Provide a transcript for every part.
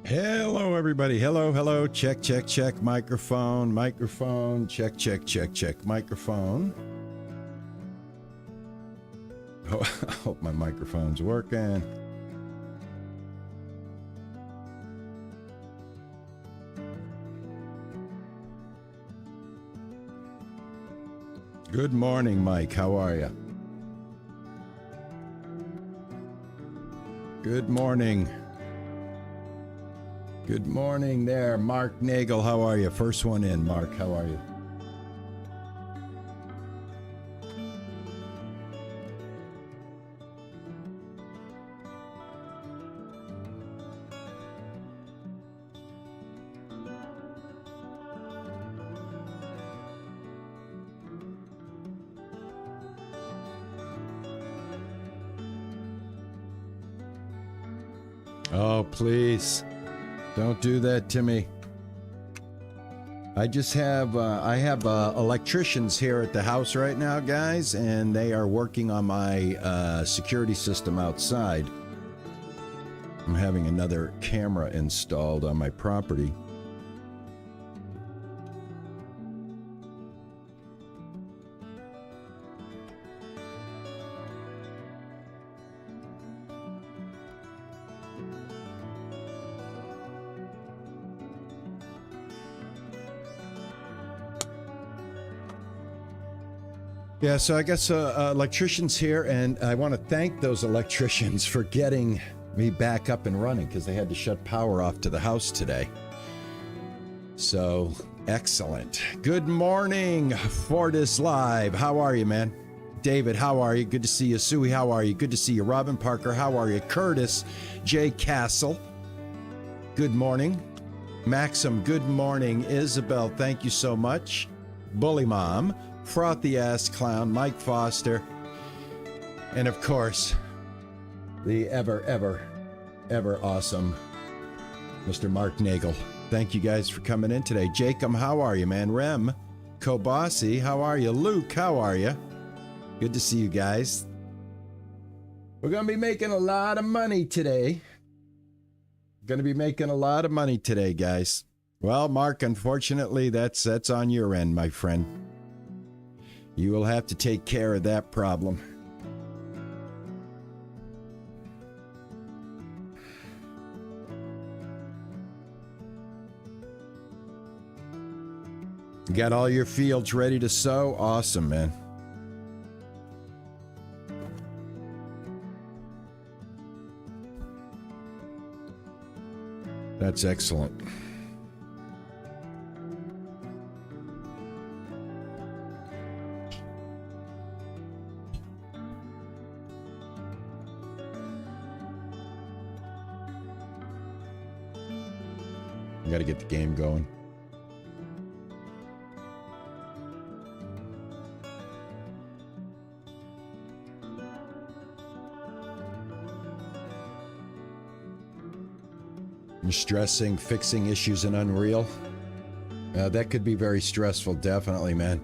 Hello, everybody. Hello, hello. Check, check, check. Microphone, microphone. Check, check, check, check. Microphone. Oh, I hope my microphone's working. Good morning, Mike. How are you? Good morning. Good morning there, Mark Nagel. How are you? First one in, Mark. How are you? Oh, please. Don't do that to me. I just have, electricians here at the house right now, guys, and they are working on my security system outside. I'm having another camera installed on my property. Yeah, so I guess electricians here, and I want to thank those electricians for getting me back up and running because they had to shut power off to the house today. So, excellent. Good morning, Fortis Live. How are you, man? David, how are you? Good to see you. Suey, how are you? Good to see you. Robin Parker, how are you? Curtis J. Castle, good morning. Maxim, good morning. Isabel, thank you so much. Bully Mom, Frothy Ass Clown, Mike Foster, and of course, the ever awesome Mr. Mark Nagel. Thank you guys for coming in today. Jacob, how are you, man? Rem, Kobasi, how are you? Luke, how are you? Good to see you guys. We're going to be making a lot of money today. Going to be making a lot of money today, guys. Well, Mark, unfortunately, that's on your end, my friend. You will have to take care of that problem. You got all your fields ready to sow? Awesome, man. That's excellent. I got to get the game going. You're stressing, fixing issues in Unreal. That could be very stressful, definitely, man.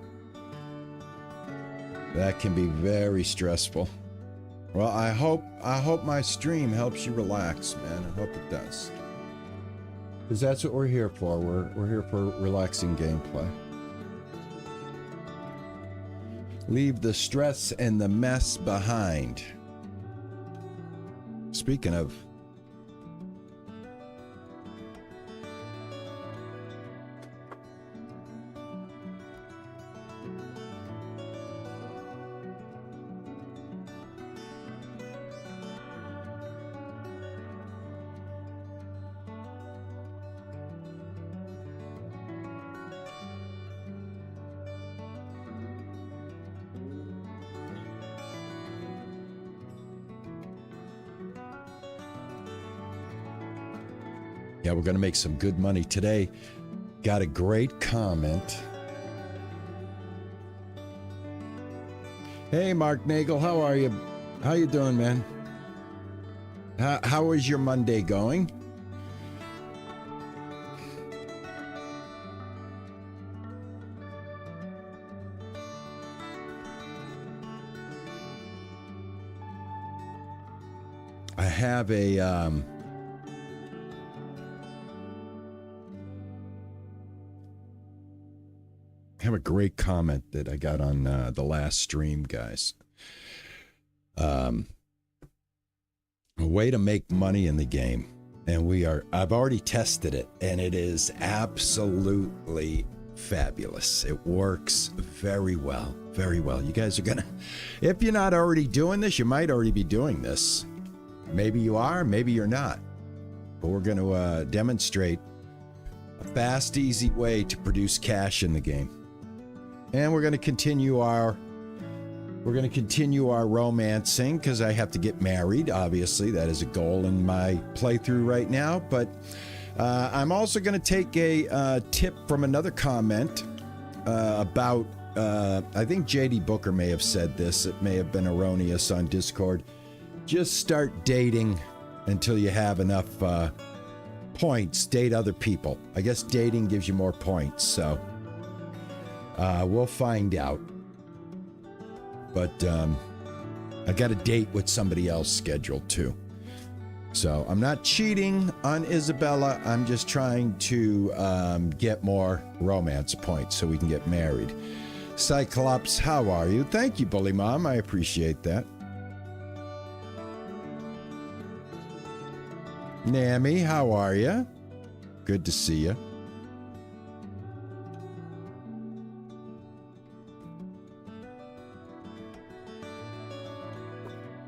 That can be very stressful. Well, I hope my stream helps you relax, man. I hope it does. Because that's what we're here for. We're here for relaxing gameplay. Leave the stress and the mess behind. Speaking of, yeah, we're going to make some good money today. Got a great comment. Hey, Mark Nagel, how are you? How you doing, man? How is your Monday going? I have a have a great comment that I got on the last stream, guys. A way to make money in the game. And I've already tested it, and it is absolutely fabulous. It works very well, very well. You guys are gonna, if you're not already doing this, you might already be doing this. Maybe you are, maybe you're not. But we're gonna demonstrate a fast, easy way to produce cash in the game. And we're gonna continue our romancing, because I have to get married. Obviously, that is a goal in my playthrough right now. But I'm also going to take a tip from another comment about, I think JD Booker may have said this. It may have been erroneous on Discord. Just start dating until you have enough points. Date other people. I guess dating gives you more points. So we'll find out. But I got a date with somebody else scheduled too. So I'm not cheating on Isabella. I'm just trying to get more romance points so we can get married. Cyclops, how are you? Thank you, Bully Mom. I appreciate that. Nami, how are you? Good to see you.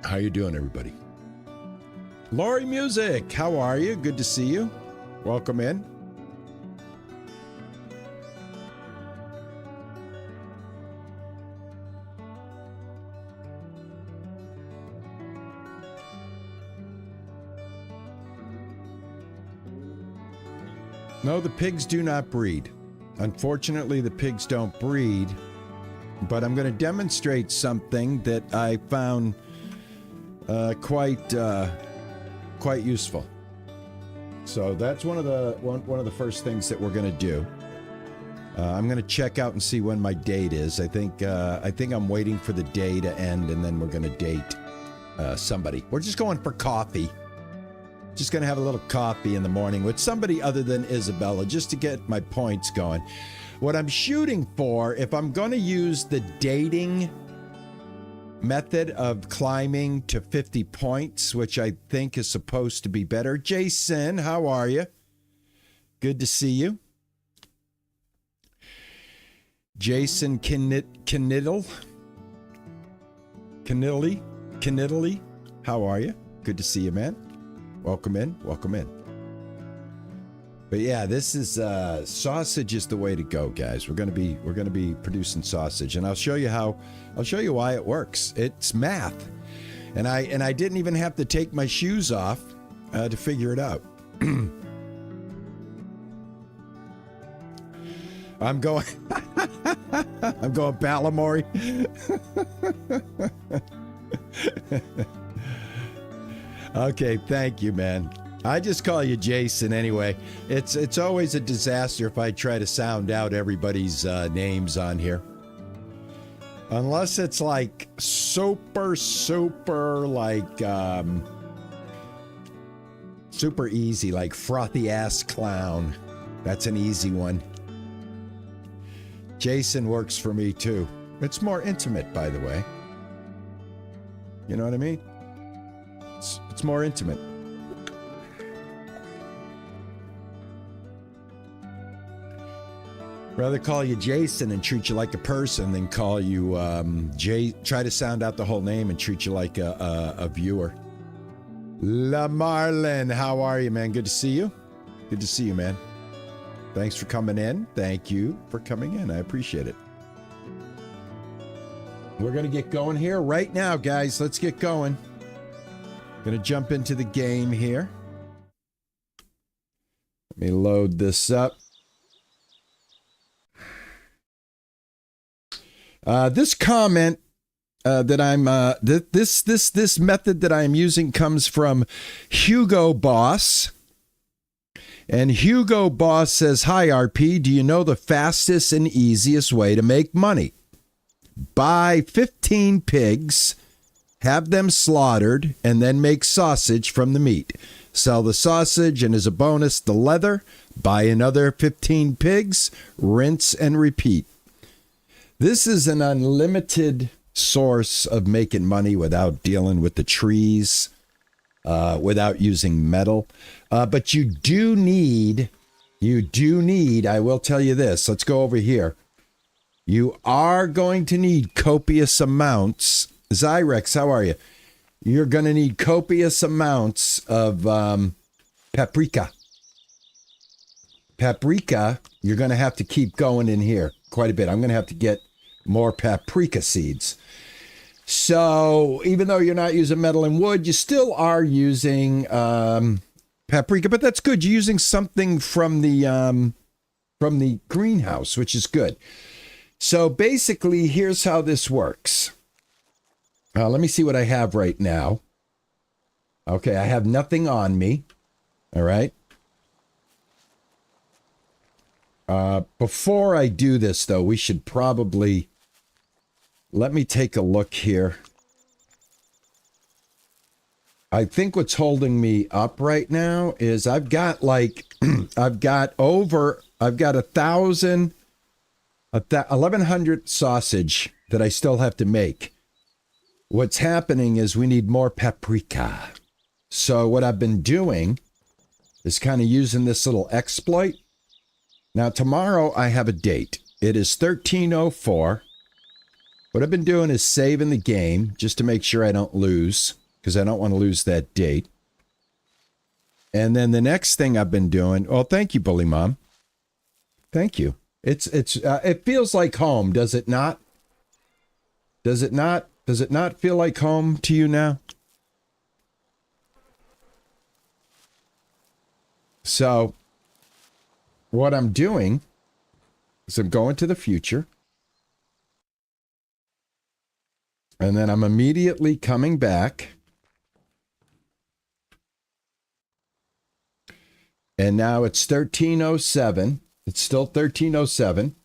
How you doing, everybody? Lori Music, how are you? Good to see you. Welcome in. No, the pigs do not breed. Unfortunately, the pigs don't breed, but I'm going to demonstrate something that I found quite useful. So that's one of the first things that we're going to do. I'm going to check out and see when my date is. I think I'm waiting for the day to end, and then we're going to date somebody. We're just going for coffee. Just going to have a little coffee in the morning with somebody other than Isabella, just to get my points going. What I'm shooting for, if I'm going to use the dating method of climbing to 50 points, which I think is supposed to be better. Jason, how are you? Good to see you. Jason Kniddle, how are you? Good to see you, man. Welcome in, welcome in. But yeah, this is sausage is the way to go, guys. We're gonna be producing sausage, and I'll show you why it works. It's math, and I didn't even have to take my shoes off to figure it out. I'm going Balamory. Okay, thank you, man. I just call you Jason anyway. It's always a disaster if I try to sound out everybody's names on here. Unless it's like super like super easy, like frothy ass clown. That's an easy one. Jason works for me too. It's more intimate, by the way. You know what I mean? It's more intimate. Rather call you Jason and treat you like a person than call you try to sound out the whole name and treat you like a viewer. La Marlin, how are you, man? Good to see you. Good to see you, man. Thanks for coming in. Thank you for coming in. I appreciate it. We're going to get going here right now, guys. Let's get going. Going to jump into the game here. Let me load this up. This comment that I'm this method that I am using comes from Hugo Boss. And Hugo Boss says, "Hi RP, do you know the fastest and easiest way to make money? Buy 15 pigs, have them slaughtered, and then make sausage from the meat. Sell the sausage, and as a bonus, the leather. Buy another 15 pigs, rinse and repeat. This is an unlimited source of making money without dealing with the trees, without using metal. But you do need, I will tell you this. Let's go over here. You are going to need copious amounts. Zyrex, how are you? You're going to need copious amounts of paprika. Paprika, you're going to have to keep going in here quite a bit. I'm going to have to get more paprika seeds. So even though you're not using metal and wood, you still are using paprika, but that's good. You're using something from the greenhouse, which is good. So basically, here's how this works. Let me see what I have right now. Okay, I have nothing on me. All right. Before I do this, though, we should probably... Let me take a look here. I think what's holding me up right now is I've got like... I've got 1,100 sausage that I still have to make. What's happening is we need more paprika. So what I've been doing is kind of using this little exploit. Now, tomorrow I have a date. It is 13:04. What I've been doing is saving the game just to make sure I don't lose, because I don't want to lose that date. And then the next thing I've been doing... Oh, thank you, Bully Mom. Thank you. It feels like home, does it not? Does it not? Does it not feel like home to you now? So, what I'm doing is I'm going to the future. And then I'm immediately coming back. And now it's 13:07. It's still 13:07.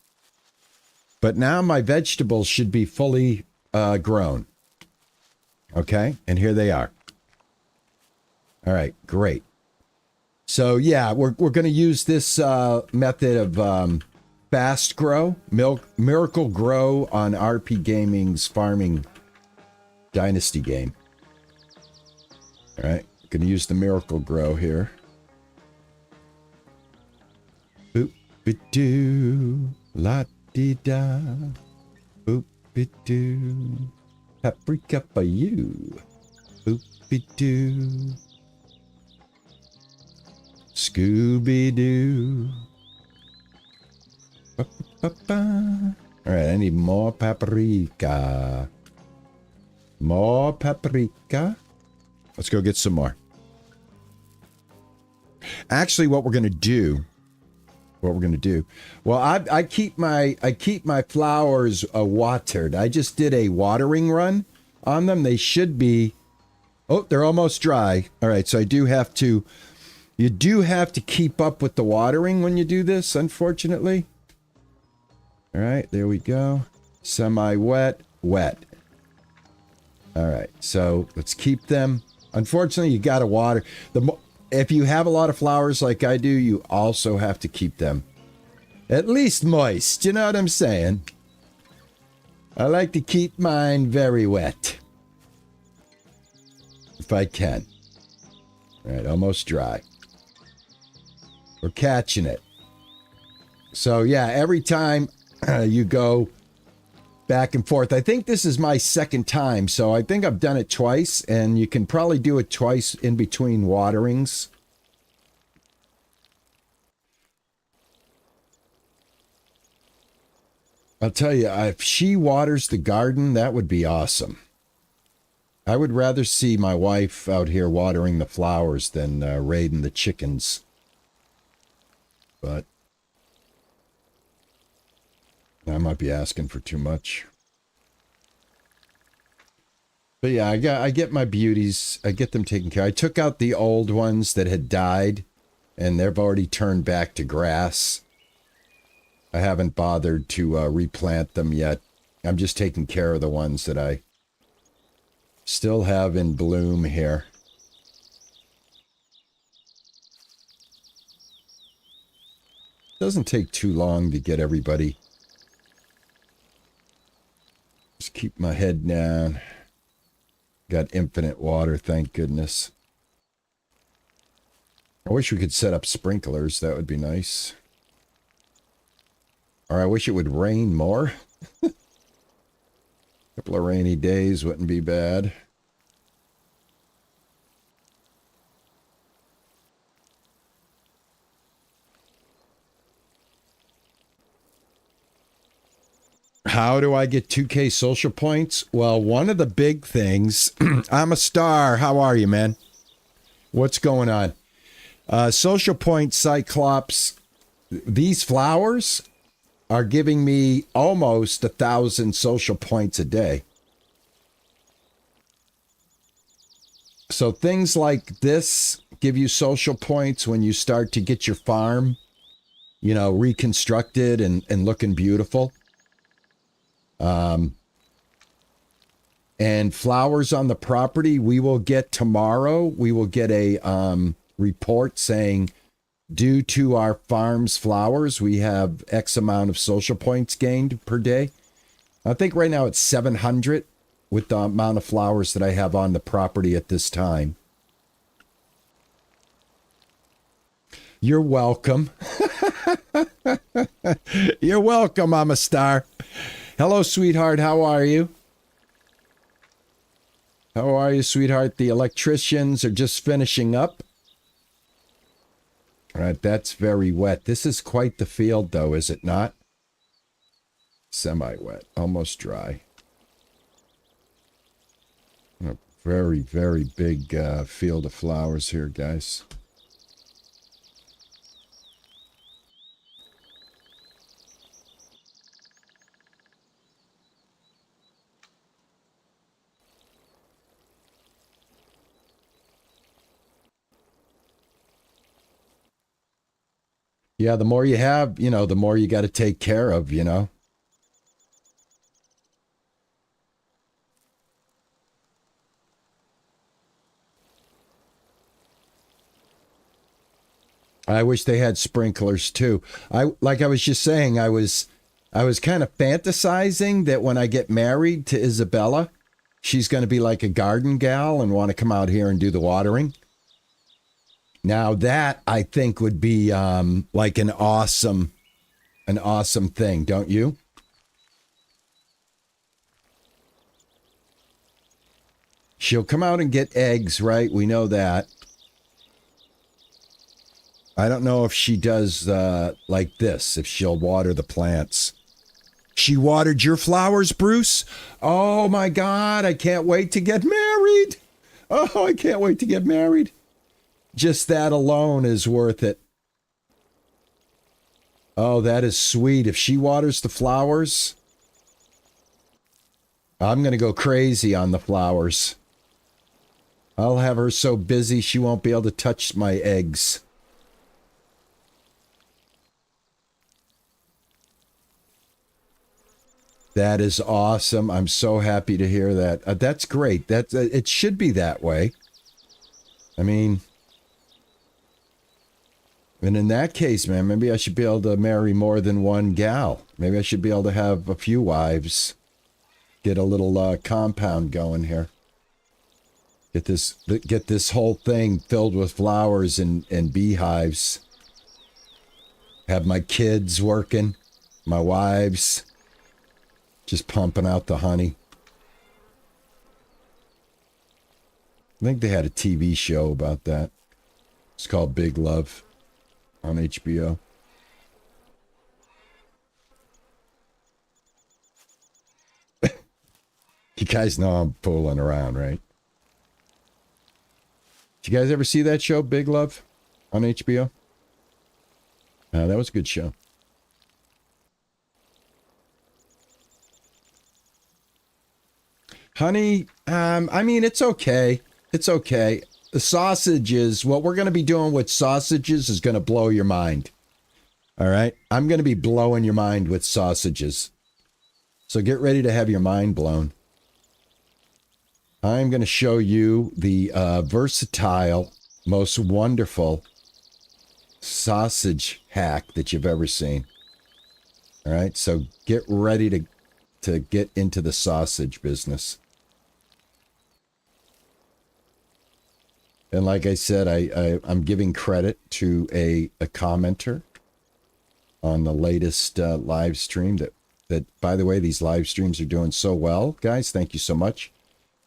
But now my vegetables should be fully grown. Okay? And here they are. All right, great. So, yeah, we're going to use this method of fast grow, miracle grow on RP Gaming's farming Dynasty game. All right, going to use the miracle grow here. Boop-a-doo, la-dee-da, boop-a-doo, paprika for you, boop-a-doo, Scooby-Doo. Ba-ba-ba-ba. All right, I need more paprika. More paprika. Let's go get some more. Actually, what we're gonna do. Well, I keep my flowers watered. I just did a watering run on them. They should be. Oh, they're almost dry. All right, so I do have to. You do have to keep up with the watering when you do this, unfortunately. All right, there we go. Semi-wet, wet. All right, so let's keep them. Unfortunately, you got to water. If you have a lot of flowers like I do, you also have to keep them at least moist. You know what I'm saying? I like to keep mine very wet. If I can. All right, almost dry. We're catching it. So, yeah, every time you go back and forth. I think this is my second time, so I think I've done it twice, and you can probably do it twice in between waterings. I'll tell you, if she waters the garden, that would be awesome. I would rather see my wife out here watering the flowers than raiding the chickens. But I might be asking for too much. But yeah, I get my beauties. I get them taken care of. I took out the old ones that had died, and they've already turned back to grass. I haven't bothered to replant them yet. I'm just taking care of the ones that I still have in bloom here. Doesn't take too long to get everybody keep my head down. Got infinite water, thank goodness. I wish we could set up sprinklers. That would be nice. Or I wish it would rain more. A couple of rainy days wouldn't be bad. How do I get 2K social points? Well, one of the big things, I'm a star. How are you, man? What's going on? Social point Cyclops, these flowers are giving me almost 1,000 social points a day. So things like this give you social points when you start to get your farm, you know, reconstructed and looking beautiful. And flowers on the property, we will get tomorrow. We will get a report saying, due to our farm's flowers, we have X amount of social points gained per day. I think right now it's 700 with the amount of flowers that I have on the property at this time. You're welcome. You're welcome, I'm a star. Hello, sweetheart. How are you? How are you, sweetheart? The electricians are just finishing up. All right, that's very wet. This is quite the field, though, is it not? Semi-wet, almost dry. A very, very big field of flowers here, guys. Yeah, the more you have, you know, the more you got to take care of, you know. I wish they had sprinklers too. Like I was just saying, I was kind of fantasizing that when I get married to Isabella, she's going to be like a garden gal and want to come out here and do the watering. Now that I think would be like an awesome thing, don't you? She'll come out and get eggs, right? We know that. I don't know if she does like this, if she'll water the plants. She watered your flowers, Bruce? Oh my God, I can't wait to get married. Oh, I can't wait to get married. Just that alone is worth it. Oh, that is sweet. If she waters the flowers, I'm going to go crazy on the flowers. I'll have her so busy she won't be able to touch my eggs. That is awesome. I'm so happy to hear that. That's great. It should be that way. I mean... And in that case, man, maybe I should be able to marry more than one gal. Maybe I should be able to have a few wives. Get a little compound going here. Get this whole thing filled with flowers and beehives. Have my kids working, my wives, just pumping out the honey. I think they had a TV show about that. It's called Big Love. On HBO. You guys know I'm fooling around, right? Did you guys ever see that show, Big Love, on HBO? That was a good show. Honey, I mean, it's okay. It's okay. The sausages, what we're going to be doing with sausages is going to blow your mind. All right? I'm going to be blowing your mind with sausages. So get ready to have your mind blown. I'm going to show you the versatile, most wonderful sausage hack that you've ever seen. All right? So get ready to to get into the sausage business. And like I said, I'm giving credit to a commenter on the latest live stream that, by the way, these live streams are doing so well. Guys, thank you so much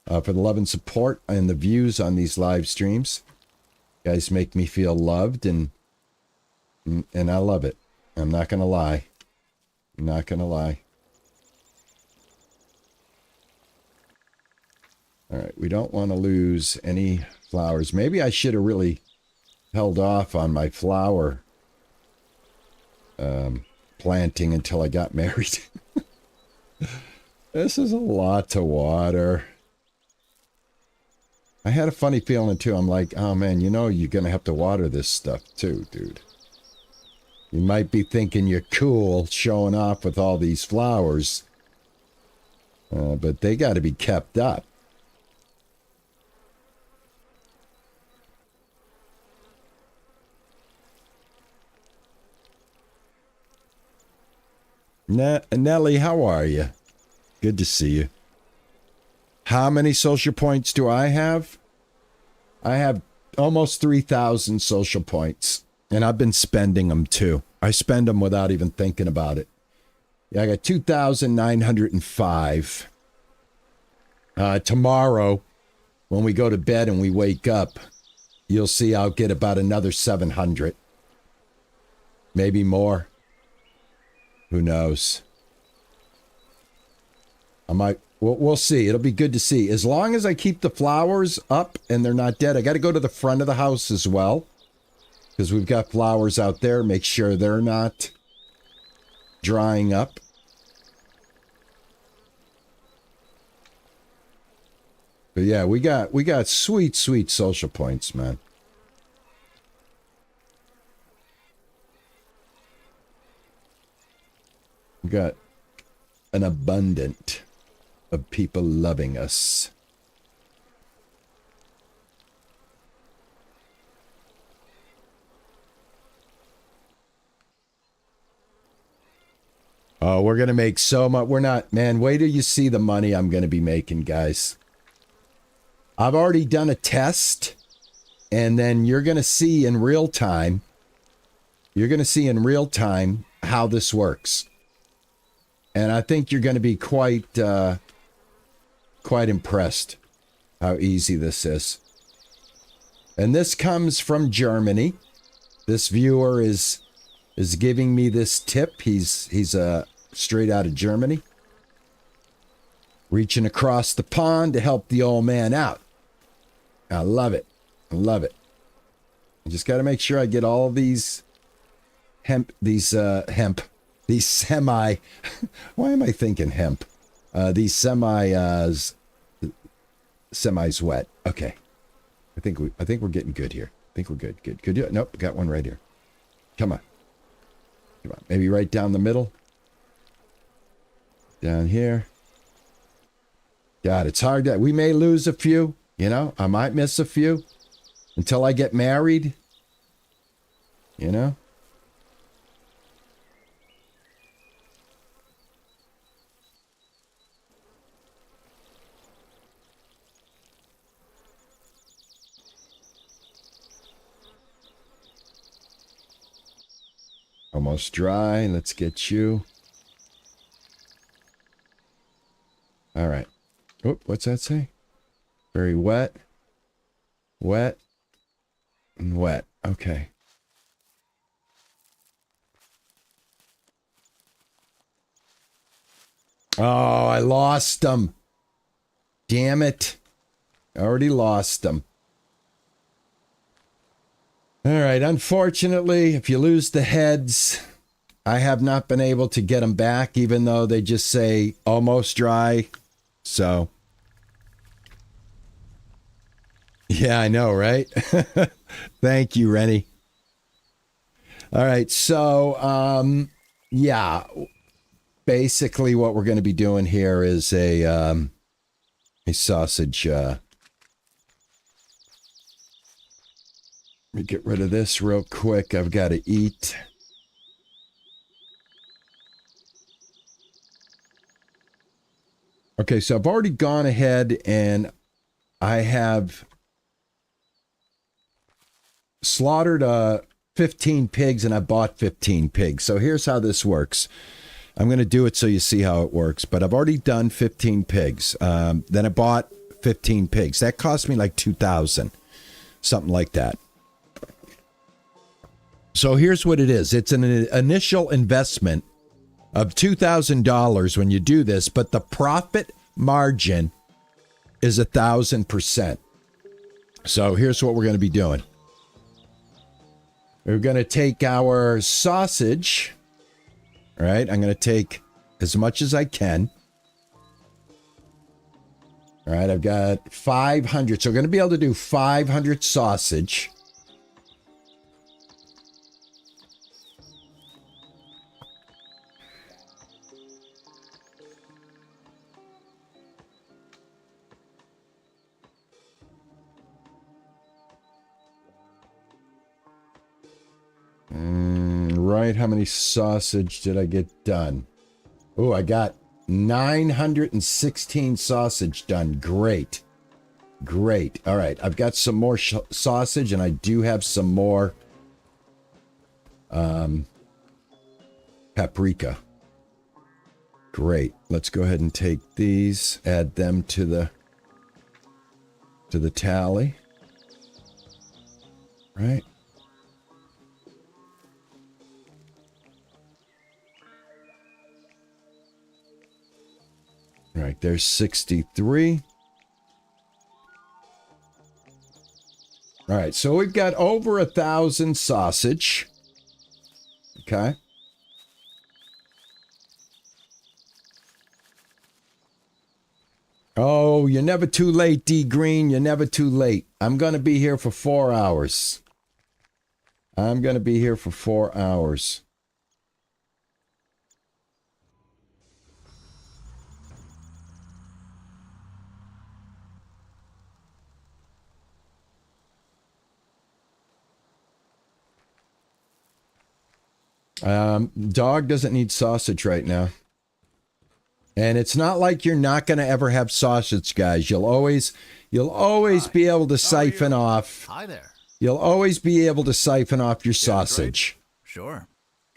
for the love and support and the views on these live streams. You guys make me feel loved, and I love it. I'm not going to lie. I'm not going to lie. All right, we don't want to lose any flowers. Maybe I should have really held off on my flower planting until I got married. This is a lot to water. I had a funny feeling too. I'm like, oh man, you know you're going to have to water this stuff too, dude. You might be thinking you're cool showing off with all these flowers, but they got to be kept up. Nelly, how are you? Good to see you. How many social points do I have? I have almost 3,000 social points, and I've been spending them too. I spend them without even thinking about it. Yeah, I got 2,905. Tomorrow, when we go to bed and we wake up, you'll see I'll get about another 700. Maybe more. Who knows? I might. We'll see. It'll be good to see. As long as I keep the flowers up and they're not dead. I got to go to the front of the house as well, because we've got flowers out there. Make sure they're not drying up. But yeah, we got sweet social points, man. We got an abundant of people loving us. Oh, we're going to make so much. We're not, man, wait till you see the money I'm going to be making, guys. I've already done a test, and then you're going to see in real time. You're going to see in real time how this works. And I think you're going to be quite impressed how easy this is. And this comes from Germany. This viewer is giving me this tip. He's straight out of Germany. Reaching across the pond to help the old man out. I love it. I love it. I just got to make sure I get all these these semi, why am I thinking hemp? These semis wet. Okay. I think we're getting good here. I think we're good. Good. Nope, got one right here. Come on. Maybe right down the middle. Down here. God, it's hard that we may lose a few, you know? I might miss a few until I get married. You know? Almost dry. Let's get you. All right. Oh, what's that say? Very wet. Wet. And wet. Okay. Oh, I lost them. Damn it. I already lost them. All right, unfortunately, if you lose the heads, I have not been able to get them back, even though they just say almost dry. So, yeah, I know, right? Thank you, Rennie. All right, so, yeah, basically what we're going to be doing here is a sausage, let me get rid of this real quick. I've got to eat. Okay, so I've already gone ahead and I have slaughtered 15 pigs and I bought 15 pigs. So here's how this works. I'm going to do it so you see how it works, but I've already done 15 pigs. Then I bought 15 pigs. That cost me like $2,000, something like that. So here's what it is. It's an initial investment of $2,000 when you do this, but the profit margin is 1,000%. So here's what we're going to be doing. We're going to take our sausage, right? I'm going to take as much as I can. All right, I've got 500. So we're going to be able to do 500 sausage. Right, how many sausage did I get done? Oh, I got 916 sausage done. Great. Great. All right, I've got some more sausage, and I do have some more paprika. Great. Let's go ahead and take these, add them to the tally. Right. All right, there's 63. All right, so we've got over 1,000 sausage. Okay. Oh, you're never too late, D Green. You're never too late. I'm going to be here for 4 hours. I'm going to be here for 4 hours. Dog doesn't need sausage right now. And it's not like you're not going to ever have sausage, guys. You'll always be able to siphon off. Hi there. You'll always be able to siphon off your sausage. Sure.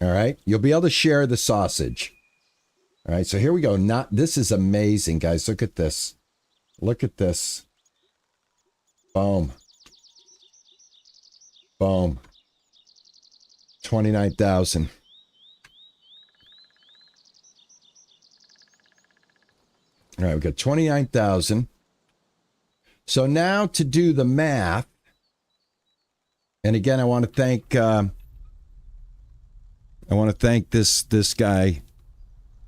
All right. You'll be able to share the sausage. All right. So here we go. This is amazing, guys. Look at this. Look at this. Boom. Boom. 29,000. All right, we've got 29,000. So now to do the math, and again, I want to thank this guy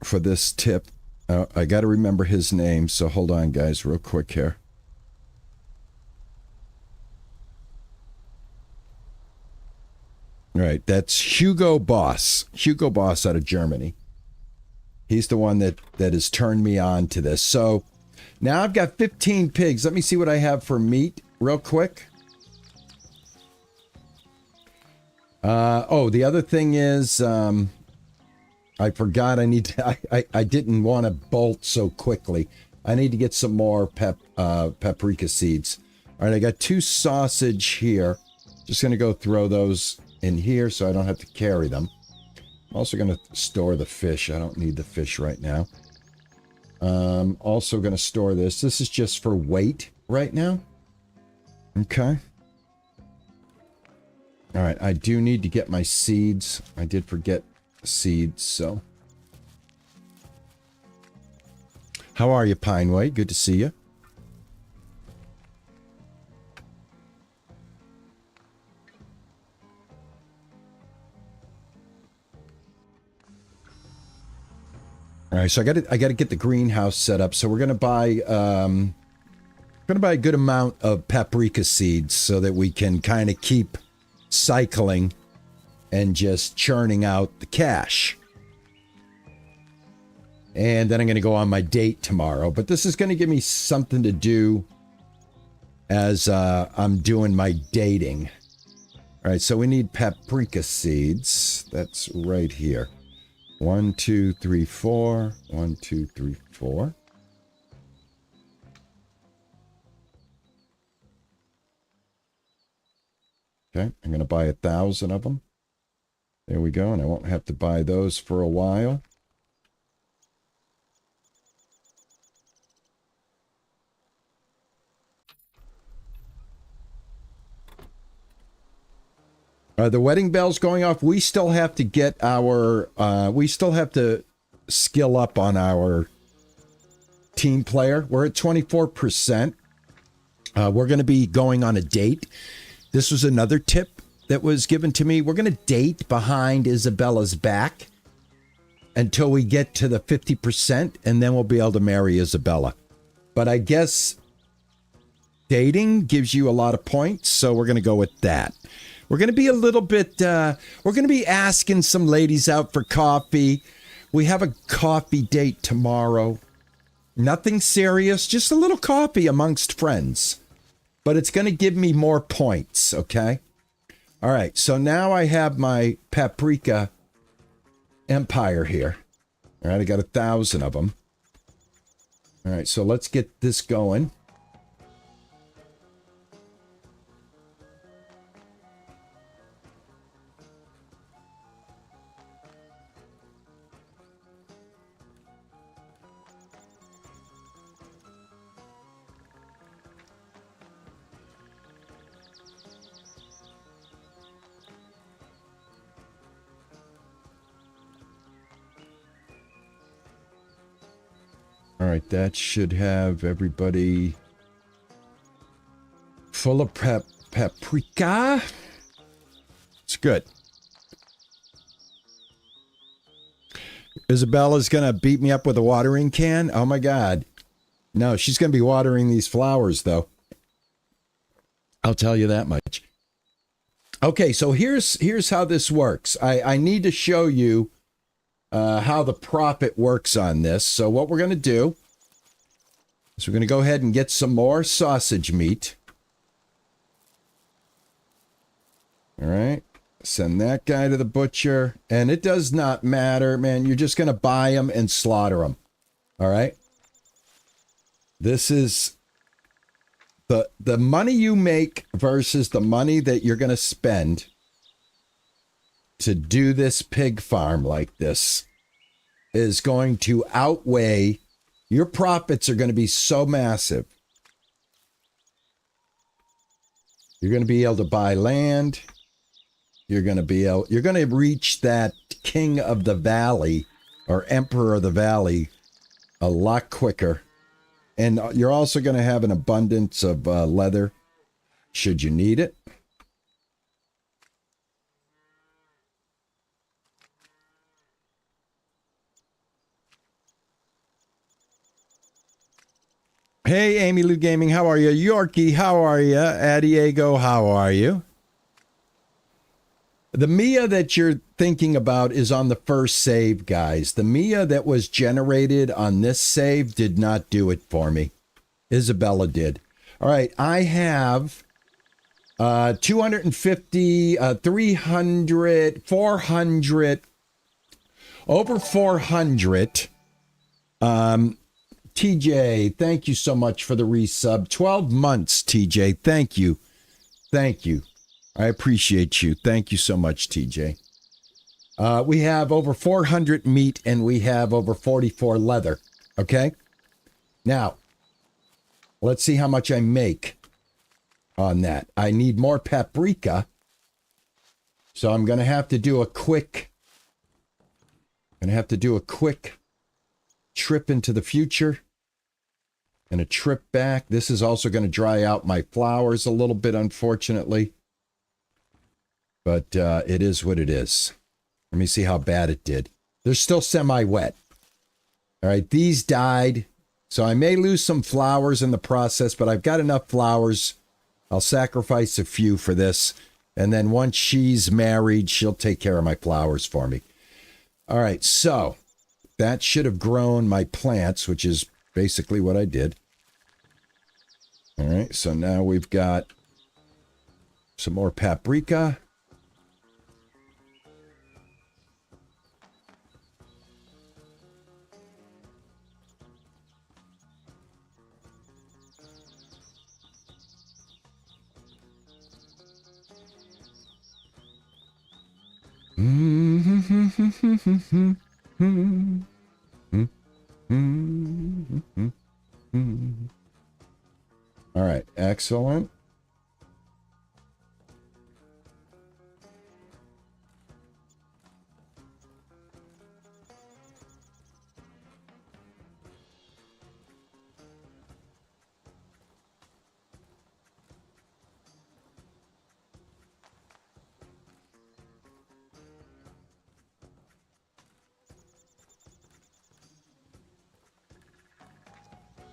for this tip. I got to remember his name, so hold on, guys, real quick here. All right, that's Hugo Boss. Hugo Boss out of Germany. He's the one that has turned me on to this. So now I've got 15 pigs. Let me see what I have for meat real quick. The other thing is, I forgot I didn't want to bolt so quickly. I need to get some more paprika seeds. All right, I got 2 sausage here. Just going to go throw those in here so I don't have to carry them. I'm also going to store the fish. I don't need the fish right now. Also going to store this. This is just for weight right now. Okay. All right. I do need to get my seeds. I did forget seeds, so. How are you, Pineway? Good to see you. All right, so I got to get the greenhouse set up. So we're gonna buy a good amount of paprika seeds so that we can kind of keep cycling and just churning out the cash. And then I'm gonna go on my date tomorrow. But this is gonna give me something to do as I'm doing my dating. All right, so we need paprika seeds. That's right here. 1, 2, 3, 4. 1, 2, 3, 4. Okay, I'm going to buy 1,000 of them. There we go, and I won't have to buy those for a while. Are the wedding bells going off? We still have to get our, we still have to skill up on our team player. We're at 24%. We're going to be going on a date. This was another tip that was given to me. We're going to date behind Isabella's back until we get to the 50%, and then we'll be able to marry Isabella. But I guess dating gives you a lot of points, so we're going to go with that. We're going to be a little bit, we're going to be asking some ladies out for coffee. We have a coffee date tomorrow. Nothing serious, just a little coffee amongst friends. But it's going to give me more points, okay? All right, so now I have my paprika empire here. All right, I got 1,000 of them. All right, so let's get this going. All right, that should have everybody full of paprika. It's good. Isabella's going to beat me up with a watering can? Oh, my God. No, she's going to be watering these flowers, though. I'll tell you that much. Okay, so here's how this works. I need to show you how the profit works on this. So what we're going to do is we're going to go ahead and get some more sausage meat. All right. Send that guy to the butcher. And it does not matter, man. You're just going to buy them and slaughter them. All right. This is the money you make versus the money that you're going to spend to do this pig farm like this is going to outweigh, your profits are going to be so massive. You're going to be able to buy land. You're going to reach that king of the valley or emperor of the valley a lot quicker. And you're also going to have an abundance of leather should you need it. Hey, Amy Lou Gaming, how are you? Yorkie, how are you? Adiego, how are you? The Mia that you're thinking about is on the first save, guys. The Mia that was generated on this save did not do it for me. Isabella did. All right, I have 250, 300, 400, over 400. TJ, thank you so much for the resub. 12 months, TJ. Thank you. Thank you. I appreciate you. Thank you so much, TJ. We have over 400 meat and we have over 44 leather. Okay? Now, let's see how much I make on that. I need more paprika. So I'm going to have to do a quick trip into the future and a trip back. This is also going to dry out my flowers a little bit, unfortunately. But it is what it is. Let me see how bad it did. They're still semi-wet. All right, these died. So I may lose some flowers in the process, but I've got enough flowers. I'll sacrifice a few for this. And then once she's married, she'll take care of my flowers for me. All right, so that should have grown my plants, which is basically what I did. All right, so now we've got some more paprika. All right, excellent.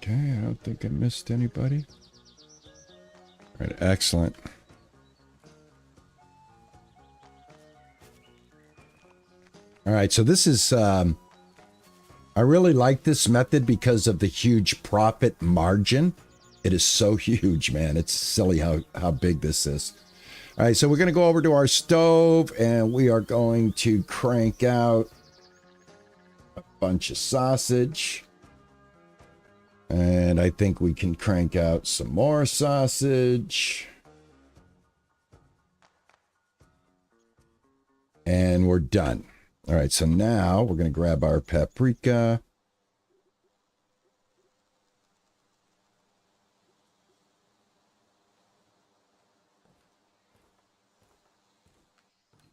Okay, I don't think I missed anybody. All right, excellent. All right, so this is, I really like this method because of the huge profit margin. It is so huge, man. It's silly how big this is. All right, so we're going to go over to our stove, and we are going to crank out a bunch of sausage. And I think we can crank out some more sausage. And we're done. All right, so now we're going to grab our paprika.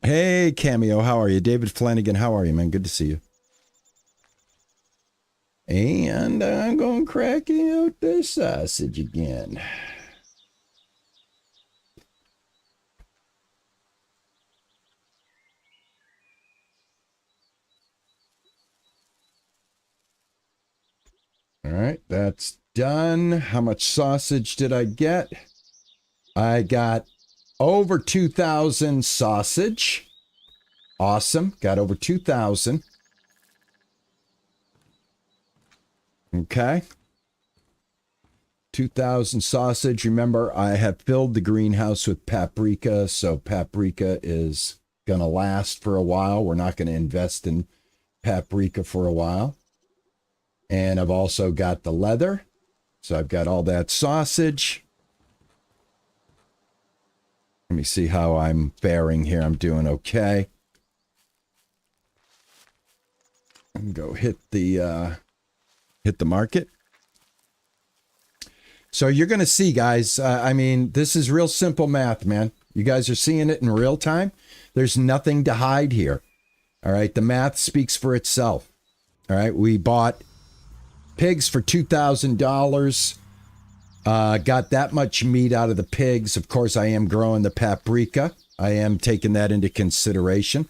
Hey, Cameo, how are you? David Flanagan, how are you, man? Good to see you. And I'm going to crack out the sausage again. All right, that's done. How much sausage did I get? I got over 2,000 sausage. Awesome. Got over 2,000. Okay. 2,000 sausage. Remember, I have filled the greenhouse with paprika, so paprika is going to last for a while. We're not going to invest in paprika for a while. And I've also got the leather. So I've got all that sausage. Let me see how I'm faring here. I'm doing okay. And go hit the market. So you're going to see, guys, I mean, this is real simple math, man. You guys are seeing it in real time. There's nothing to hide here. All right. The math speaks for itself. All right. We bought pigs for $2,000. Got that much meat out of the pigs. Of course, I am growing the paprika. I am taking that into consideration.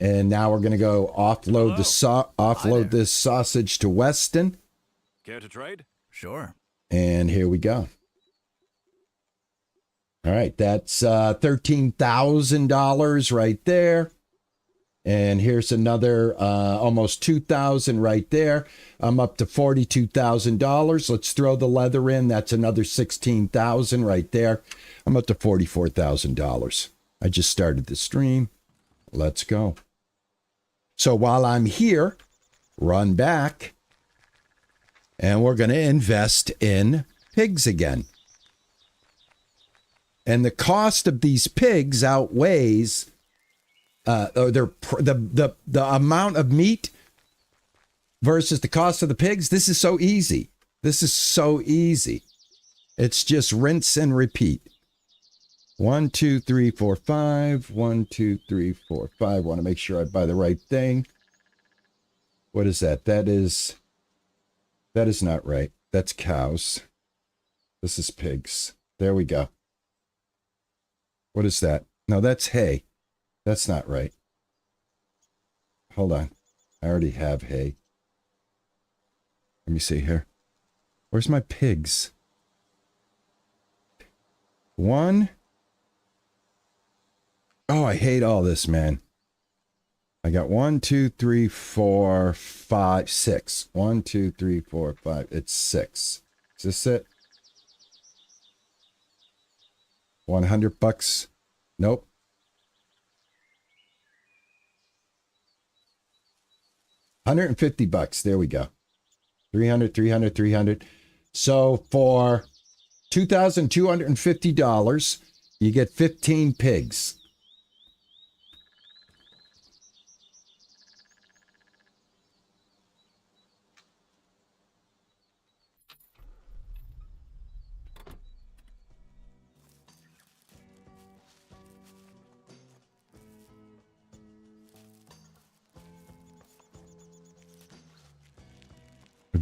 And now we're going to go offload this sausage to Weston. Care to trade? Sure. And here we go. All right, that's $13,000 right there. And here's another almost $2,000 right there. I'm up to $42,000. Let's throw the leather in. That's another $16,000 right there. I'm up to $44,000. I just started the stream. Let's go. So while I'm here, run back, and we're going to invest in pigs again. And the cost of these pigs outweighs the amount of meat versus the cost of the pigs. This is so easy. This is so easy. It's just rinse and repeat. 1, 2, 3, 4, 5. 1, 2, 3, 4, 5. Want to make sure I buy the right thing. What is that? That is not right. That's cows. This is pigs. There we go. What is that? No, that's hay. That's not right. Hold on. I already have hay. Let me see here. Where's my pigs? 1. Oh, I hate all this, man. I got 1, 2, 3, 4, 5, 6. 1, 2, 3, 4, 5. It's 6. Is this it? $100? Nope. $150. There we go. 300, 300, 300. So for $2,250, you get 15 pigs.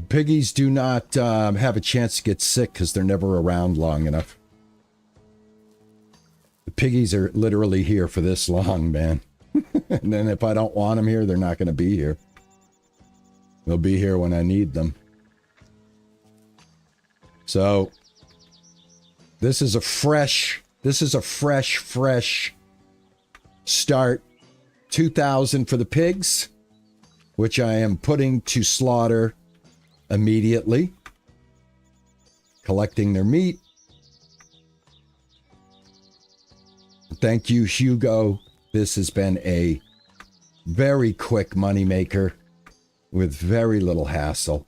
Piggies do not have a chance to get sick because they're never around long enough. The piggies are literally here for this long, man. And then if I don't want them here, they're not going to be here. They'll be here when I need them. So this is a fresh start. 2,000 for the pigs, which I am putting to slaughter immediately. Collecting their meat. Thank you, Hugo. This has been a very quick moneymaker with very little hassle.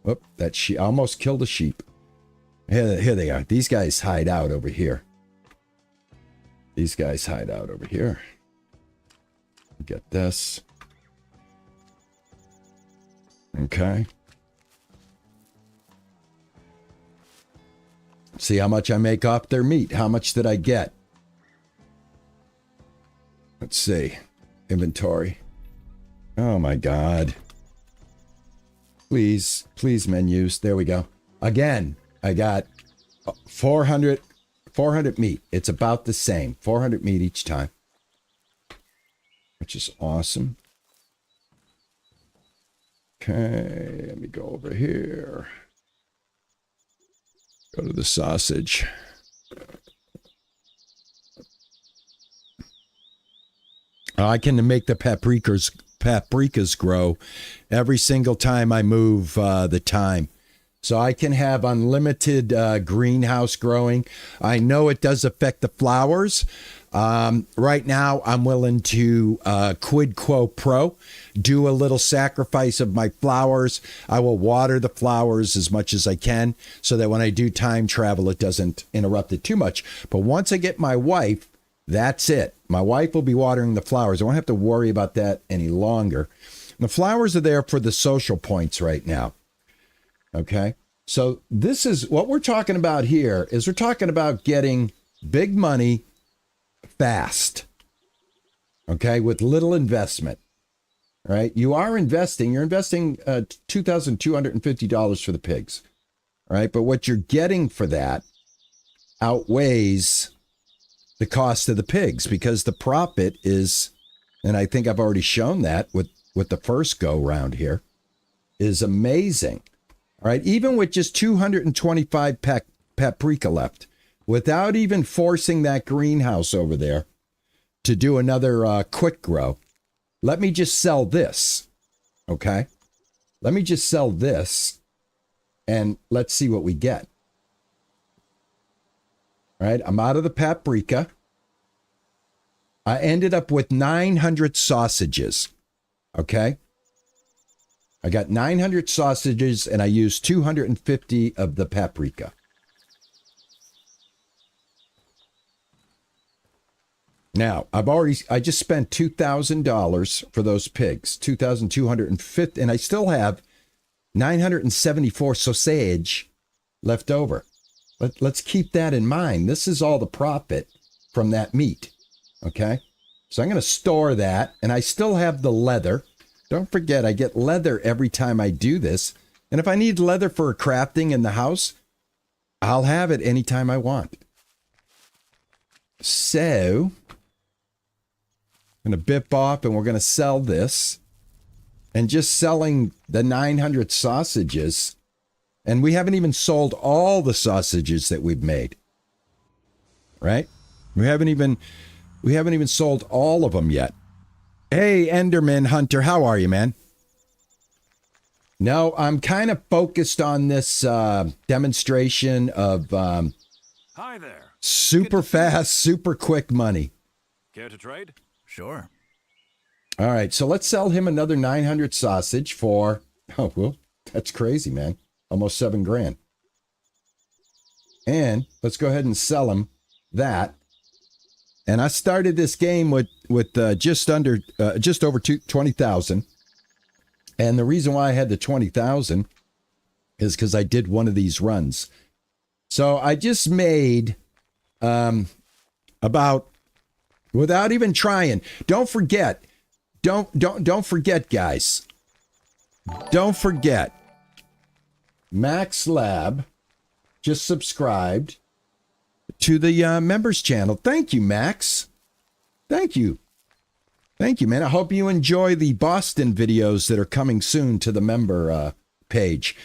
Oop, that sheep. I almost killed a sheep. Here they are. These guys hide out over here. These guys hide out over here. Get this. Okay. See how much I make off their meat. How much did I get? Let's see. Inventory. Oh my God. Please, please menus. There we go. Again, I got 400 meat. It's about the same. 400 meat each time. Which is awesome. Okay, let me go over here. Go to the sausage. I can make the paprikas grow every single time I move the thyme. So I can have unlimited greenhouse growing. I know it does affect the flowers. Right now, I'm willing to quid quo pro, do a little sacrifice of my flowers. I will water the flowers as much as I can so that when I do time travel, it doesn't interrupt it too much. But once I get my wife, that's it. My wife will be watering the flowers. I won't have to worry about that any longer. The flowers are there for the social points right now. Okay. So this is what we're talking about here is we're talking about getting big money fast. Okay. With little investment, right? You're investing $2,250 for the pigs, right? But what you're getting for that outweighs the cost of the pigs because the profit is, and I think I've already shown that with the first go round here, is amazing. All right, even with just 225 paprika left, without even forcing that greenhouse over there to do another quick grow, let me just sell this, okay? Let me just sell this, and let's see what we get. All right, I'm out of the paprika. I ended up with 900 sausages, okay? I got 900 sausages, and I used 250 of the paprika. Now, I just spent $2,000 for those pigs, $2,250, and I still have 974 sausage left over. Let's keep that in mind. This is all the profit from that meat, okay? So I'm going to store that, and I still have the leather. Don't forget, I get leather every time I do this. And if I need leather for crafting in the house, I'll have it anytime I want. So, I'm going to bip off and we're going to sell this. And just selling the 900 sausages. And we haven't even sold all the sausages that we've made. Right? We haven't even sold all of them yet. Hey, Enderman Hunter, how are you, man? No, I'm kind of focused on this demonstration of Hi there. super fast, super quick money. Care to trade? Sure. All right, so let's sell him another 900 sausage for, oh, well, that's crazy, man. Almost $7,000. And let's go ahead and sell him that. And I started this game with just over 20,000. And the reason why I had the 20,000 is because I did one of these runs. So I just made about, without even trying. Don't forget, guys. Don't forget. Max Lab just subscribed to the members channel. Thank you, Max. Thank you. Thank you, man. I hope you enjoy the Boston videos that are coming soon to the member page.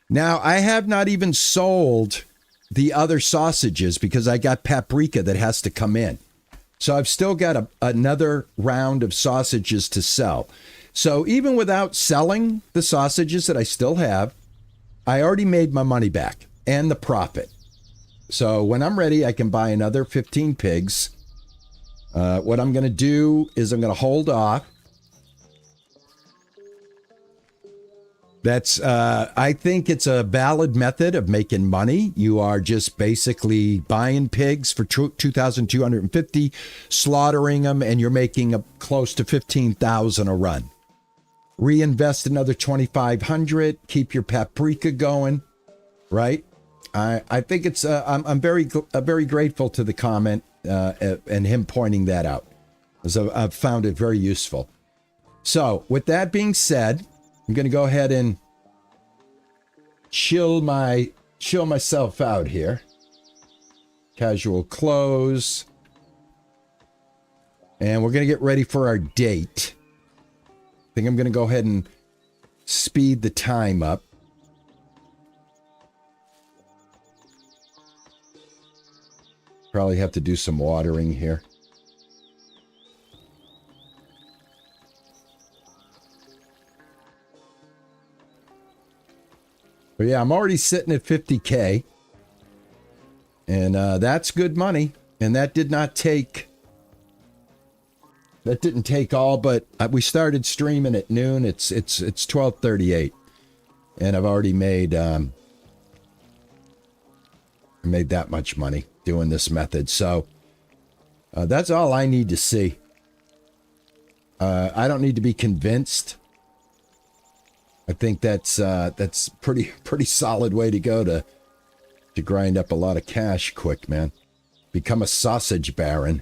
Now, I have not even sold the other sausages because I got paprika that has to come in. So I've still got another round of sausages to sell. So even without selling the sausages that I still have, I already made my money back and the profit. So when I'm ready, I can buy another 15 pigs. What I'm going to do is I'm going to hold off. I think it's a valid method of making money. You are just basically buying pigs for 2,250, slaughtering them, and you're making close to 15,000 a run. Reinvest another 2,500, keep your paprika going, right? I think it's, I'm very grateful to the comment and him pointing that out, as I've found it very useful. So with that being said, I'm going to go ahead and chill myself out here. Casual clothes. And we're going to get ready for our date. I think I'm going to go ahead and speed the time up. Probably have to do some watering here. But yeah, I'm already sitting at 50K. And that's good money. And that didn't take all, but we started streaming at noon. It's 12:38. And I've already made that much money doing this method. So that's all I need to see. I don't need to be convinced. I think that's pretty solid way to go to grind up a lot of cash quick, man. Become a sausage baron.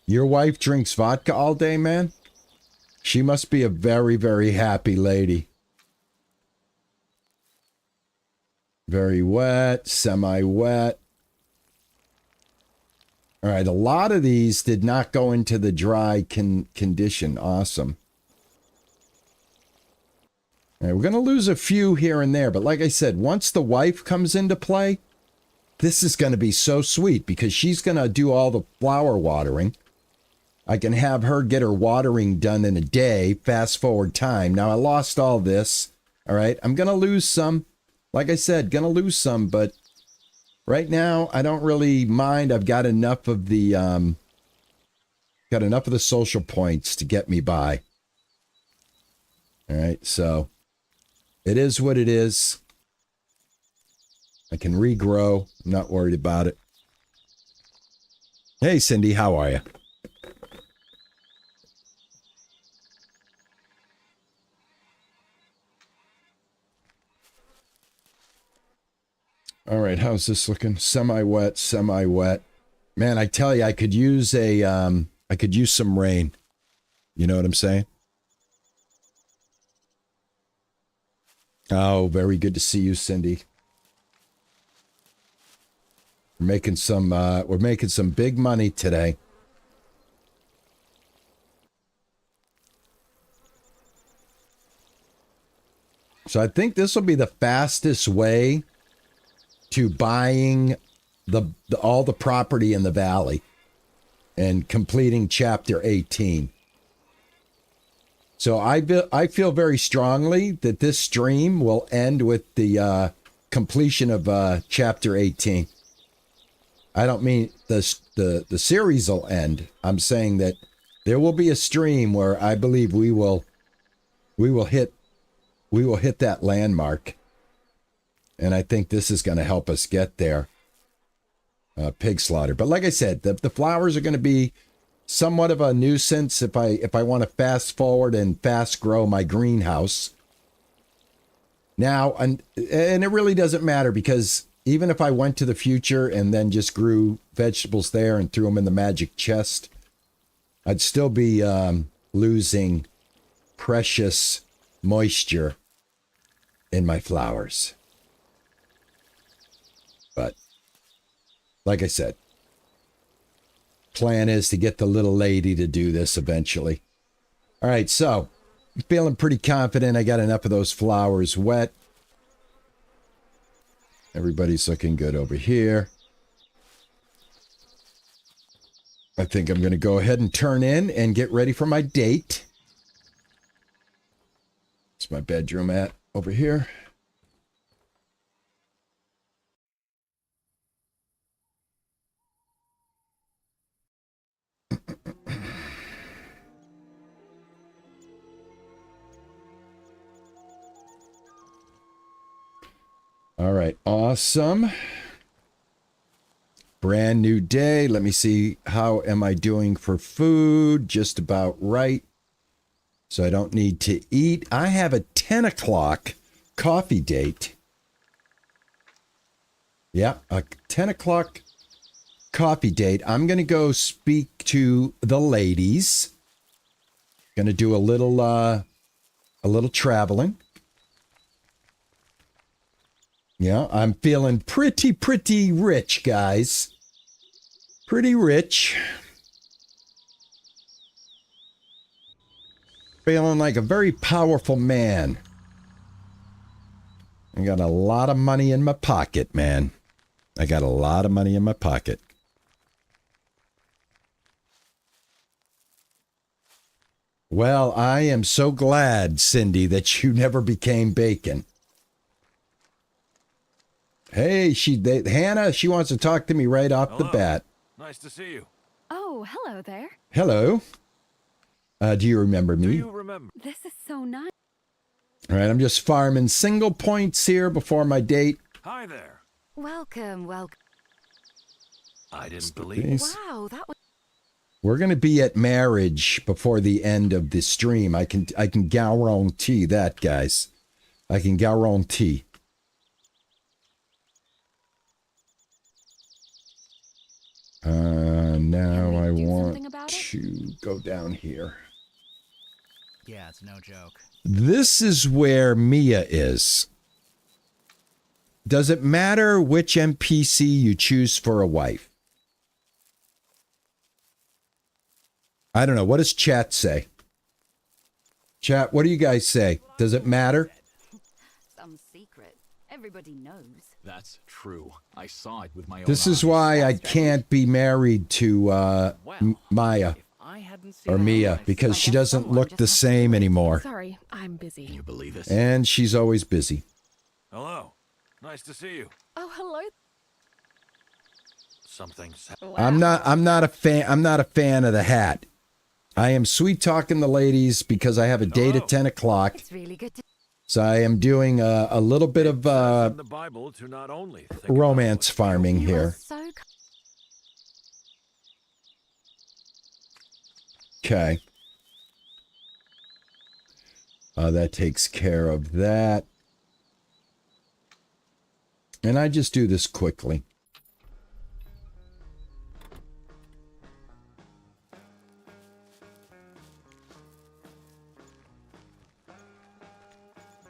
Your wife drinks vodka all day, man? She must be a very, very happy lady. Very wet, semi-wet. All right, a lot of these did not go into the dry condition. Awesome. All right, we're going to lose a few here and there, but like I said, once the wife comes into play, this is going to be so sweet because she's going to do all the flower watering. I can have her get her watering done in a day, fast forward time. Now, I lost all this, all right? I'm going to lose some. Like I said, going to lose some, but right now, I don't really mind. I've got enough of the social points to get me by. All right, so it is what it is. I can regrow. I'm not worried about it. Hey, Cindy, how are you? All right, how's this looking? Semi-wet, semi-wet. Man, I tell you, I could use some rain. You know what I'm saying? Oh, very good to see you, Cindy. We're making some big money today. So I think this will be the fastest way to buying all the property in the valley and completing chapter 18. So I feel very strongly that this stream will end with the completion of chapter 18. I don't mean the series will end. I'm saying that there will be a stream where I believe we will hit that landmark. And I think this is going to help us get there. Pig slaughter. But like I said, the flowers are going to be somewhat of a nuisance if I want to fast forward and fast grow my greenhouse. Now, and it really doesn't matter because even if I went to the future and then just grew vegetables there and threw them in the magic chest, I'd still be losing precious moisture in my flowers. But like I said, plan is to get the little lady to do this eventually. All right, so I'm feeling pretty confident I got enough of those flowers wet. Everybody's looking good over here. I think I'm going to go ahead and turn in and get ready for my date. It's my bedroom at over here. All right, awesome. Brand new day. Let me see, how am I doing for food? Just about right. So I don't need to eat. I have a 10 o'clock coffee date. Yeah, a 10 o'clock coffee date. I'm going to go speak to the ladies. Going to do a little traveling. Yeah, I'm feeling pretty rich, guys. Pretty rich. Feeling like a very powerful man. I got a lot of money in my pocket, man. I got a lot of money in my pocket. Well, I am so glad, Cindy, that you never became bacon. Hey, Hannah, she wants to talk to me right off the bat. Nice to see you. Oh, hello there. Hello. Do you remember me? Do you remember? This is so nice. All right, I'm just farming single points here before my date. Hi there. Welcome. I didn't believe. Wow, that was... We're going to be at marriage before the end of the stream. I can guarantee that, guys. I can guarantee. Now I want to go down here. Yeah, it's no joke. This is where Mia is. Does it matter which NPC you choose for a wife? I don't know. What does chat say? Chat, what do you guys say? Does it matter? Some secret. Everybody knows. That's true. I saw it with my own This is eyes. why I can't be married to Maya or Mia, because she doesn't look the same anymore. Sorry, I'm busy. Can you believe this? And she's always busy. Hello. Nice to see you. Oh, hello. Something's Wow. I'm not a fan of the hat. I am sweet talking the ladies because I have a date at 10 o'clock. It's really good to... So I am doing a little bit of in the Bible to not only think about romance what farming You are here. so... Okay. That takes care of that. And I just do this quickly.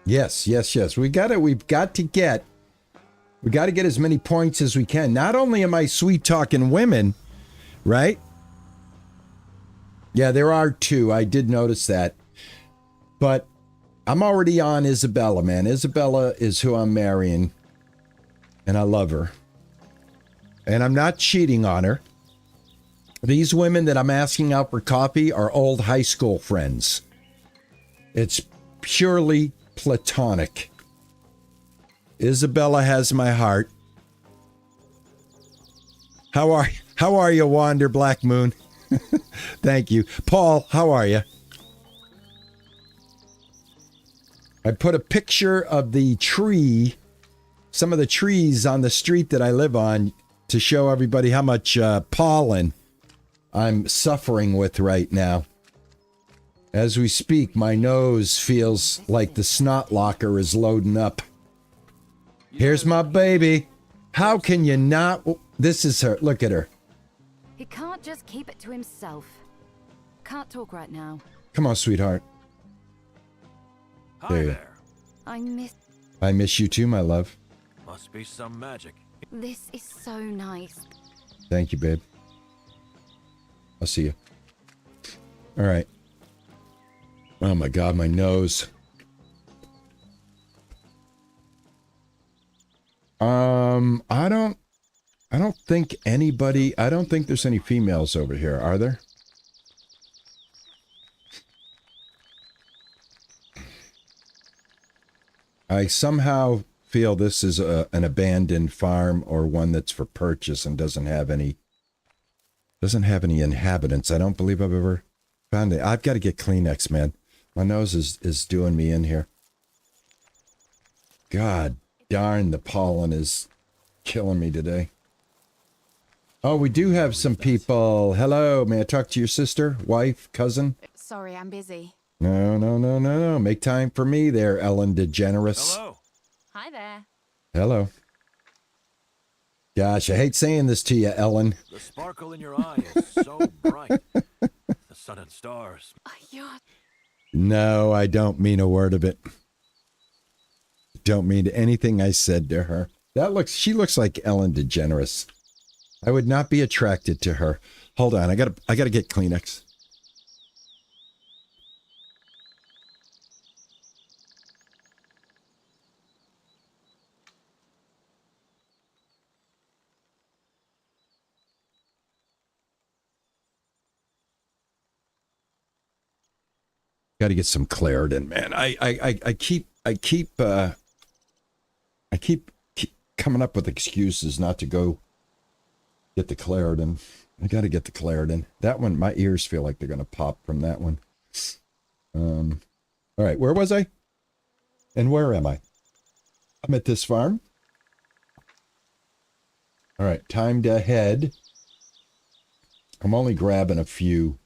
Yes. We've got to get as many points as we can. Not only am I sweet talking women, right? Yeah, there are two. I did notice that. But I'm already on Isabella, man. Isabella is who I'm marrying. And I love her. And I'm not cheating on her. These women that I'm asking out for coffee are old high school friends. It's purely platonic. Isabella has my heart. How are you, Wander Black Moon? Thank you. Paul, how are you? I put a picture of the tree, some of the trees on the street that I live on, to show everybody how much pollen I'm suffering with right now. As we speak, my nose feels like the snot locker is loading up. Here's my baby. How can you not? This is her. Look at her. He can't just keep it to himself. Can't talk right now. Come on, sweetheart. Hi There you- there. I miss you too, my love. Must be some magic. This is so nice. Thank you, babe. I'll see you. All right. Oh my God, my nose. I don't think anybody, I don't think there's any females over here, are there? I somehow feel this is an abandoned farm or one that's for purchase and doesn't have any inhabitants. I don't believe I've ever found it. I've got to get Kleenex, man. My nose is doing me in here. God darn, the pollen is killing me today. Oh, we do have some people. Hello, may I talk to your sister, wife, cousin? Sorry, I'm busy. No. Make time for me there, Ellen DeGeneres. Hello. Hi there. Hello. Gosh, I hate saying this to you, Ellen. The sparkle in your eye is so bright. The sun and stars. You're... No, I don't mean a word of it. Don't mean anything I said to her. She looks like Ellen DeGeneres. I would not be attracted to her. Hold on, I gotta get Kleenex. Got to get some Claritin, man. I keep coming up with excuses not to go get the Claritin. I got to get the Claritin. That one, my ears feel like they're going to pop from that one. All right, where was I? And where am I? I'm at this farm. All right, time to head. I'm only grabbing a few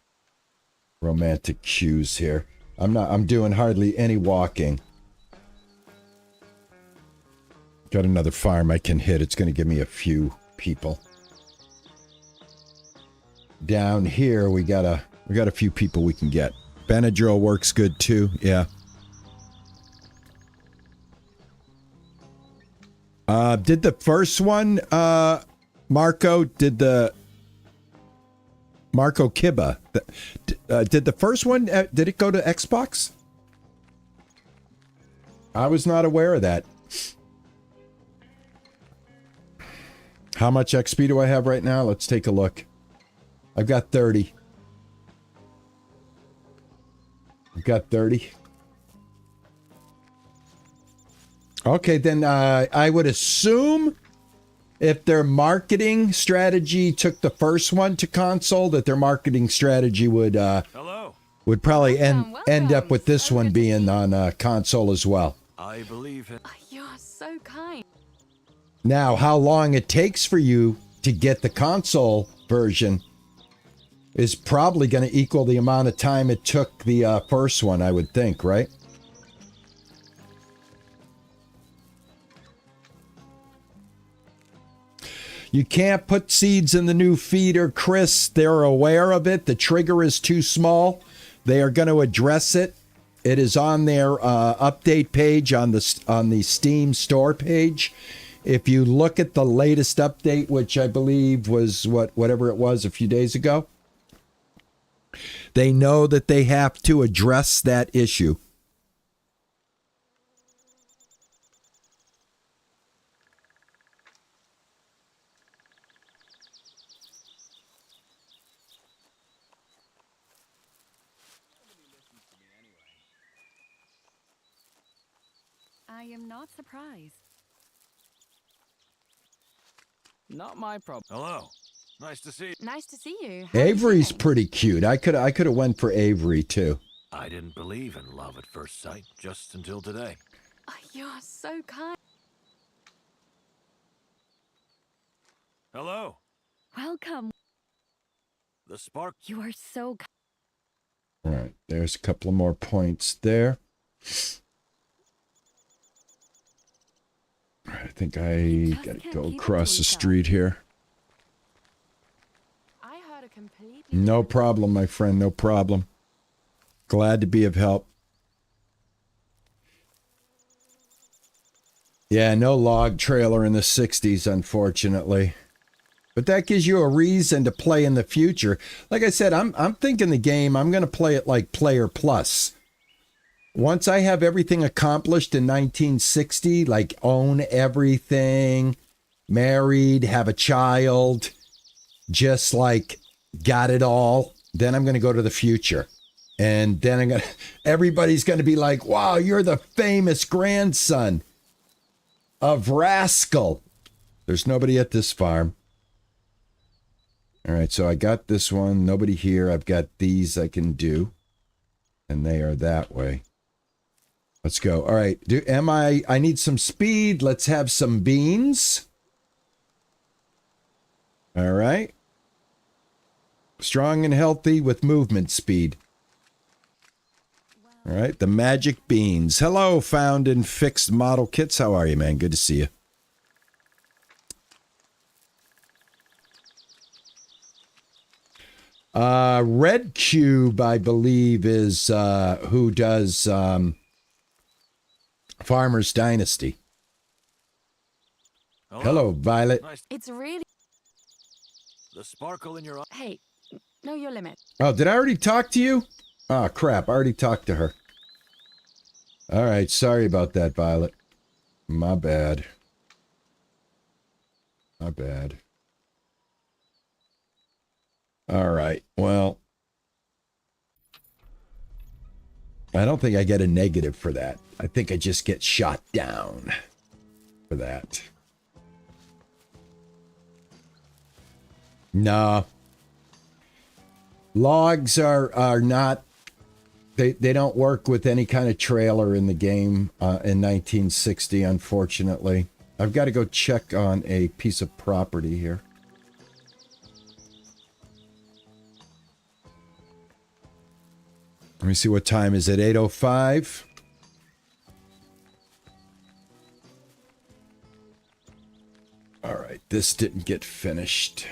romantic cues here. I'm doing hardly any walking. Got another farm I can hit. It's going to give me a few people. Down here, we got a few people we can get. Benadryl works good too. Yeah. Did the first one, Marco, Marco Kiba. Did the first one, did it go to Xbox? I was not aware of that. How much XP do I have right now? Let's take a look. I've got 30. I've got 30. Okay, then I would assume if their marketing strategy took the first one to console, that their marketing strategy would probably end up with this one being on console as well. I believe it. You're so kind. Now, how long it takes for you to get the console version is probably going to equal the amount of time it took the first one, I would think, right? You can't put seeds in the new feeder, Chris. They're aware of it. The trigger is too small. They are going to address it. It is on their update page on the Steam store page. If you look at the latest update, which I believe was whatever it was a few days ago, they know that they have to address that issue. I am not surprised. Not my problem. Hello. Nice to see you. Nice to see you. How are you Avery's doing? pretty cute. I could have went for Avery too. I didn't believe in love at first sight just until today. You're so kind. Hello. Welcome. The spark. You are so kind. All right, there's a couple of more points there. All right, I think I Just gotta can't go keep it to across the himself. street here. I heard a completely No different- problem, my friend, no problem. Glad to be of help. Yeah, no log trailer in the 60s, unfortunately. But that gives you a reason to play in the future. Like I said, I'm thinking the game, I'm going to play it like Player Plus. Once I have everything accomplished in 1960, like own everything, married, have a child, just like got it all, then I'm going to go to the future. And then everybody's going to be like, wow, you're the famous grandson of Rascal. There's nobody at this farm. All right, so I got this one. Nobody here. I've got these I can do. And they are that way. Let's go. All right. I need some speed. Let's have some beans. All right. Strong and healthy with movement speed. All right. The magic beans. Hello, found and fixed model kits. How are you, man? Good to see you. Red Cube, I believe, is who does Farmer's Dynasty. Hello, Violet. Nice. It's really. The sparkle in your eye. Hey, know your limit. Oh, did I already talk to you? Oh, crap. I already talked to her. All right. Sorry about that, Violet. My bad. My bad. All right. Well, I don't think I get a negative for that. I think I just get shot down for that. No. Logs are not, they don't work with any kind of trailer in the game in 1960, unfortunately. I've got to go check on a piece of property here. Let me see, what time is it? 8:05. All right, this didn't get finished.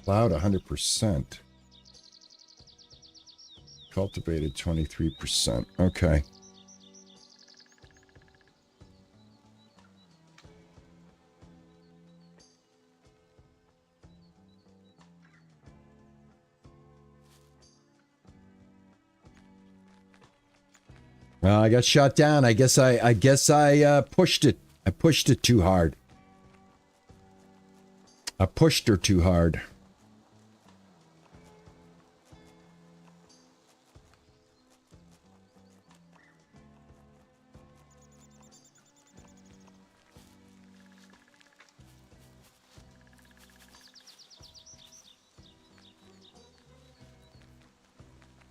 Plowed 100%. Cultivated 23%. Okay. Well, I got shot down. I guess I pushed it. I pushed it too hard. I pushed her too hard.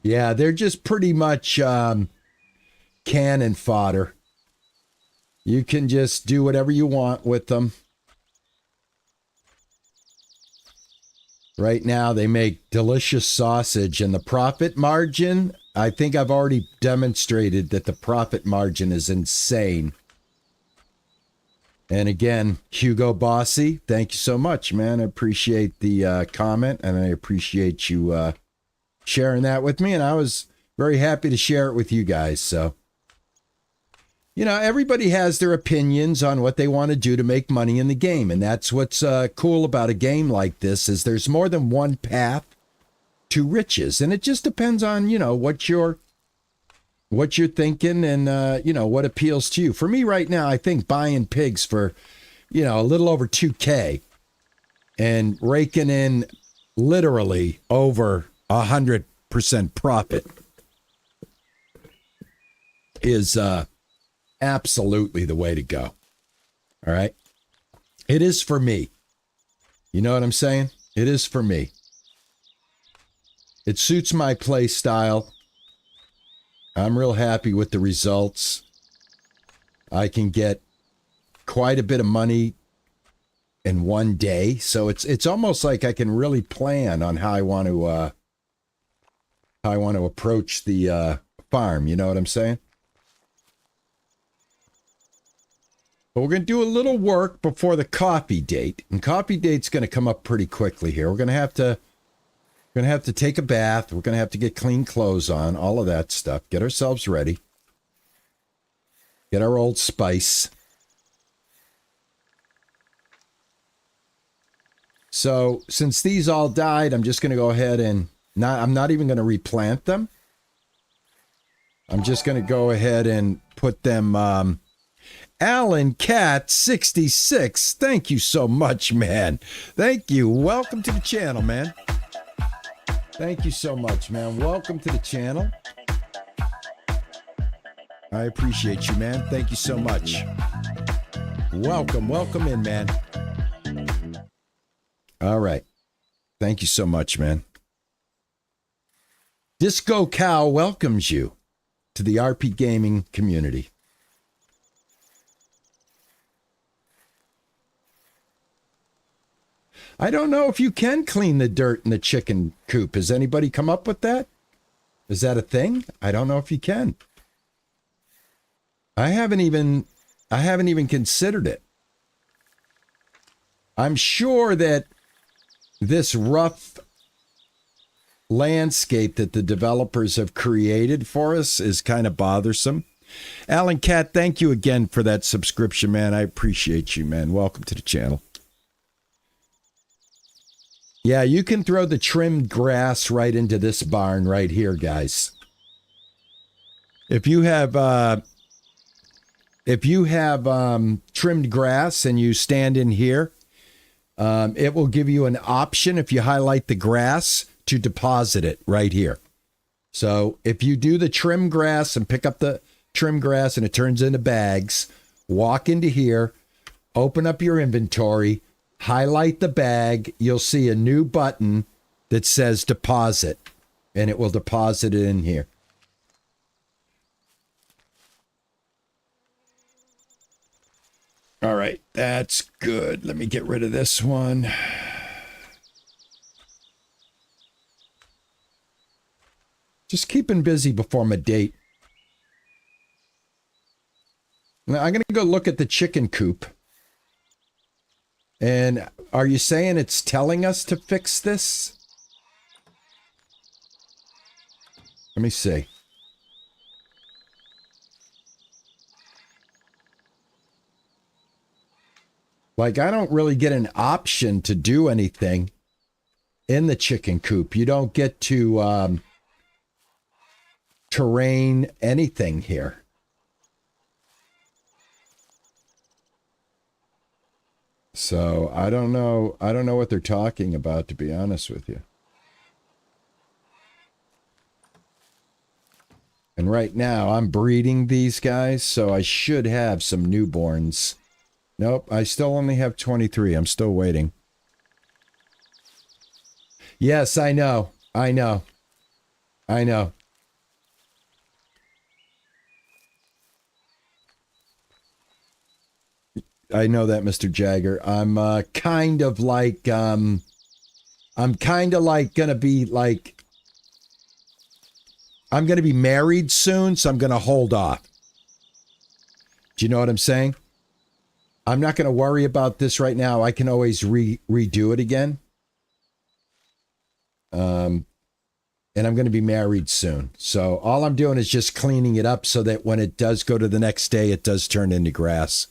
Yeah, they're just pretty much cannon fodder. You can just do whatever you want with them. Right now, they make delicious sausage, and the profit margin, I think I've already demonstrated that the profit margin is insane. And again, Hugo Bossy, thank you so much, man. I appreciate the comment, and I appreciate you sharing that with me, and I was very happy to share it with you guys. So, you know, everybody has their opinions on what they want to do to make money in the game, and that's what's cool about a game like this, is there's more than one path to riches, and it just depends on, you know, what you're thinking and you know, what appeals to you. For me right now, I think buying pigs for, you know, a little over 2K and raking in literally over 100% profit is absolutely the way to go. All right. It is for me. You know what I'm saying? It is for me. It suits my play style. I'm real happy with the results. I can get quite a bit of money in one day. So it's almost like I can really plan on how I want how I want to approach the farm. You know what I'm saying? But we're going to do a little work before the coffee date. And coffee date's going to come up pretty quickly here. We're going to have to take a bath. We're going to have to get clean clothes on, all of that stuff. Get ourselves ready. Get our Old Spice. So since these all died, I'm just going to go ahead and I'm not even going to replant them. I'm just going to go ahead and put them, Alan Cat 66. Thank you so much, man. Thank you. Welcome to the channel, man. Thank you so much, man. Welcome to the channel. I appreciate you, man. Thank you so much. Welcome in, man. All right. Thank you so much, man. Disco Cow welcomes you to the RP gaming community. I don't know if you can clean the dirt in the chicken coop. Has anybody come up with that? Is that a thing? I don't know if you can. I haven't even considered it. I'm sure that this rough landscape that the developers have created for us is kind of bothersome. Alan Cat, thank you again for that subscription, man. I appreciate you, man. Welcome to the channel. Yeah, you can throw the trimmed grass right into this barn right here, guys. If you have trimmed grass and you stand in here, it will give you an option if you highlight the grass to deposit it right here. So if you do the trim grass and pick up the trim grass and it turns into bags, walk into here, open up your inventory, highlight the bag, you'll see a new button that says deposit, and it will deposit it in here. All right, that's good. Let me get rid of this one. Just keeping busy before my date. Now, I'm going to go look at the chicken coop. And are you saying it's telling us to fix this? Let me see. Like, I don't really get an option to do anything in the chicken coop. You don't get to terrain anything here. So I don't know what they're talking about, to be honest with you. And right now I'm breeding these guys, so I should have some newborns. Nope, I still only have 23. I'm still waiting. Yes, I know. I know. I know. I know that, Mr. Jagger. I'm kind of like gonna be I'm gonna be married soon, so I'm gonna hold off. Do you know what I'm saying? I'm not gonna worry about this right now. I can always redo it again. And I'm gonna be married soon. So all I'm doing is just cleaning it up so that when it does go to the next day, it does turn into grass.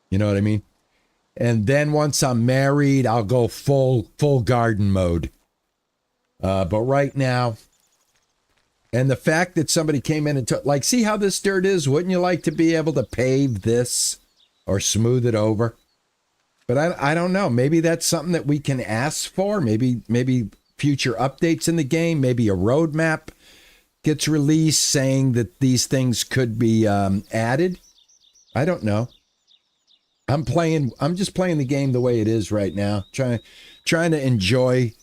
You know what I mean? And then once I'm married, I'll go full garden mode. But right now, and the fact that somebody came in and took, like, see how this dirt is? Wouldn't you like to be able to pave this or smooth it over? But I don't know. Maybe that's something that we can ask for. Maybe future updates in the game. Maybe a roadmap gets released saying that these things could be added. I don't know. I'm just playing the game the way it is right now. Trying to enjoy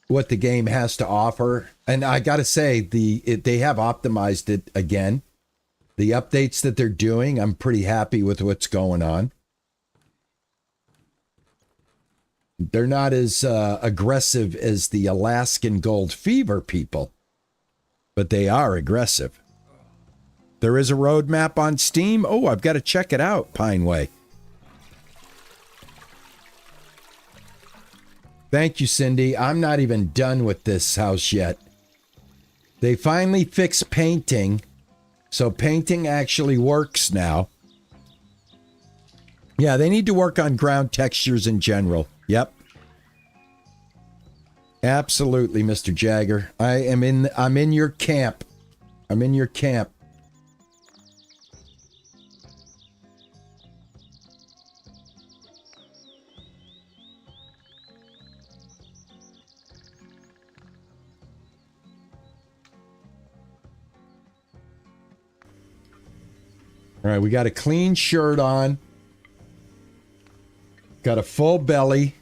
what the game has to offer. And I got to say, they have optimized it again. The updates that they're doing, I'm pretty happy with what's going on. They're not as aggressive as the Alaskan gold fever people, but they are aggressive. There is a roadmap on Steam. Oh, I've got to check it out, Pineway. Thank you, Cindy. I'm not even done with this house yet. They finally fixed painting, so painting actually works now. Yeah, they need to work on ground textures in general. Yep. Absolutely, Mr. Jagger. I'm in your camp. I'm in your camp. All right, we got a clean shirt on. Got a full belly.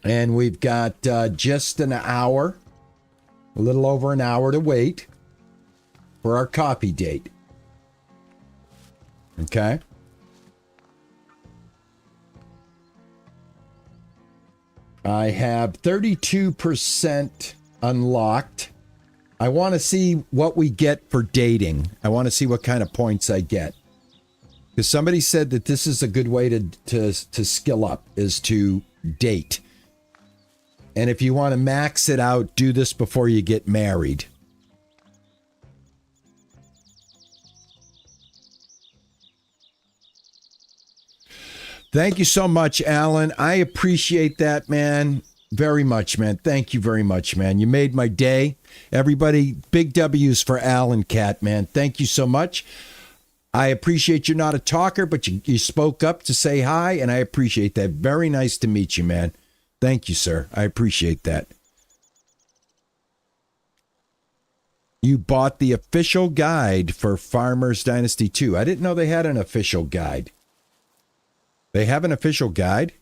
And we've got just an hour, a little over an hour to wait for our copy date. Okay. I have 32% unlocked. I want to see what we get for dating. I want to see what kind of points I get. Because somebody said that this is a good way to skill up, is to date. And if you want to max it out, do this before you get married. Thank you so much, Alan. I appreciate that, man. Very much, man. Thank you very much, man. You made my day. Everybody, big W's for Alan Cat, man. Thank you so much. I appreciate you're not a talker, but you spoke up to say hi, and I appreciate that. Very nice to meet you, man. Thank you, sir. I appreciate that. You bought the official guide for Farmers Dynasty 2. I didn't know they had an official guide. They have an official guide?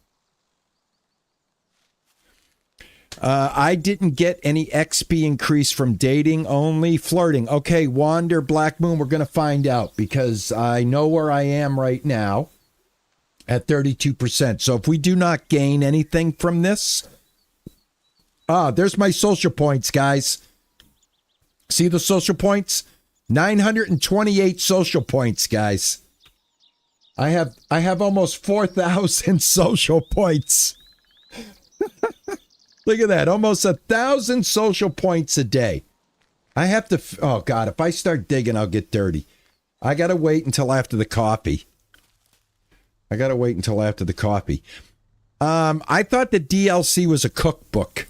I didn't get any XP increase from dating, only flirting. Okay, Wander Black Moon, we're going to find out because I know where I am right now at 32%. So if we do not gain anything from this, there's my social points, guys. See the social points? 928 social points, guys. I have almost 4,000 social points. Look at that. Almost 1,000 social points a day. I have to... Oh, God. If I start digging, I'll get dirty. I got to wait until after the coffee. I thought the DLC was a cookbook.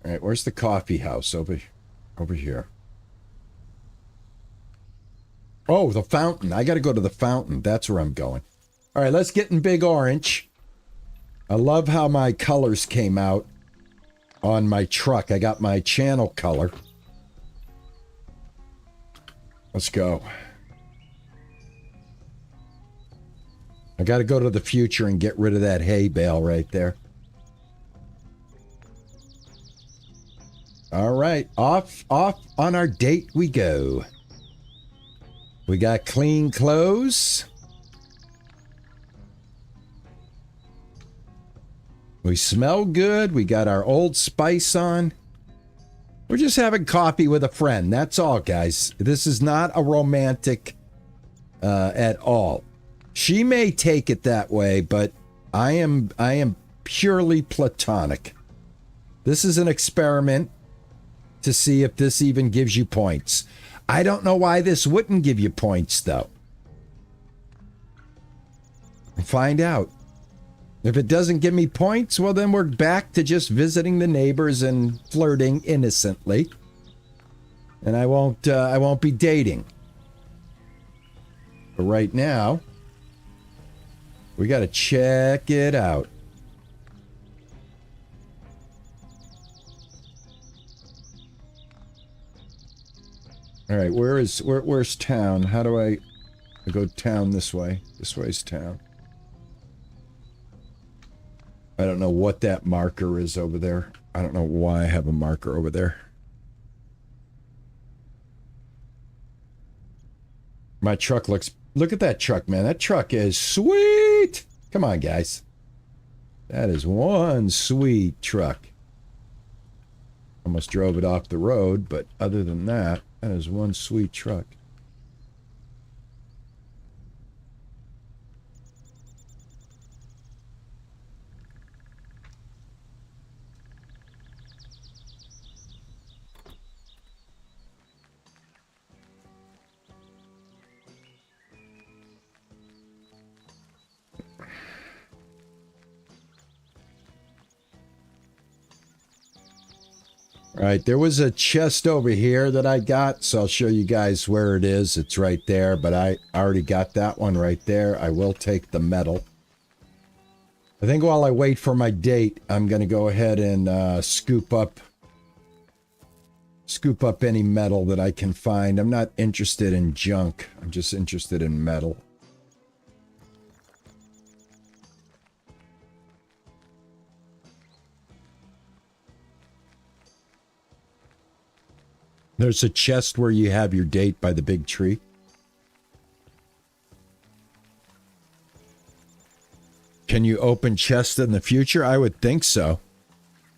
All right. Where's the coffee house? Over here. Oh, the fountain. I got to go to the fountain. That's where I'm going. All right, let's get in Big Orange. I love how my colors came out on my truck. I got my channel color. Let's go. I got to go to the future and get rid of that hay bale right there. All right, off on our date we go. We got clean clothes. We smell good. We got our Old Spice on. We're just having coffee with a friend. That's all, guys. This is not a romantic at all. She may take it that way, but I am purely platonic. This is an experiment to see if this even gives you points. I don't know why this wouldn't give you points, though. Find out. If it doesn't give me points, well, then we're back to just visiting the neighbors and flirting innocently. And I won't be dating. But right now, we got to check it out. All right, where's town? How do I go town this way? This way's town. I don't know what that marker is over there. I don't know why I have a marker over there. My truck looks... Look at that truck, man. That truck is sweet. Come on, guys. That is one sweet truck. Almost drove it off the road, but other than that, that is one sweet truck. All right, there was a chest over here that I got, so I'll show you guys where it is. It's right there, but I already got that one right there. I will take the metal. I think while I wait for my date, I'm going to go ahead and scoop up any metal that I can find. I'm not interested in junk. I'm just interested in metal. There's a chest where you have your date by the big tree. Can you open chests in the future? I would think so.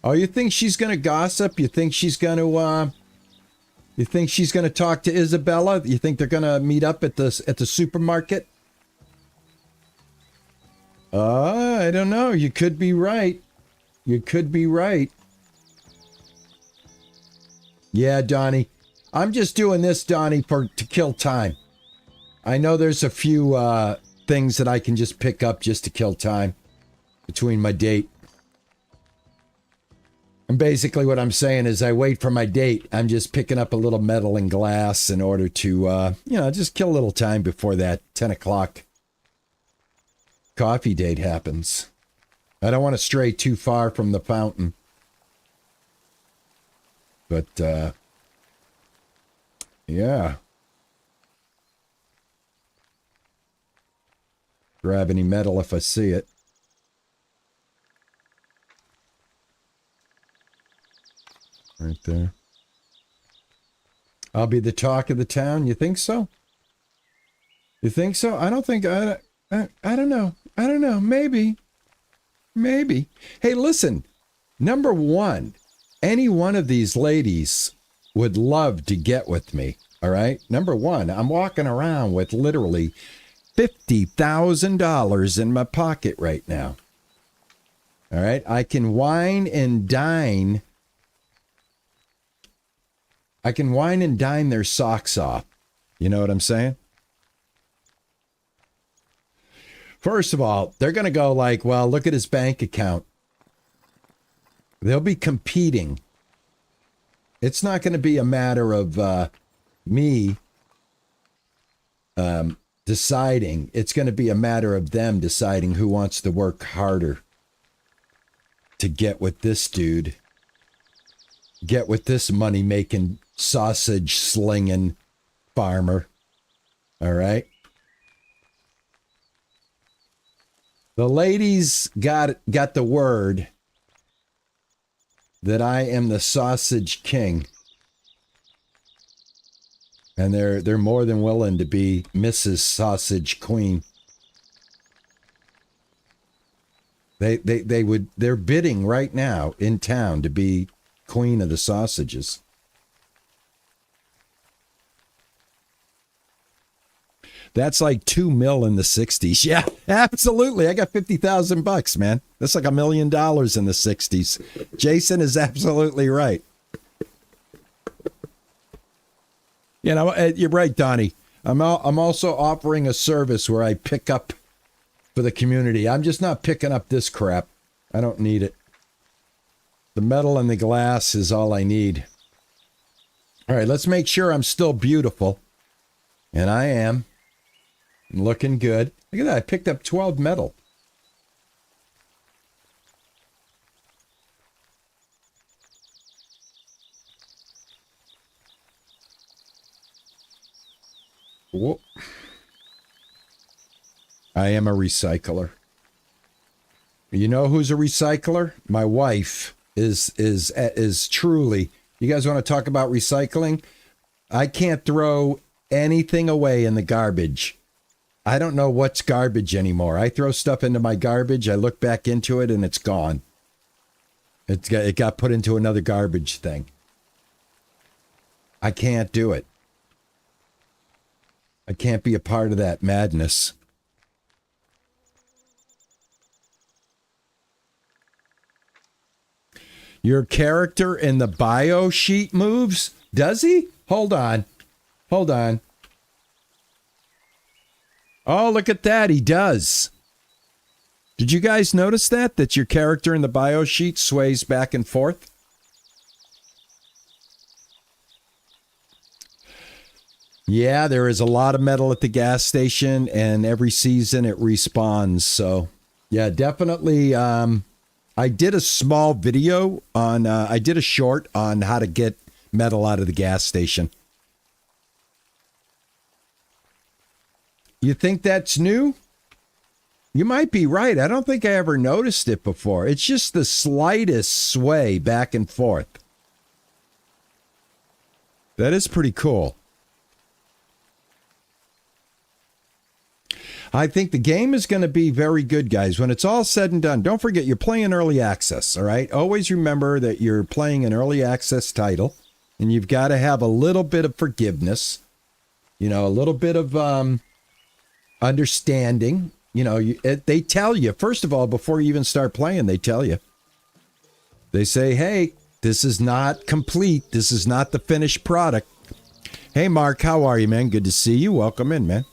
Oh, you think she's going to gossip? You think she's going to talk to Isabella? You think they're going to meet up at the supermarket? I don't know. You could be right. You could be right. Yeah, Donnie. I'm just doing this, Donnie, to kill time. I know there's a few things that I can just pick up just to kill time between my date. And basically what I'm saying is I wait for my date. I'm just picking up a little metal and glass in order to, just kill a little time before that 10 o'clock coffee date happens. I don't want to stray too far from the fountain. But, yeah. Grab any metal if I see it. Right there. I'll be the talk of the town. You think so? You think so? I don't think... I don't know. I don't know. Maybe. Maybe. Hey, listen. Number one... Any one of these ladies would love to get with me, all right? Number one, I'm walking around with literally $50,000 in my pocket right now. All right? I can wine and dine. I can wine and dine their socks off. You know what I'm saying? First of all, they're going to go like, well, look at his bank account. They'll be competing. It's not going to be a matter of me deciding. It's going to be a matter of them deciding who wants to work harder to get with this dude. Get with this money-making, sausage-slinging farmer. All right? The ladies got the word that I am the sausage king. And they're more than willing to be Mrs. Sausage Queen. They're bidding right now in town to be queen of the sausages. That's like $2 million in the 60s. Yeah, absolutely. I got $50,000, man. That's like $1 million in the 60s. Jason is absolutely right. You know, you're right, Donnie. I'm also offering a service where I pick up for the community. I'm just not picking up this crap. I don't need it. The metal and the glass is all I need. All right, let's make sure I'm still beautiful. And I am. Looking good. Look at that. I picked up 12 metal. Whoa. I am a recycler. You know who's a recycler? My wife is truly. You guys want to talk about recycling? I can't throw anything away in the garbage. I don't know what's garbage anymore. I throw stuff into my garbage. I look back into it and it's gone. It got put into another garbage thing. I can't do it. I can't be a part of that madness. Your character in the bio sheet moves? Does he? Hold on. Hold on. Oh, look at that. He does. Did you guys notice that? That your character in the bio sheet sways back and forth? Yeah, there is a lot of metal at the gas station, and every season it respawns. So, yeah, definitely. I did a small video on, I did a short on how to get metal out of the gas station. You think that's new? You might be right. I don't think I ever noticed it before. It's just the slightest sway back and forth. That is pretty cool. I think the game is going to be very good, guys. When it's all said and done, don't forget you're playing early access, all right? Always remember that you're playing an early access title, and you've got to have a little bit of forgiveness, you know, a little bit of understanding. You know, they tell you, first of all, before you even start playing, they tell you. They say, hey, this is not complete. This is not the finished product. Hey, Mark, how are you, man? Good to see you. Welcome in, man.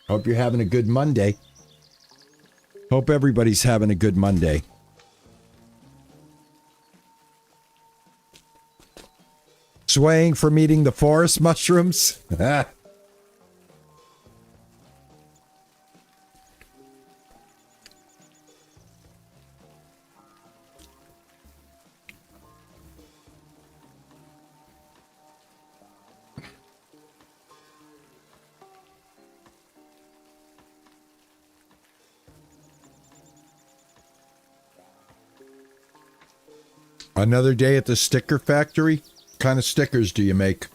Hope you're having a good Monday. Hope everybody's having a good Monday. Swaying from eating the forest mushrooms? Another day at the sticker factory? What kind of stickers do you make?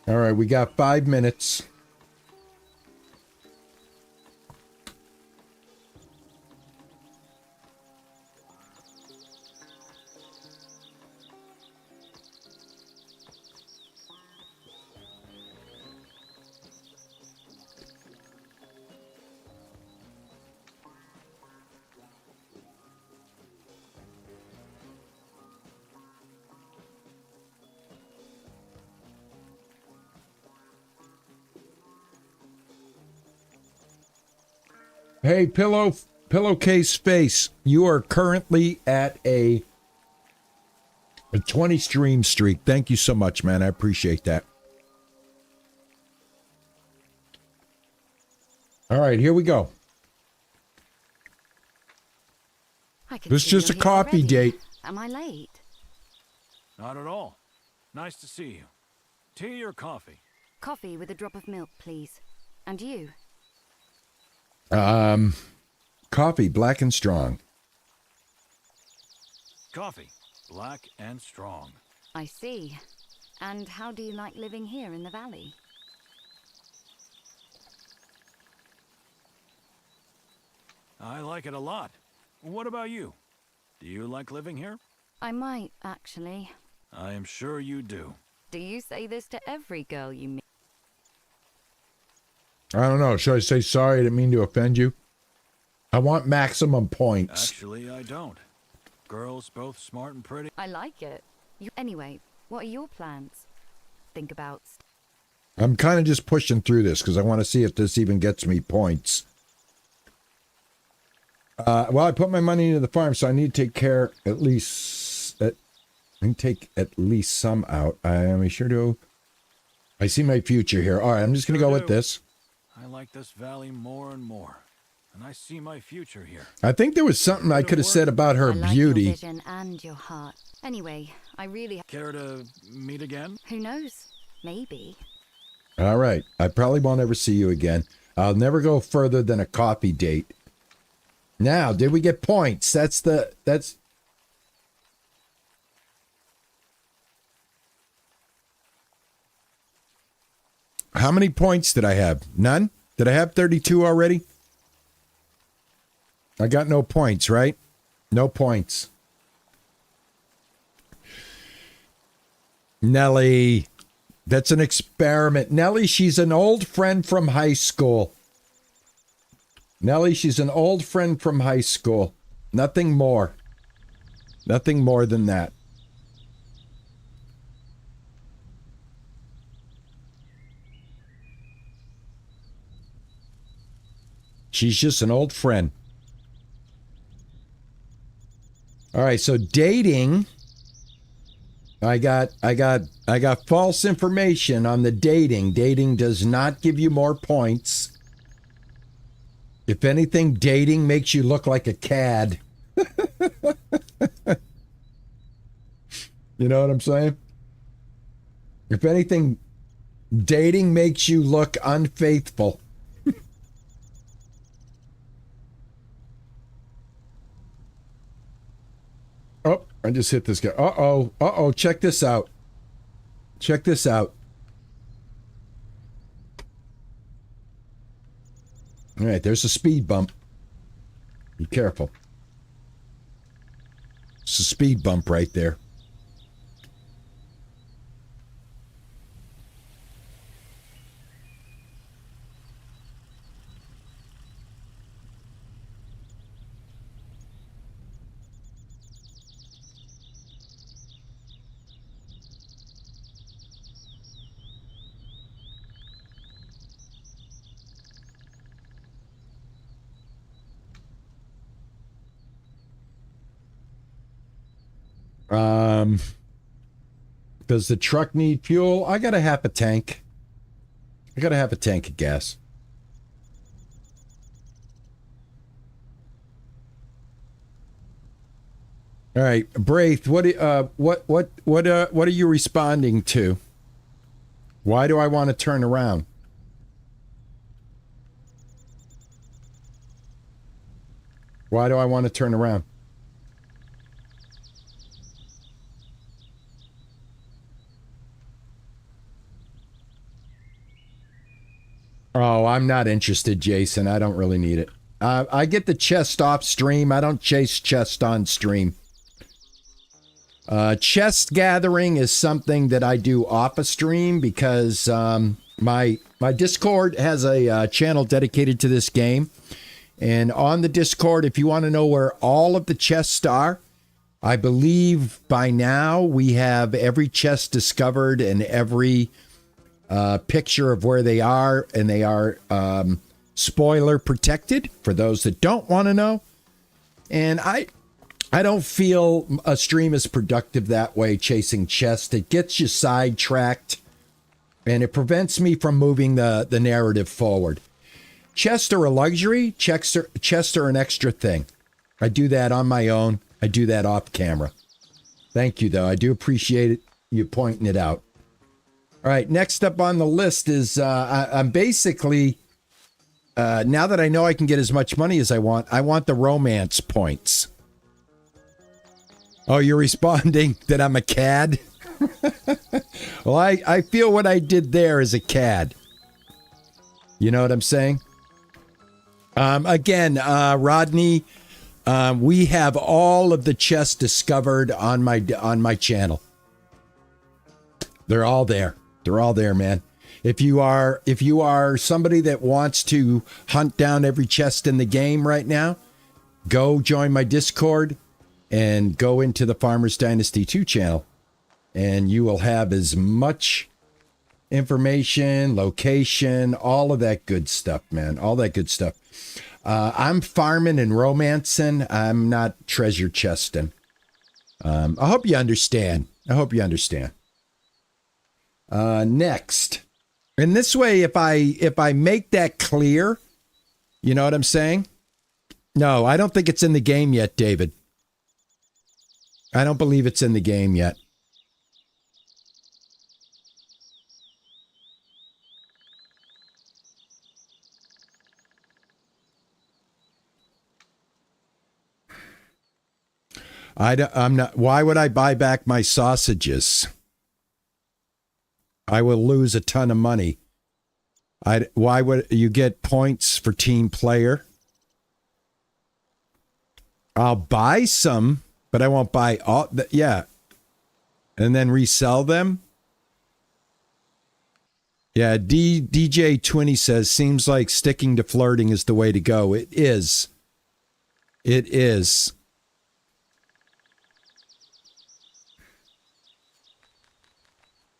All right, we got 5 minutes. Hey, pillowcase face, you are currently at a 20 stream streak. Thank you so much, man. I appreciate that. All right, here we go. This is just a coffee date. Am I late? Not at all. Nice to see you. Tea or coffee? Coffee with a drop of milk, please. And you? Coffee, black and strong. Coffee, black and strong. I see. And how do you like living here in the valley? I like it a lot. What about you? Do you like living here? I might, actually. I am sure you do. Do you say this to every girl you meet? I don't know. Should I say sorry? I didn't mean to offend you. I want maximum points. Actually, I don't. Girls both smart and pretty. I like it. Anyway, what are your plans? Think about... I'm kind of just pushing through this because I want to see if this even gets me points. Well, I put my money into the farm, so I need to take care at least... I can take at least some out. I sure do. I see my future here. All right, I'm just going to go with this. I like this valley more and more, and I see my future here. I think there was something I could have said about her I like beauty. your vision and your heart. Anyway, I really... Care to meet again? Who knows? Maybe. All right. I probably won't ever see you again. I'll never go further than a coffee date. Now, did we get points? That's... How many points did I have? None? Did I have 32 already? I got no points, right? No points. Nellie. That's an experiment. Nellie, she's an old friend from high school. Nellie, she's an old friend from high school. Nothing more. Nothing more than that. She's just an old friend. All right, so dating. I got false information on the dating. Dating does not give you more points. If anything, dating makes you look like a cad. You know what I'm saying? If anything, dating makes you look unfaithful. Oh, I just hit this guy. Uh-oh. Uh-oh. Check this out. Check this out. All right, there's a speed bump. Be careful. It's a speed bump right there. Does the truck need fuel? I got a half a tank. I got a half a tank of gas. All right, Braith, what are you responding to? Why do I want to turn around? Why do I want to turn around? Oh, I'm not interested, Jason. I don't really need it. I get the chest off stream. I don't chase chest on stream. Chest gathering is something that I do off a stream because my Discord has a channel dedicated to this game. And on the Discord, if you want to know where all of the chests are, I believe by now we have every chest discovered and every picture of where they are, and they are spoiler protected for those that don't want to know. And I don't feel a stream is productive that way, chasing chests. It gets you sidetracked, and it prevents me from moving the narrative forward. Chests are a luxury. Chests are an extra thing. I do that on my own. I do that off camera. Thank you, though. I do appreciate it, you pointing it out. All right, next up on the list is I'm basically, now that I know I can get as much money as I want the romance points. Oh, you're responding that I'm a cad? Well, I feel what I did there is a cad. You know what I'm saying? Again, Rodney, we have all of the chests discovered on my channel. They're all there. They're all there, man. If you are somebody that wants to hunt down every chest in the game right now, go join my Discord and go into the Farmers Dynasty 2 channel, and you will have as much information, location, all of that good stuff, man. All that good stuff. I'm farming and romancing. I'm not treasure chesting. I hope you understand. Next. And this way, if I make that clear, you know what I'm saying? No, I don't think it's in the game yet, David. I don't believe it's in the game yet. I'm not. Why would I buy back my sausages? I will lose a ton of money Why would you get points for team player? I'll buy some, but I won't buy all. Yeah. And then resell them? Yeah, DJ Twinny says, seems like sticking to flirting is the way to go. It is. It is.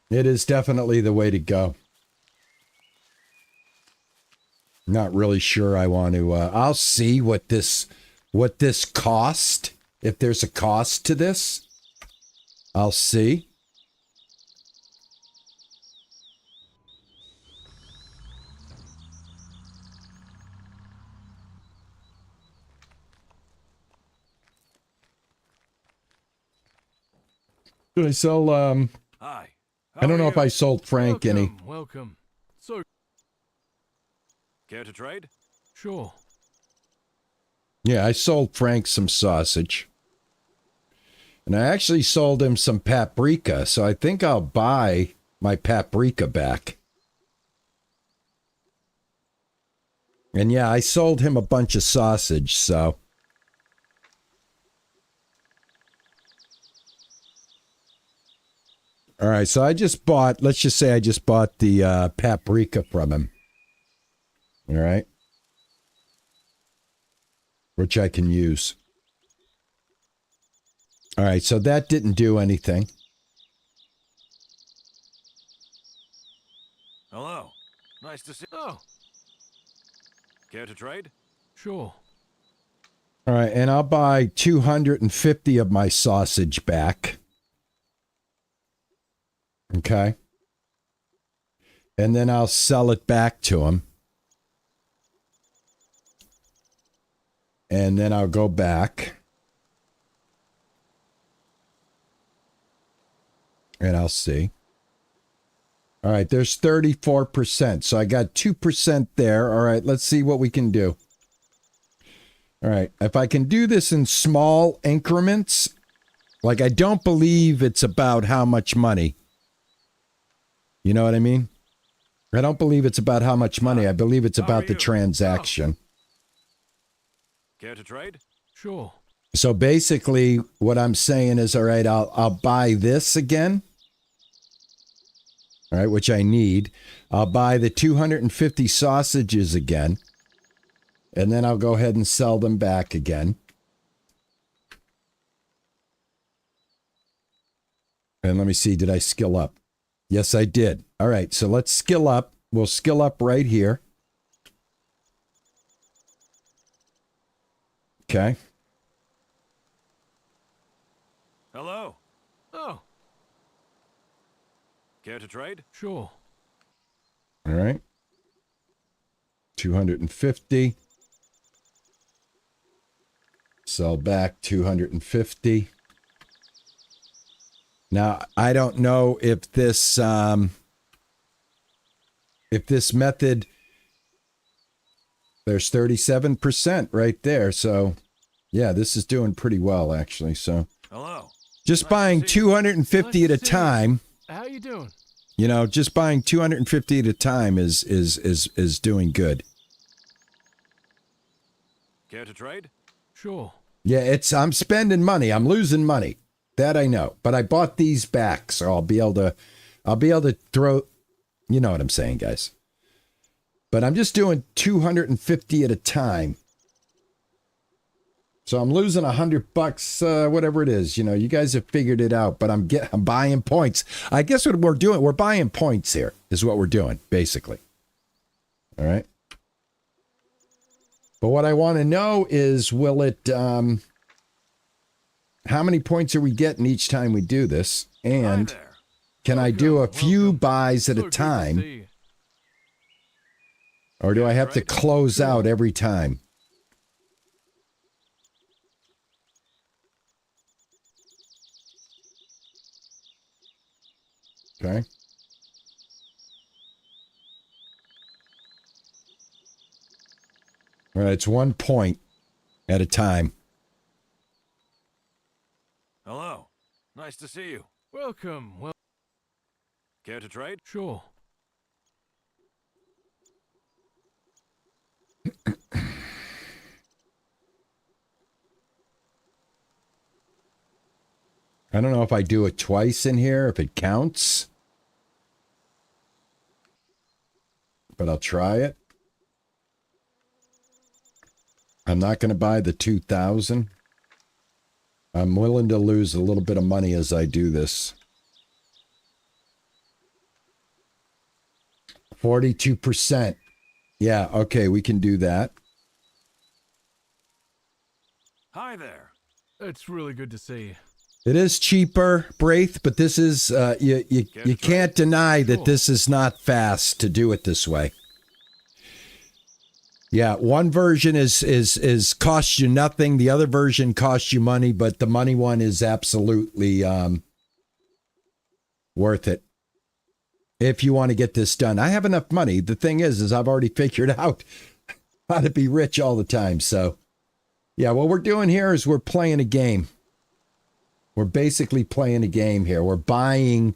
It is definitely the way to go. Not really sure I want to. I'll see what this cost. If there's a cost to this, I'll see. Did I sell? Hi. I don't know if I sold Frank any. Welcome. So, Care to trade? sure. Yeah, I sold Frank some sausage. And I actually sold him some paprika, so I think I'll buy my paprika back. And yeah, I sold him a bunch of sausage, so. All right, so I just bought, let's just say I just bought the paprika from him. All right. Which I can use. All right, so that didn't do anything. Hello. Nice to see. Oh, Care to trade? sure. All right, and I'll buy 250 of my sausage back. Okay. And then I'll sell it back to him. And then I'll go back. And I'll see. All right, there's 34%. So I got 2% there. All right, let's see what we can do. All right, if I can do this in small increments, like I don't believe it's about how much money. You know what I mean? I don't believe it's about how much money. I believe it's about the transaction. Care to trade? Sure. So basically what I'm saying is, all right, I'll buy this again. All right, which I need. I'll buy the 250 sausages again. And then I'll go ahead and sell them back again. And let me see, did I skill up? Yes, I did. All right, so let's skill up. We'll skill up right here. Okay. Hello. Oh, Care to trade? sure. All right. 250. Sell back 250. Now, I don't know if this method, there's 37% right there. So, yeah, this is doing pretty well, actually. So, Hello. just Nice buying to see you. 250 at a Nice to see you. time, How you doing? you know, just buying 250 at a time is doing good. Care to trade? Sure. Yeah, I'm spending money. I'm losing money. That I know. But I bought these back, so I'll be able to throw, you know what I'm saying, guys. But I'm just doing 250 at a time. So I'm losing $100, whatever it is. You know, you guys have figured it out, but I'm buying points. I guess what we're doing, we're buying points here, is what we're doing, basically. All right. But what I want to know is, will it, how many points are we getting each time we do this? And Hi there. can I do a few welcome. buys at So a good to time? see you. Or do I have to Right. close out every time? Okay. All right, it's 1 point at a time. Hello. Nice to see you. Welcome. Well, Care to trade? sure. I don't know if I do it twice in here, if it counts. But I'll try it. I'm not going to buy the 2,000. I'm willing to lose a little bit of money as I do this. 42%. Yeah, okay, we can do that. Hi there. It's really good to see. It is cheaper, Braith, but this is, you can't deny that this is not fast to do it this way. Yeah, one version is costs you nothing. The other version costs you money, but the money one is absolutely worth it if you want to get this done. I have enough money. The thing is I've already figured out how to be rich all the time. So, yeah, what we're doing here is we're playing a game. We're basically playing a game here. We're buying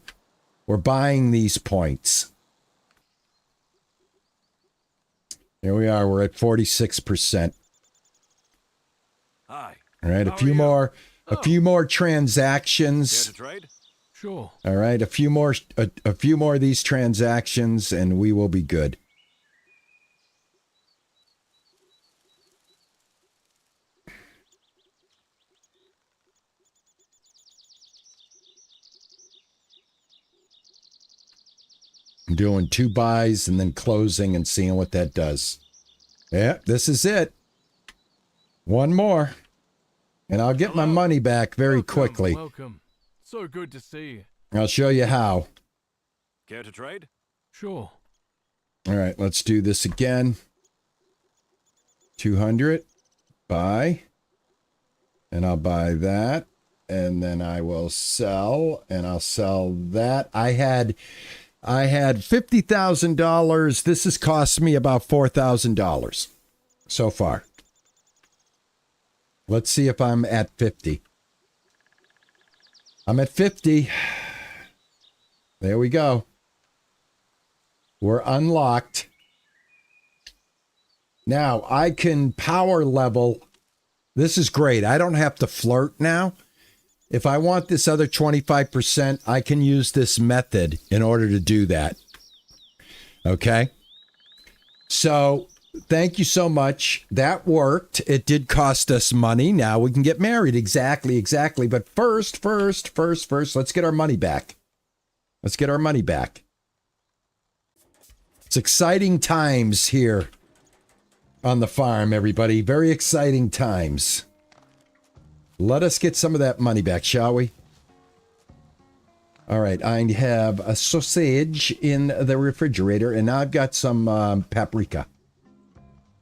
these points. Here we are. We're at 46%. Hi. All right, How are you? a few more transactions. Care to trade? Sure. All right, a few more of these transactions, and we will be good. I'm doing 2 buys and then closing and seeing what that does. Yeah, this is it. One more. And I'll get my money back very quickly. Welcome. So good to see you. I'll show you how. Care to trade? Sure. All right, let's do this again. 200. Buy. And I'll buy that. And then I will sell. And I'll sell that. I had $50,000. This has cost me about $4,000 so far. Let's see if I'm at 50. I'm at 50. There we go. We're unlocked. Now I can power level. This is great. I don't have to flirt now. If I want this other 25%, I can use this method in order to do that. Okay? So, thank you so much. That worked. It did cost us money. Now we can get married. Exactly. But first, let's get our money back. Let's get our money back. It's exciting times here on the farm, everybody. Very exciting times. Let us get some of that money back, shall we? All right, I have a sausage in the refrigerator, and now I've got some paprika.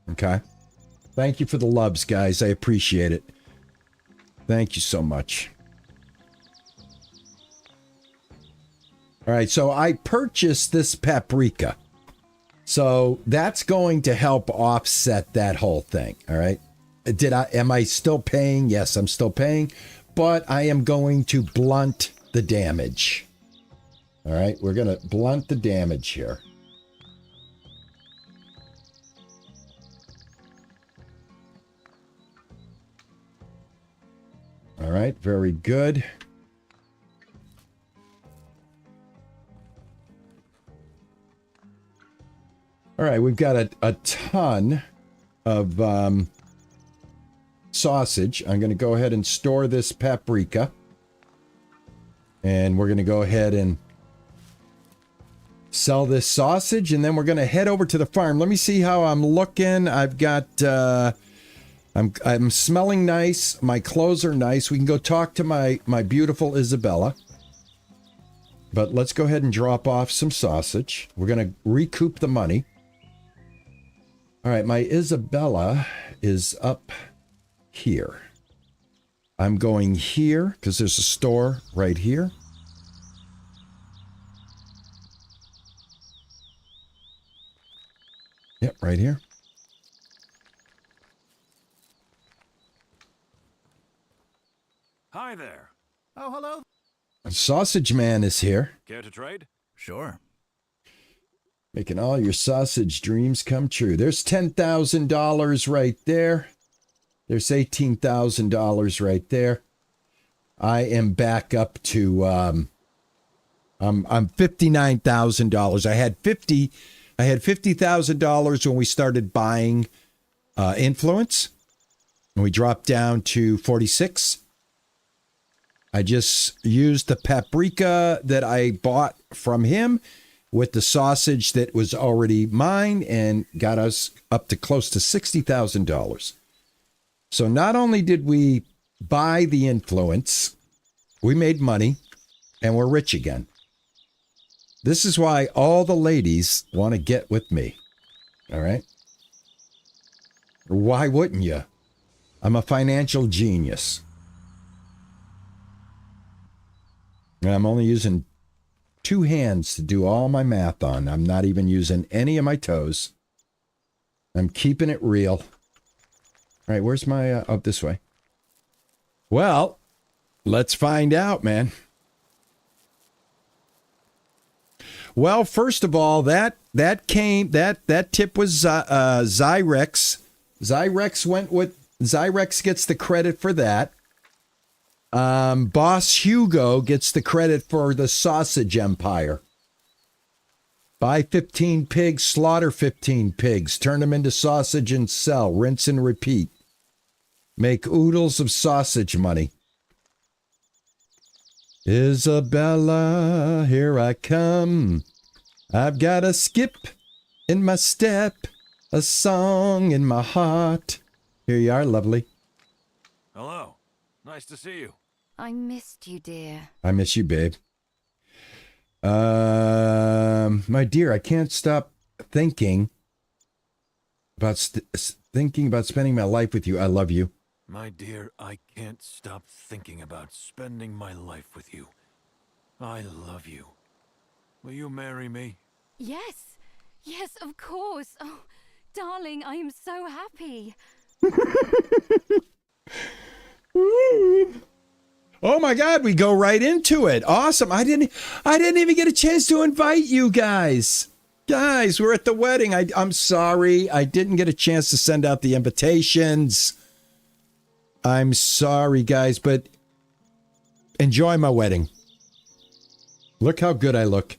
Okay. Thank you for the loves, guys. I appreciate it. Thank you so much. All right, so I purchased this paprika. So that's going to help offset that whole thing, all right? Am I still paying? Yes, I'm still paying, but I am going to blunt the damage. All right, we're going to blunt the damage here. All right, very good. All right, we've got a ton of sausage. I'm going to go ahead and store this paprika. And we're going to go ahead and sell this sausage. And then we're going to head over to the farm. Let me see how I'm looking. I've got... I'm smelling nice. My clothes are nice. We can go talk to my beautiful Isabella. But let's go ahead and drop off some sausage. We're going to recoup the money. All right, my Isabella is up here. I'm going here because there's a store right here. Yep, right here. Hi there. Oh, hello. Sausage Man is here. Care to trade? Sure. Making all your sausage dreams come true. There's $10,000 right there. There's $18,000 right there. I am back up to I'm $59,000. I had $50,000 when we started buying influence, and we dropped down to 46. I just used the paprika that I bought from him with the sausage that was already mine and got us up to close to $60,000. So not only did we buy the influence, we made money and we're rich again. This is why all the ladies want to get with me. All right? Why wouldn't you? I'm a financial genius. And I'm only using 2 hands to do all my math on. I'm not even using any of my toes. I'm keeping it real. All right, where's my... oh, this way. Well, let's find out, man. Well, first of all, that tip was Zyrex. Zyrex gets the credit for that. Boss Hugo gets the credit for the sausage empire. Buy 15 pigs, slaughter 15 pigs, turn them into sausage and sell, rinse and repeat. Make oodles of sausage money. Isabella, here I come. I've got a skip in my step, a song in my heart. Here you are, lovely. Hello. Nice to see you. I missed you, dear. I miss you, babe. My dear, I can't stop thinking about spending my life with you. I love you. My dear, I can't stop thinking about spending my life with you. I love you. Will you marry me? Yes. Yes, of course. Oh, darling, I am so happy. Oh my God, we go right into it. Awesome. I didn't even get a chance to invite you guys. Guys, we're at the wedding. I'm sorry. I didn't get a chance to send out the invitations. I'm sorry, guys, but enjoy my wedding. Look how good I look.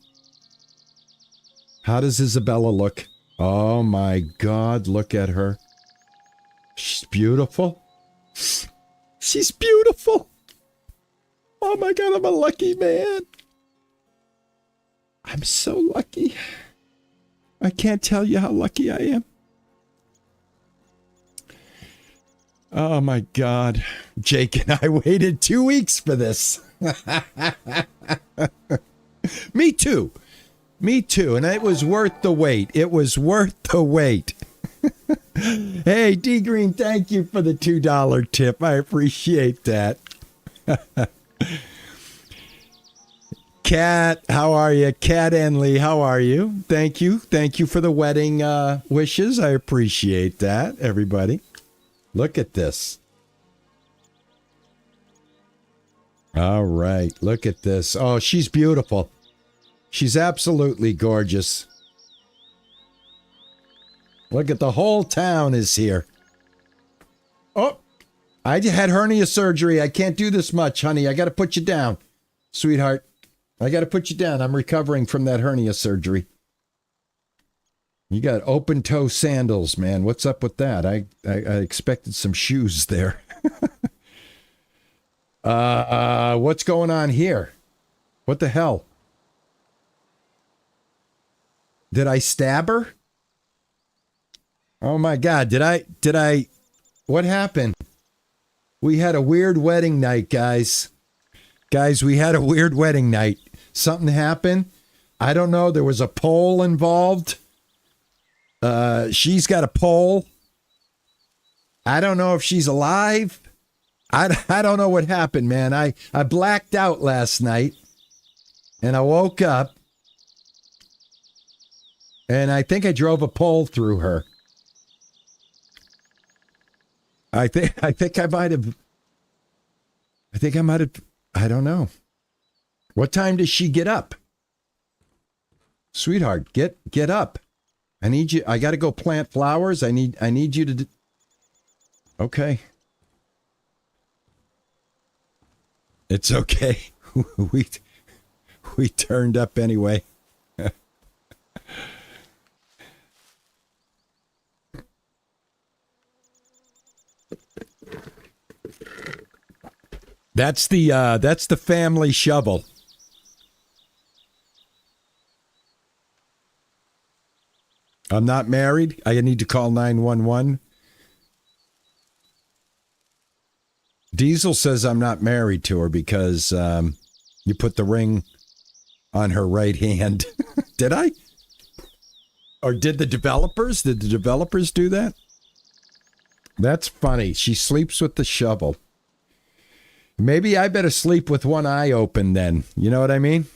How does Isabella look? Oh my God, look at her. She's beautiful. She's beautiful. Oh my God, I'm a lucky man. I'm so lucky. I can't tell you how lucky I am. Oh my God. Jake and I waited 2 weeks for this. Me too. Me too. And it was worth the wait. It was worth the wait. Hey, D Green, thank you for the $2 tip. I appreciate that. Kat, how are you? Kat and Lee, how are you? Thank you. Thank you for the wedding wishes. I appreciate that, everybody. Look at this. All right. Look at this. Oh, she's beautiful. She's absolutely gorgeous. Look at the whole town is here. Oh, I had hernia surgery. I can't do this much, honey. I got to put you down, sweetheart. I got to put you down. I'm recovering from that hernia surgery. You got open toe sandals, man. What's up with that? I expected some shoes there. What's going on here? What the hell? Did I stab her? Oh my God, did I, what happened? We had a weird wedding night, guys. Guys, we had a weird wedding night. Something happened. I don't know. There was a pole involved. She's got a pole. I don't know if she's alive. I don't know what happened, man. I blacked out last night and I woke up and I think I drove a pole through her. I think I might have, I don't know. What time does she get up? Sweetheart, get up. I need you. I got to go plant flowers. I need you to. Okay. It's okay. we we turned up anyway. That's the family shovel. I'm not married. I need to call 911. Diesel says I'm not married to her because you put the ring on her right hand. Did I? Or did the developers? Did the developers do that? That's funny. She sleeps with the shovel. Maybe I better sleep with one eye open then. You know what I mean?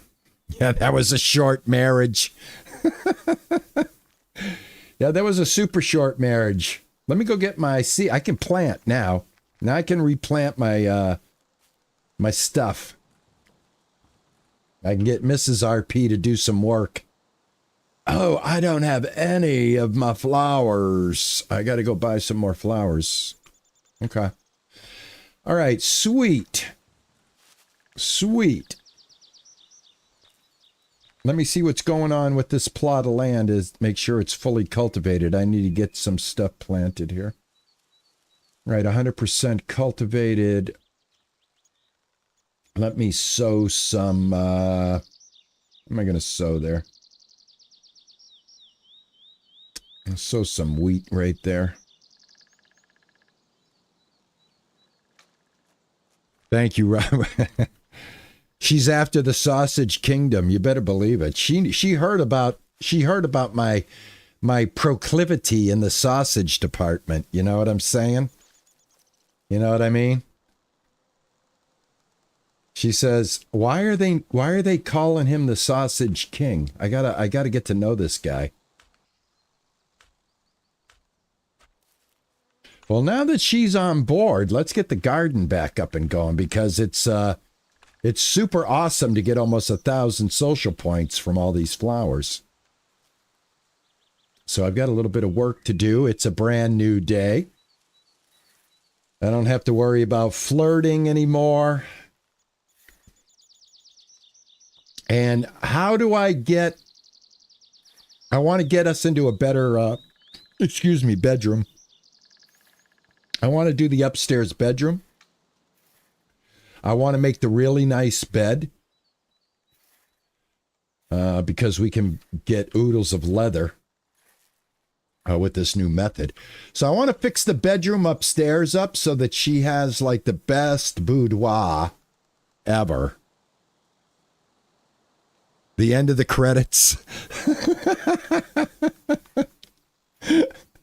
Yeah, that was a short marriage. Yeah, that was a super short marriage. Let me go get my seed. I can plant now. Now I can replant my my stuff. I can get Mrs. RP to do some work. Oh, I don't have any of my flowers. I got to go buy some more flowers. Okay. All right, sweet. Sweet. Let me see what's going on with this plot of land. Is make sure it's fully cultivated. I need to get some stuff planted here. Right, 100% cultivated. Let me sow some, what am I going to sow there? I'll sow some wheat right there. Thank you, Rob. She's after the sausage kingdom. You better believe it. She heard about my proclivity in the sausage department. You know what I'm saying? You know what I mean? She says, "Why are they calling him the sausage king? I gotta get to know this guy." Well, now that she's on board, let's get the garden back up and going because it's super awesome to get almost 1,000 social points from all these flowers. So I've got a little bit of work to do. It's a brand new day. I don't have to worry about flirting anymore. And how do I want to get us into a better, bedroom. I want to do the upstairs bedroom. I want to make the really nice bed because we can get oodles of leather with this new method. So I want to fix the bedroom upstairs up so that she has like the best boudoir ever. The end of the credits.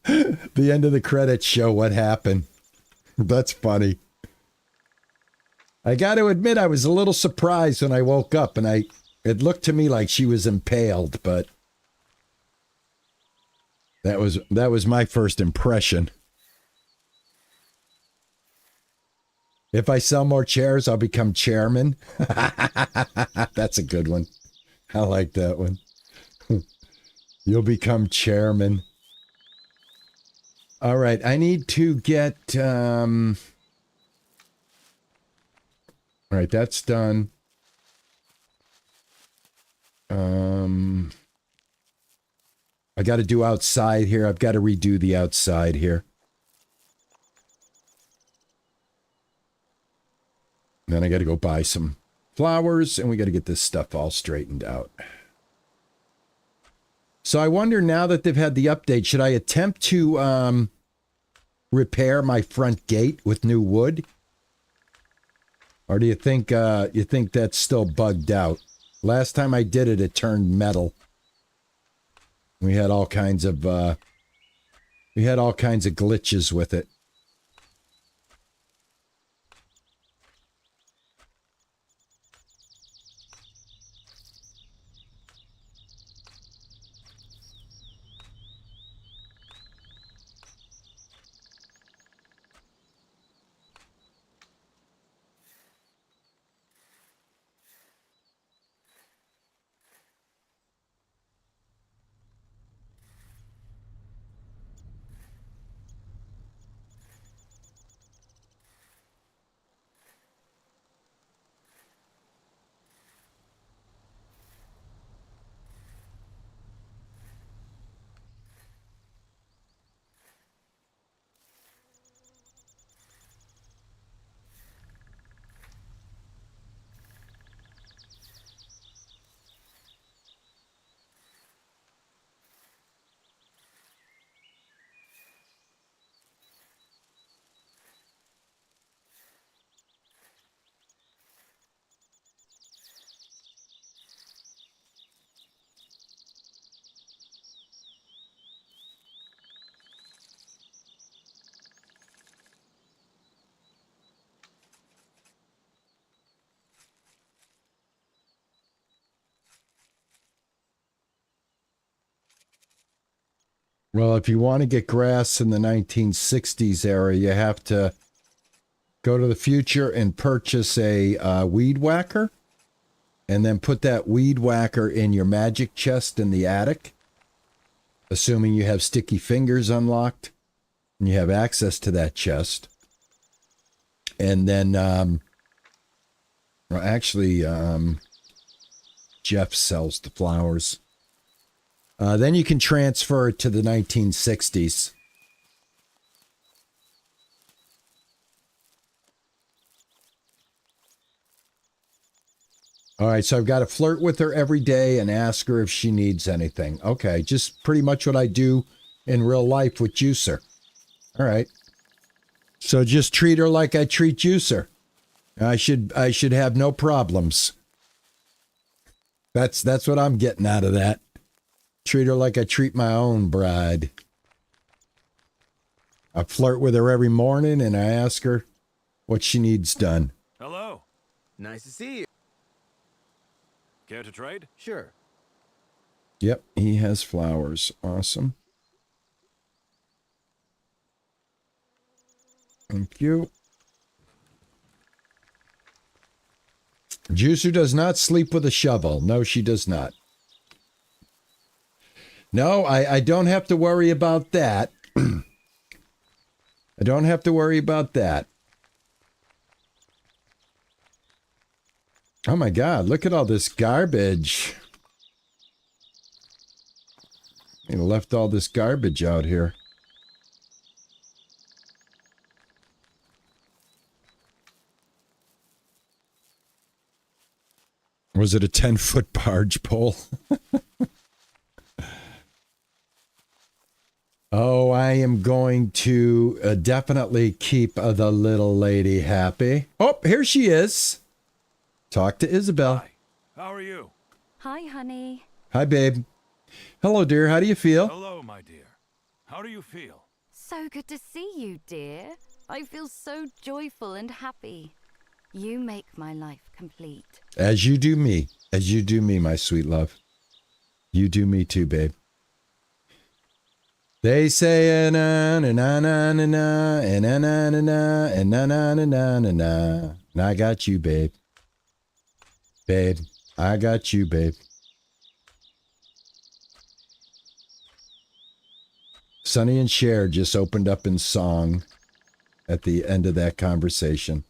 The end of the credits show what happened. That's funny. I got to admit, I was a little surprised when I woke up and it looked to me like she was impaled, but that was my first impression. If I sell more chairs, I'll become chairman. That's a good one. I like that one. You'll become chairman. All right, I need to get... all right, that's done. I got to do outside here. I've got to redo the outside here. And then I got to go buy some flowers, and we got to get this stuff all straightened out. So I wonder, now that they've had the update, should I attempt to repair my front gate with new wood? Or do you think that's still bugged out? Last time I did it, it turned metal. We had all kinds of glitches with it. Well, if you want to get grass in the 1960s era, you have to go to the future and purchase a weed whacker, and then put that weed whacker in your magic chest in the attic, assuming you have sticky fingers unlocked and you have access to that chest. And then, Jeff sells the flowers. Then you can transfer it to the 1960s. All right, so I've got to flirt with her every day and ask her if she needs anything. Okay, just pretty much what I do in real life with Juicer. All right. So just treat her like I treat Juicer. I should have no problems. That's what I'm getting out of that. Treat her like I treat my own bride. I flirt with her every morning and I ask her what she needs done. Hello. Nice to see you. Care to trade? Sure. Yep, he has flowers. Awesome. Thank you. Juicer does not sleep with a shovel. No, she does not. No, I don't have to worry about that. I don't have to worry about that. Oh my God, look at all this garbage. They left all this garbage out here. Was it a 10-foot barge pole? Oh, I am going to definitely keep the little lady happy. Oh, here she is. Talk to Isabel. Hi. How are you? Hi, honey. Hi, babe. Hello, dear. How do you feel? Hello, my dear. How do you feel? So good to see you, dear. I feel so joyful and happy. You make my life complete. As you do me. As you do me, my sweet love. You do me too, babe. They say na na na na na na and na na na na and na na na na na na. And I got you, babe. Babe, I got you, babe. Sonny and Cher just opened up in song at the end of that conversation.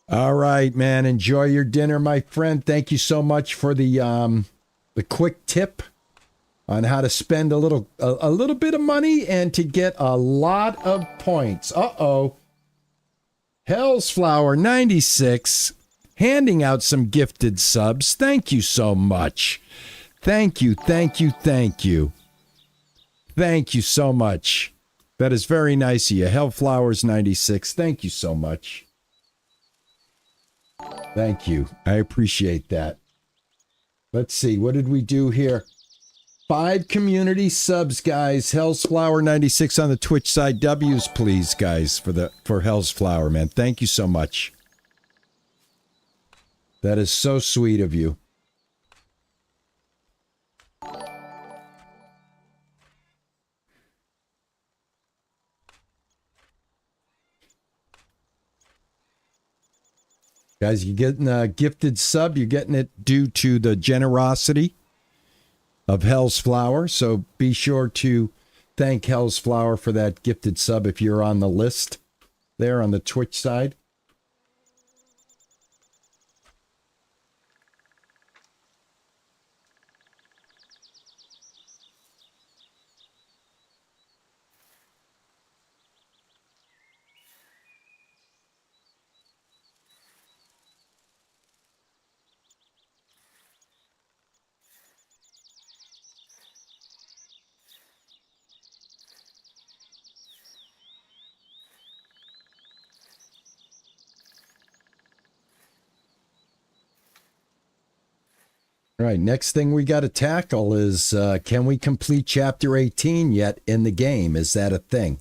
All right, man. Enjoy your dinner, my friend. Thank you so much for the quick tip on how to spend a little bit of money and to get a lot of points. Uh-oh. Hell's Flower 96 handing out some gifted subs. Thank you so much. Thank you, thank you, thank you. Thank you so much. That is very nice of you. Hellflowers 96. Thank you so much. Thank you. I appreciate that. Let's see. What did we do here? 5 community subs, guys. Hell's Flower 96 on the Twitch side. W's, please, guys, for Hell's Flower, man. Thank you so much. That is so sweet of you. Guys, you're getting a gifted sub. You're getting it due to the generosity of Hell's Flower. So be sure to thank Hell's Flower for that gifted sub if you're on the list there on the Twitch side. All right, next thing we got to tackle is, can we complete Chapter 18 yet in the game? Is that a thing?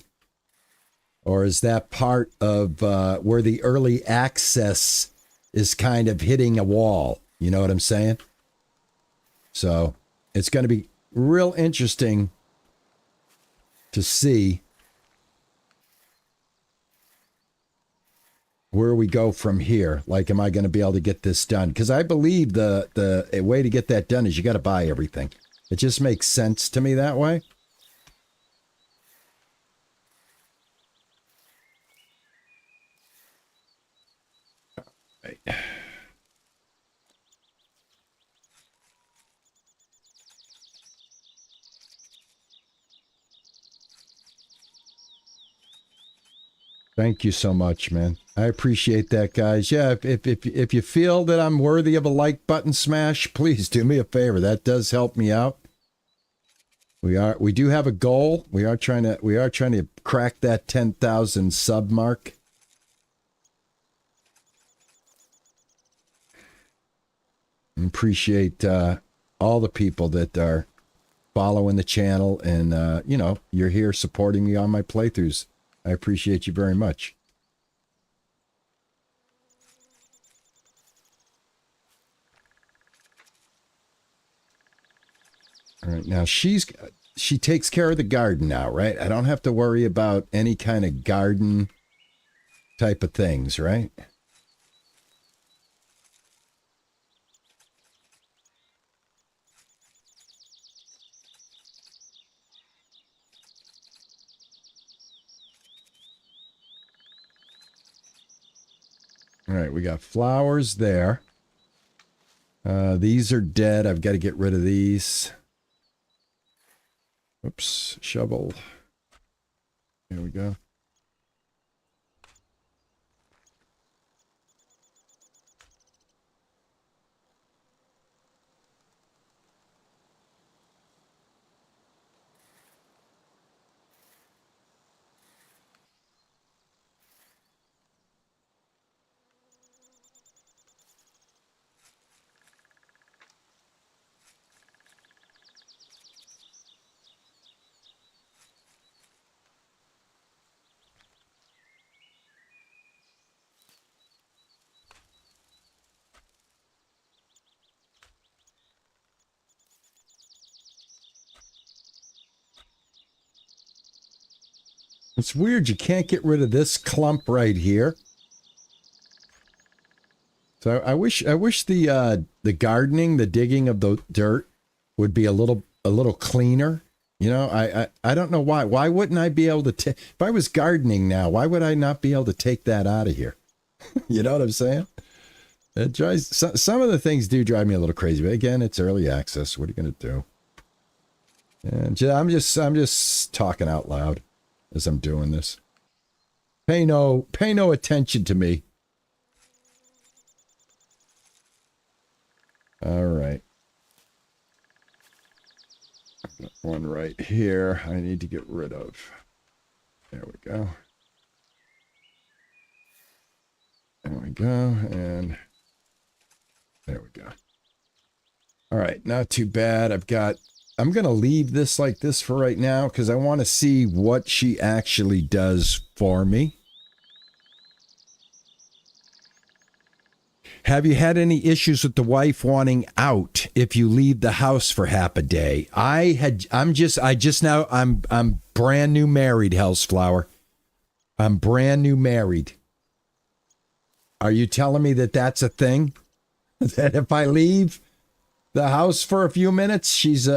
Or is that part of where the early access is kind of hitting a wall? You know what I'm saying? So it's going to be real interesting to see where we go from here. Like, am I going to be able to get this done? Because I believe the way to get that done is you got to buy everything. It just makes sense to me that way. Right. Thank you so much, man. I appreciate that, guys. Yeah, if you feel that I'm worthy of a like button smash, please do me a favor. That does help me out. We do have a goal. We are trying to crack that 10,000 sub mark. Appreciate all the people that are following the channel and you know, you're here supporting me on my playthroughs. I appreciate you very much. All right, now she takes care of the garden now, right? I don't have to worry about any kind of garden type of things, right? All right, we got flowers there. These are dead. I've got to get rid of these. Oops, shovel. There we go. It's weird, you can't get rid of this clump right here. So I wish the gardening, the digging of the dirt would be a little cleaner. You know, I don't know why. Why wouldn't I be able to take, if I was gardening now, why would I not be able to take that out of here? You know what I'm saying? It drives, some of the things do drive me a little crazy, but again, it's early access. What are you going to do? And I'm just talking out loud as I'm doing this. Pay no attention to me. All right. Got one right here I need to get rid of. There we go. There we go. And there we go. All right. Not too bad. I'm going to leave this like this for right now because I want to see what she actually does for me. Have you had any issues with the wife wanting out if you leave the house for half a day? I'm brand new married, Hellsflower. I'm brand new married. Are you telling me that that's a thing? That if I leave the house for a few minutes, she's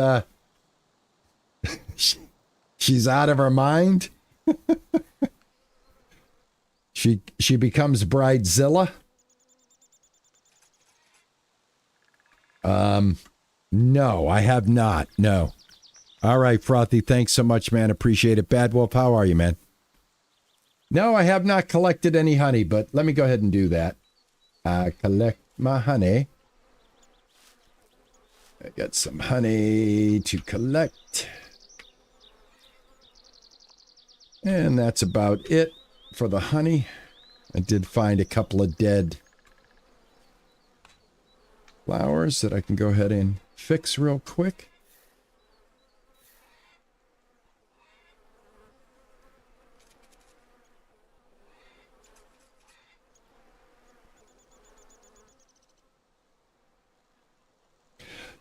she's out of her mind? She becomes Bridezilla? No, I have not. No. All right, Frothy. Thanks so much, man. Appreciate it. Bad Wolf, how are you, man? No, I have not collected any honey, but let me go ahead and do that. Collect my honey. I got some honey to collect. And that's about it for the honey. I did find a couple of dead flowers that I can go ahead and fix real quick.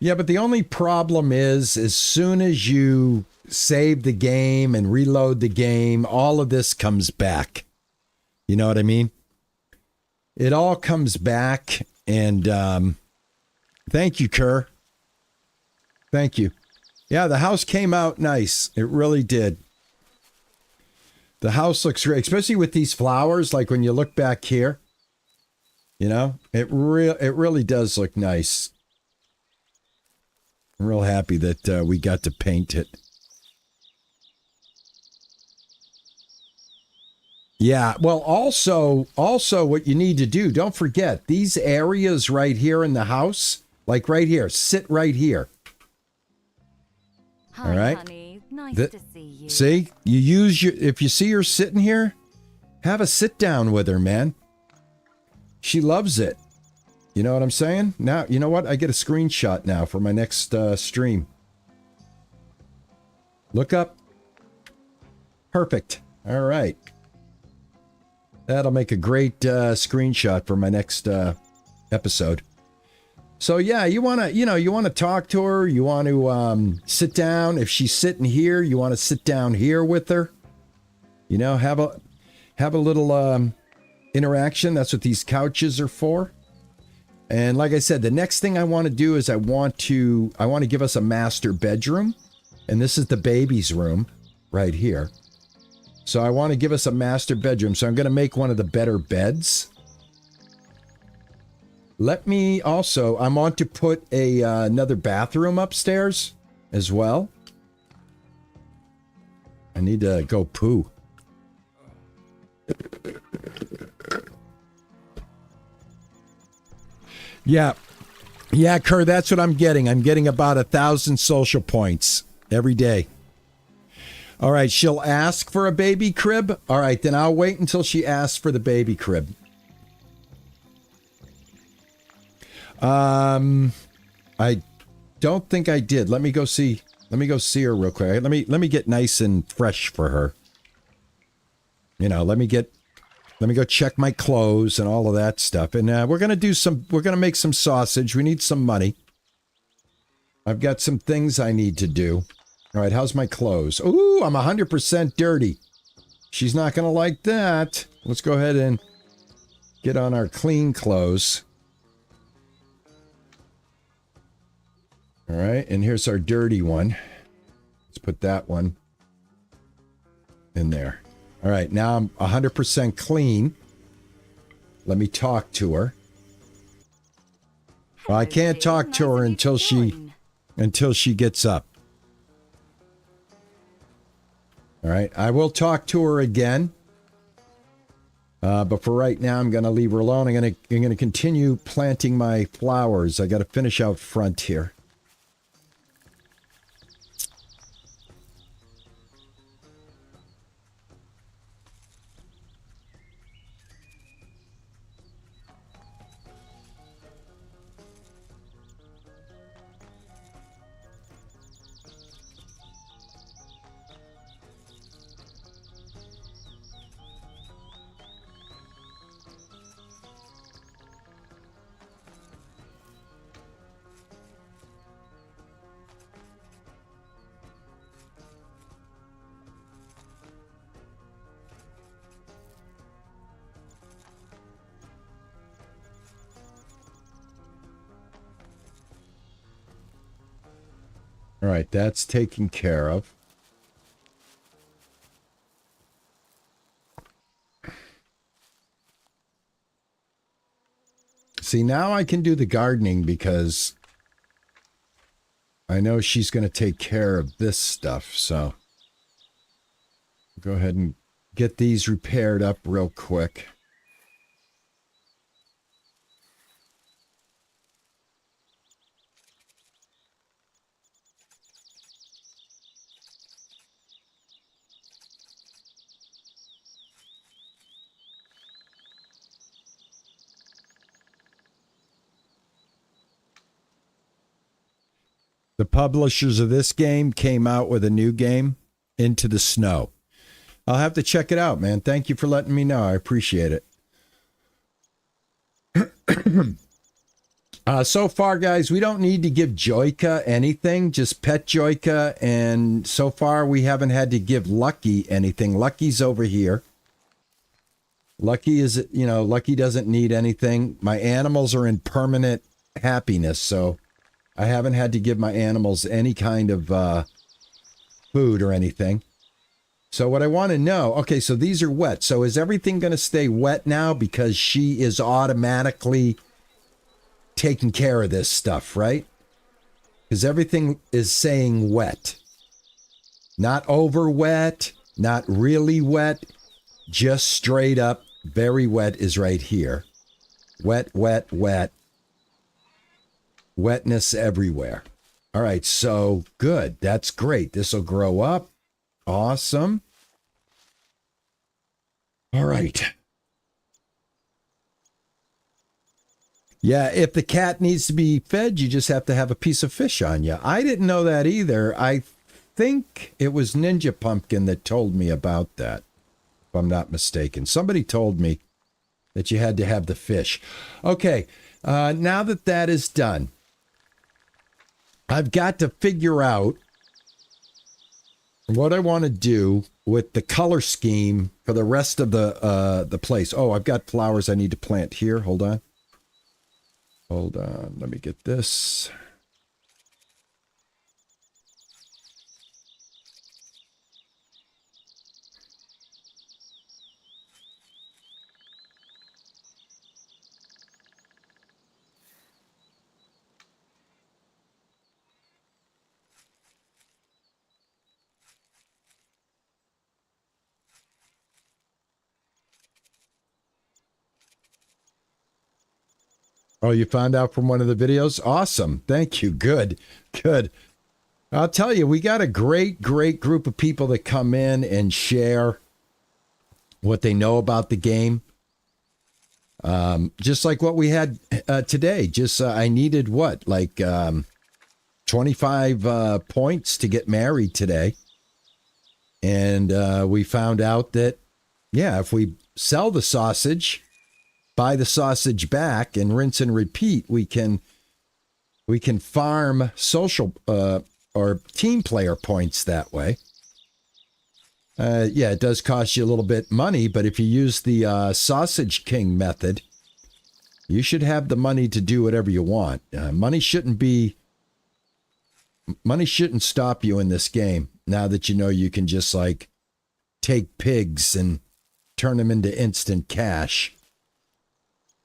Yeah, but the only problem is as soon as you save the game and reload the game, all of this comes back. You know what I mean? It all comes back, and thank you, Kerr. Thank you. Yeah, the house came out nice. It really did. The house looks great, especially with these flowers. Like when you look back here, you know, it really does look nice. I'm real happy that we got to paint it. Yeah, well, also what you need to do, don't forget, these areas right here in the house, like right here, sit right here. Hi, all right? honey. Nice to see you. See, you use if you see her sitting here, have a sit down with her, man. She loves it. You know what I'm saying? Now, you know what? I get a screenshot now for my next stream. Look up. Perfect. All right. That'll make a great screenshot for my next episode. So yeah, you want to talk to her. You want to sit down. If she's sitting here, you want to sit down here with her. You know, have a little interaction. That's what these couches are for. And like I said, the next thing I want to do is I want to give us a master bedroom. And this is the baby's room right here. So I want to give us a master bedroom. So I'm going to make one of the better beds. I want to put another bathroom upstairs as well. I need to go poo. Yeah, Kerr, that's what I'm getting. I'm getting about 1,000 social points every day. All right, she'll ask for a baby crib. All right, then I'll wait until she asks for the baby crib. I don't think I did. Let me go see her real quick. Let me get nice and fresh for her. You know, let me go check my clothes and all of that stuff. And we're going to make some sausage. We need some money. I've got some things I need to do. All right, how's my clothes? Ooh, I'm 100% dirty. She's not going to like that. Let's go ahead and get on our clean clothes. All right, and here's our dirty one. Let's put that one in there. All right, now I'm 100% clean. Let me talk to her. Well, I can't talk to her until she gets up. All right, I will talk to her again. But for right now, I'm going to leave her alone. I'm going to continue planting my flowers. I got to finish out front here. All right, that's taken care of. See, now I can do the gardening because I know she's going to take care of this stuff. So go ahead and get these repaired up real quick. The publishers of this game came out with a new game, Into the Snow. I'll have to check it out, man. Thank you for letting me know. I appreciate it. So far, guys, we don't need to give Joyka anything. Just pet Joyka. And so far, we haven't had to give Lucky anything. Lucky's over here. Lucky is, Lucky doesn't need anything. My animals are in permanent happiness, so I haven't had to give my animals any kind of food or anything. So what I want to know, okay, so these are wet. So is everything going to stay wet now because she is automatically taking care of this stuff, right? Because everything is saying wet. Not over wet, not really wet, just straight up very wet is right here. Wet, wet, wet. Wetness everywhere. All right, so good. That's great. This will grow up. Awesome. All right. Yeah, if the cat needs to be fed, you just have to have a piece of fish on you. I didn't know that either. I think it was Ninja Pumpkin that told me about that, if I'm not mistaken. Somebody told me that you had to have the fish. Okay, now that that is done, I've got to figure out what I want to do with the color scheme for the rest of the place. Oh, I've got flowers I need to plant here. Hold on. Let me get this. Oh, you found out from one of the videos? Awesome. Thank you. Good. Good. I'll tell you, we got a great group of people that come in and share what they know about the game. Just like what we had today. I needed what? Like 25 points to get married today. And we found out that, yeah, if we sell the sausage, buy the sausage back and rinse and repeat, we can farm social or team player points that way. Yeah, it does cost you a little bit money, but if you use the Sausage King method, you should have the money to do whatever you want. Money shouldn't stop you in this game. Now that you know you can just like take pigs and turn them into instant cash.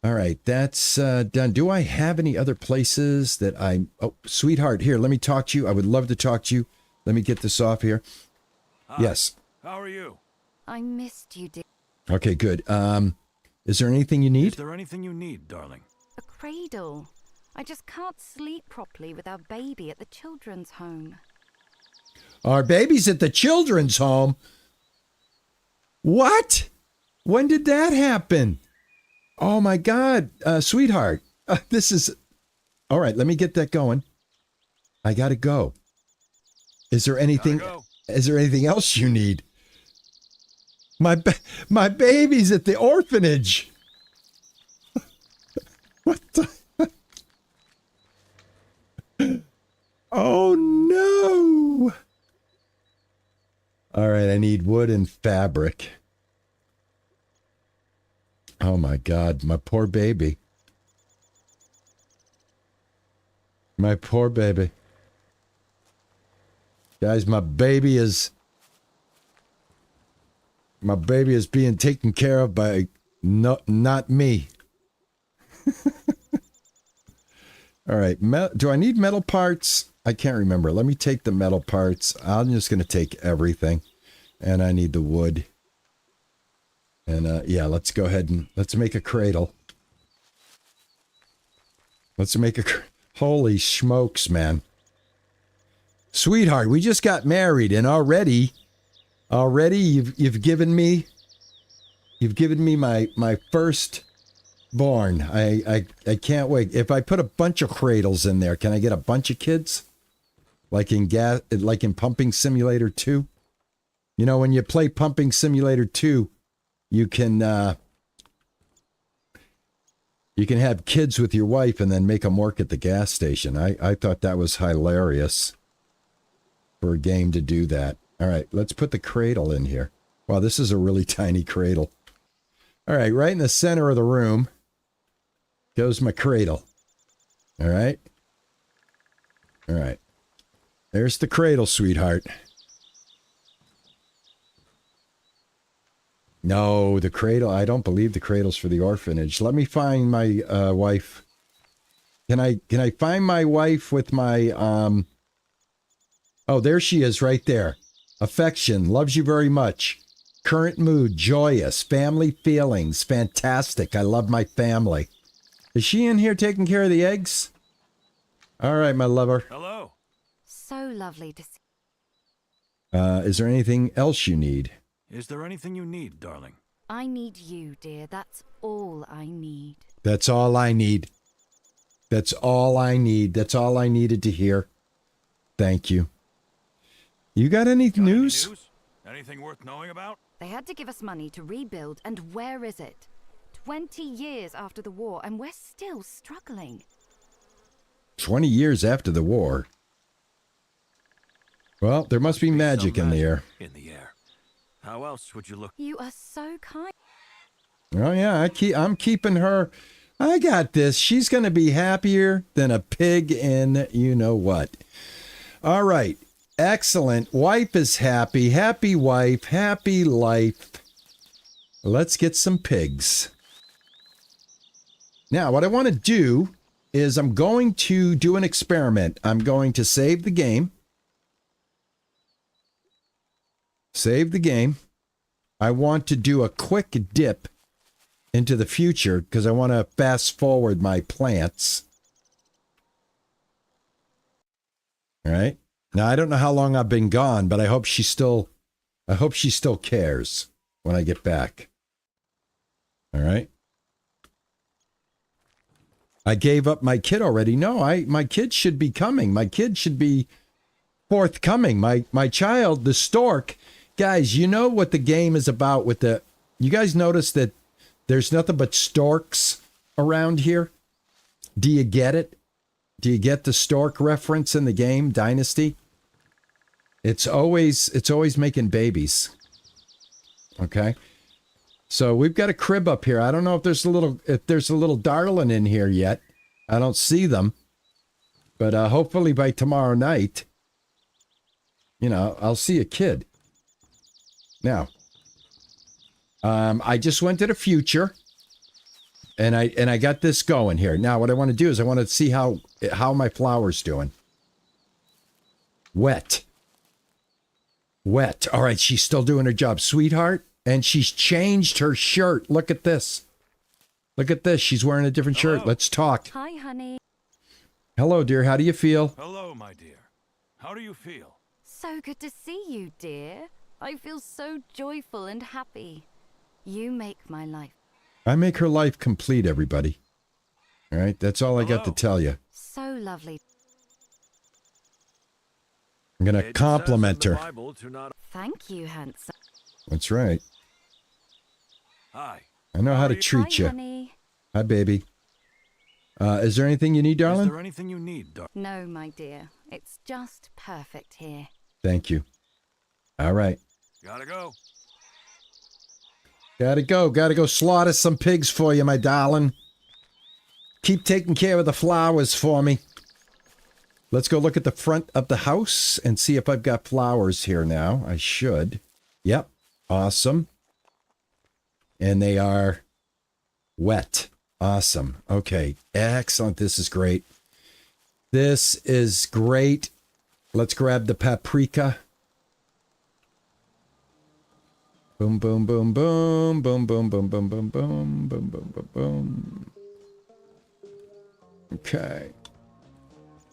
All right, that's done. Do I have any other places that oh, sweetheart, here, let me talk to you. I would love to talk to you. Let me get this off here. Hi. Yes. How are you? I missed you, dear. Okay, good. Is there anything you need? Is there anything you need, darling? A cradle. I just can't sleep properly with our baby at the children's home. Our baby's at the children's home? What? When did that happen? Oh my God, sweetheart, this is, all right, let me get that going. I gotta go. Is there anything else you need? My baby's at the orphanage. What the? Oh no. All right, I need wood and fabric. Oh my God, my poor baby. My poor baby. Guys, my baby is being taken care of by not me. All right, do I need metal parts? I can't remember. Let me take the metal parts. I'm just going to take everything. And I need the wood. And yeah, let's go ahead and let's make a cradle. Let's make a holy smokes, man. Sweetheart, we just got married and already you've given me my first born. I can't wait. If I put a bunch of cradles in there, can I get a bunch of kids? Like in Pumping Simulator 2? You know, when you play Pumping Simulator 2, you can You can have kids with your wife and then make them work at the gas station. I thought that was hilarious for a game to do that. All right, let's put the cradle in here. Wow, this is a really tiny cradle. All right, right in the center of the room goes my cradle. All right. All right. There's the cradle, sweetheart. No, the cradle. I don't believe the cradle's for the orphanage. Let me find my wife. Can I find my wife with my Oh, there she is right there. Affection, loves you very much. Current mood, joyous. Family feelings, fantastic. I love my family. Is she in here taking care of the eggs? All right, my lover. Hello. So lovely to see. Is there anything else you need? Is there anything you need, darling? I need you, dear. That's all I need. That's all I need. That's all I need. That's all I needed to hear. Thank you. You got any news? Anything worth knowing about? They had to give us money to rebuild, and where is it? 20 years after the war, and we're still struggling. 20 years after the war. Well, there must be magic in the air. In the air. How else would you look? You are so kind. Oh yeah, I'm keeping her. I got this. She's going to be happier than a pig in you know what. All right. Excellent. Wife is happy. Happy wife. Happy life. Let's get some pigs. Now, what I want to do is I'm going to do an experiment. I'm going to save the game. Save the game. I want to do a quick dip into the future because I want to fast forward my plants. All right. Now, I don't know how long I've been gone, but I hope she still cares when I get back. All right. I gave up my kid already. No, my kid should be coming. My kid should be forthcoming. My child, the stork. Guys, you know what the game is about with the... You guys notice that there's nothing but storks around here? Do you get it? Do you get the stork reference in the game, Dynasty? It's always making babies. Okay? So we've got a crib up here. I don't know if there's a little darling in here yet. I don't see them. But hopefully by tomorrow night, I'll see a kid. Now, I just went to the future, and I got this going here. Now, what I want to do is I want to see how my flower's doing. Wet. All right, she's still doing her job, sweetheart, and she's changed her shirt. Look at this. Look at this. She's wearing a different shirt. Let's talk. Hi, honey. Hello, dear. How do you feel? Hello, my dear. How do you feel? So good to see you, dear. I feel so joyful and happy. You make my life. I make her life complete, everybody. All right, that's all I got to tell you. So lovely. I'm going to compliment her. Thank you, handsome. That's right. Hi. I know how to treat you. Honey. Hi, baby. Is there anything you need, darling? Is there anything you need, darling? No, my dear. It's just perfect here. Thank you. All right. Gotta go. Gotta go slaughter some pigs for you, my darling. Keep taking care of the flowers for me. Let's go look at the front of the house and see if I've got flowers here now. I should. Yep. Awesome. And they are wet. Awesome. Okay. Excellent. This is great. This is great. Let's grab the paprika. Boom, boom, boom, boom, boom, boom, boom, boom, boom, boom, boom, boom, boom, boom. Okay.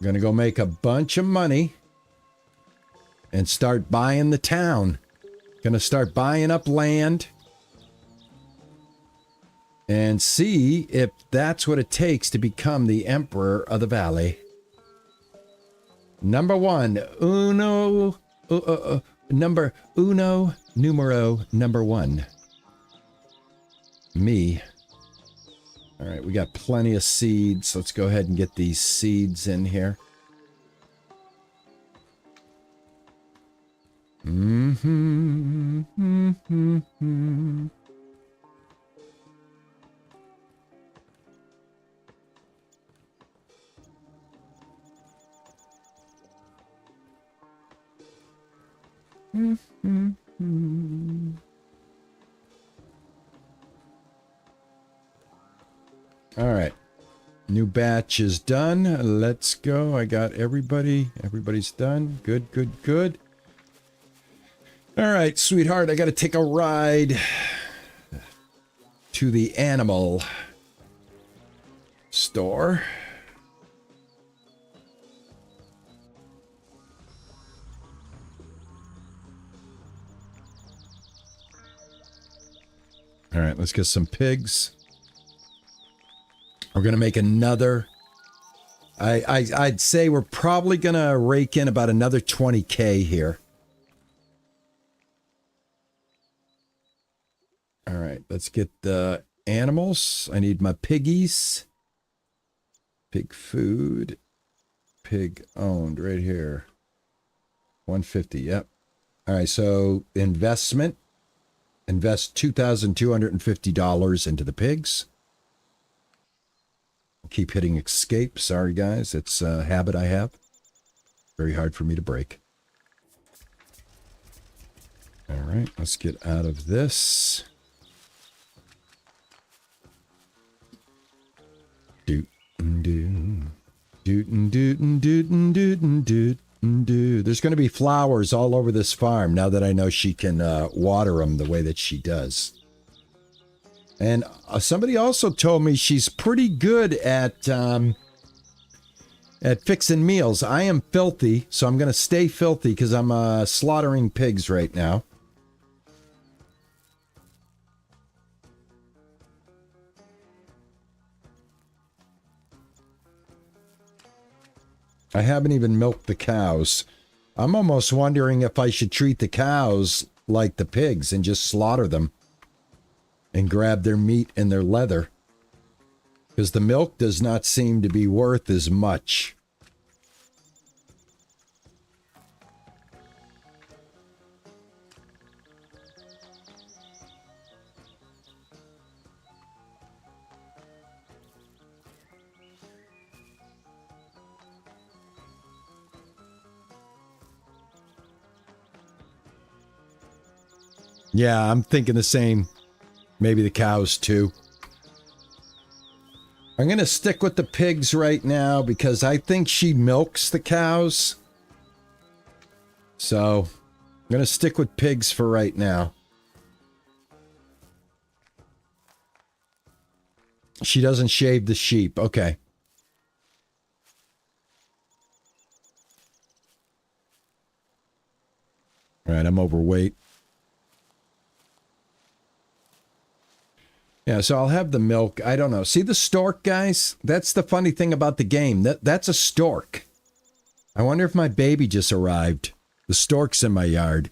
I'm gonna go make a bunch of money and start buying the town. Gonna start buying up land and see if that's what it takes to become the emperor of the valley. Number one, numero one. Me. All right, we got plenty of seeds. Let's go ahead and get these seeds in here. All right. New batch is done. Let's go. I got everybody. Everybody's done. Good, good, good. All right, sweetheart. I got to take a ride to the animal store. All right, let's get some pigs. We're going to make another. I'd say we're probably going to rake in about another 20K here. All right, let's get the animals. I need my piggies. Pig food. Pig owned right here. 150, yep. All right, so investment. Invest $2,250 into the pigs. Keep hitting escape. Sorry, guys. It's a habit I have. Very hard for me to break. All right, let's get out of this. There's going to be flowers all over this farm now that I know she can water them the way that she does. And somebody also told me she's pretty good at fixing meals. I am filthy, so I'm going to stay filthy because I'm slaughtering pigs right now. I haven't even milked the cows. I'm almost wondering if I should treat the cows like the pigs and just slaughter them and grab their meat and their leather. Because the milk does not seem to be worth as much. Yeah, I'm thinking the same. Maybe the cows too. I'm going to stick with the pigs right now because I think she milks the cows. So I'm going to stick with pigs for right now. She doesn't shave the sheep. Okay. All right, I'm overweight. Yeah, so I'll have the milk. I don't know. See the stork, guys? That's the funny thing about the game. That's a stork. I wonder if my baby just arrived. The stork's in my yard.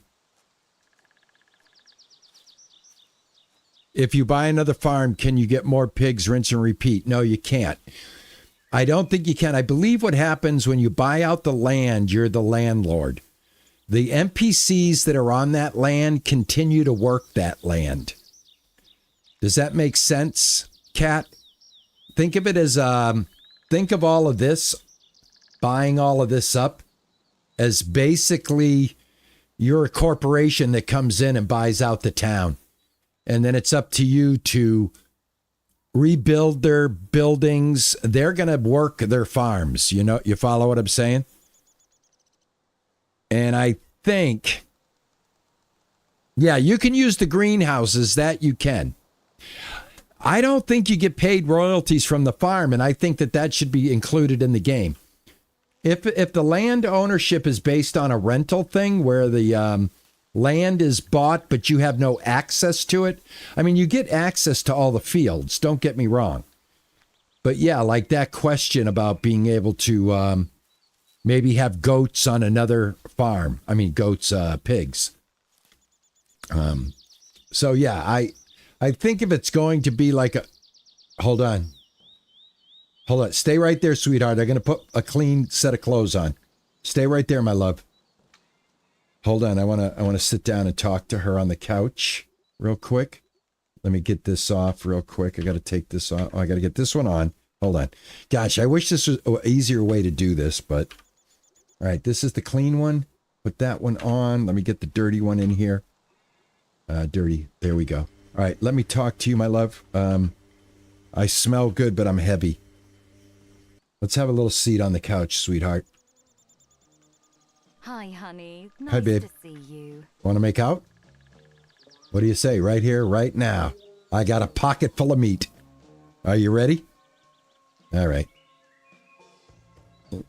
If you buy another farm, can you get more pigs, rinse and repeat? No, you can't. I don't think you can. I believe what happens when you buy out the land, you're the landlord. The NPCs that are on that land continue to work that land. Does that make sense, Kat? Think of it as, think of all of this, buying all of this up, as basically you're a corporation that comes in and buys out the town. And then it's up to you to rebuild their buildings. They're going to work their farms. You know, you follow what I'm saying? And I think, yeah, you can use the greenhouses. That you can. I don't think you get paid royalties from the farm, and I think that should be included in the game. If the land ownership is based on a rental thing where the land is bought but you have no access to it, I mean, you get access to all the fields, don't get me wrong. But yeah, like that question about being able to maybe have goats on another farm. I mean, goats, pigs. So yeah, I think if it's going to be like a... Hold on. Hold on. Stay right there, sweetheart. I'm going to put a clean set of clothes on. Stay right there, my love. Hold on. I want to sit down and talk to her on the couch real quick. Let me get this off real quick. I got to take this off. Oh, I got to get this one on. Hold on. Gosh, I wish this was an easier way to do this, but all right, this is the clean one. Put that one on. Let me get the dirty one in here. Dirty. There we go. All right, let me talk to you, my love. I smell good, but I'm heavy. Let's have a little seat on the couch, sweetheart. Hi, honey. Nice Hi, babe. to see you. Want to make out? What do you say? Right here, right now. I got a pocket full of meat. Are you ready? All right.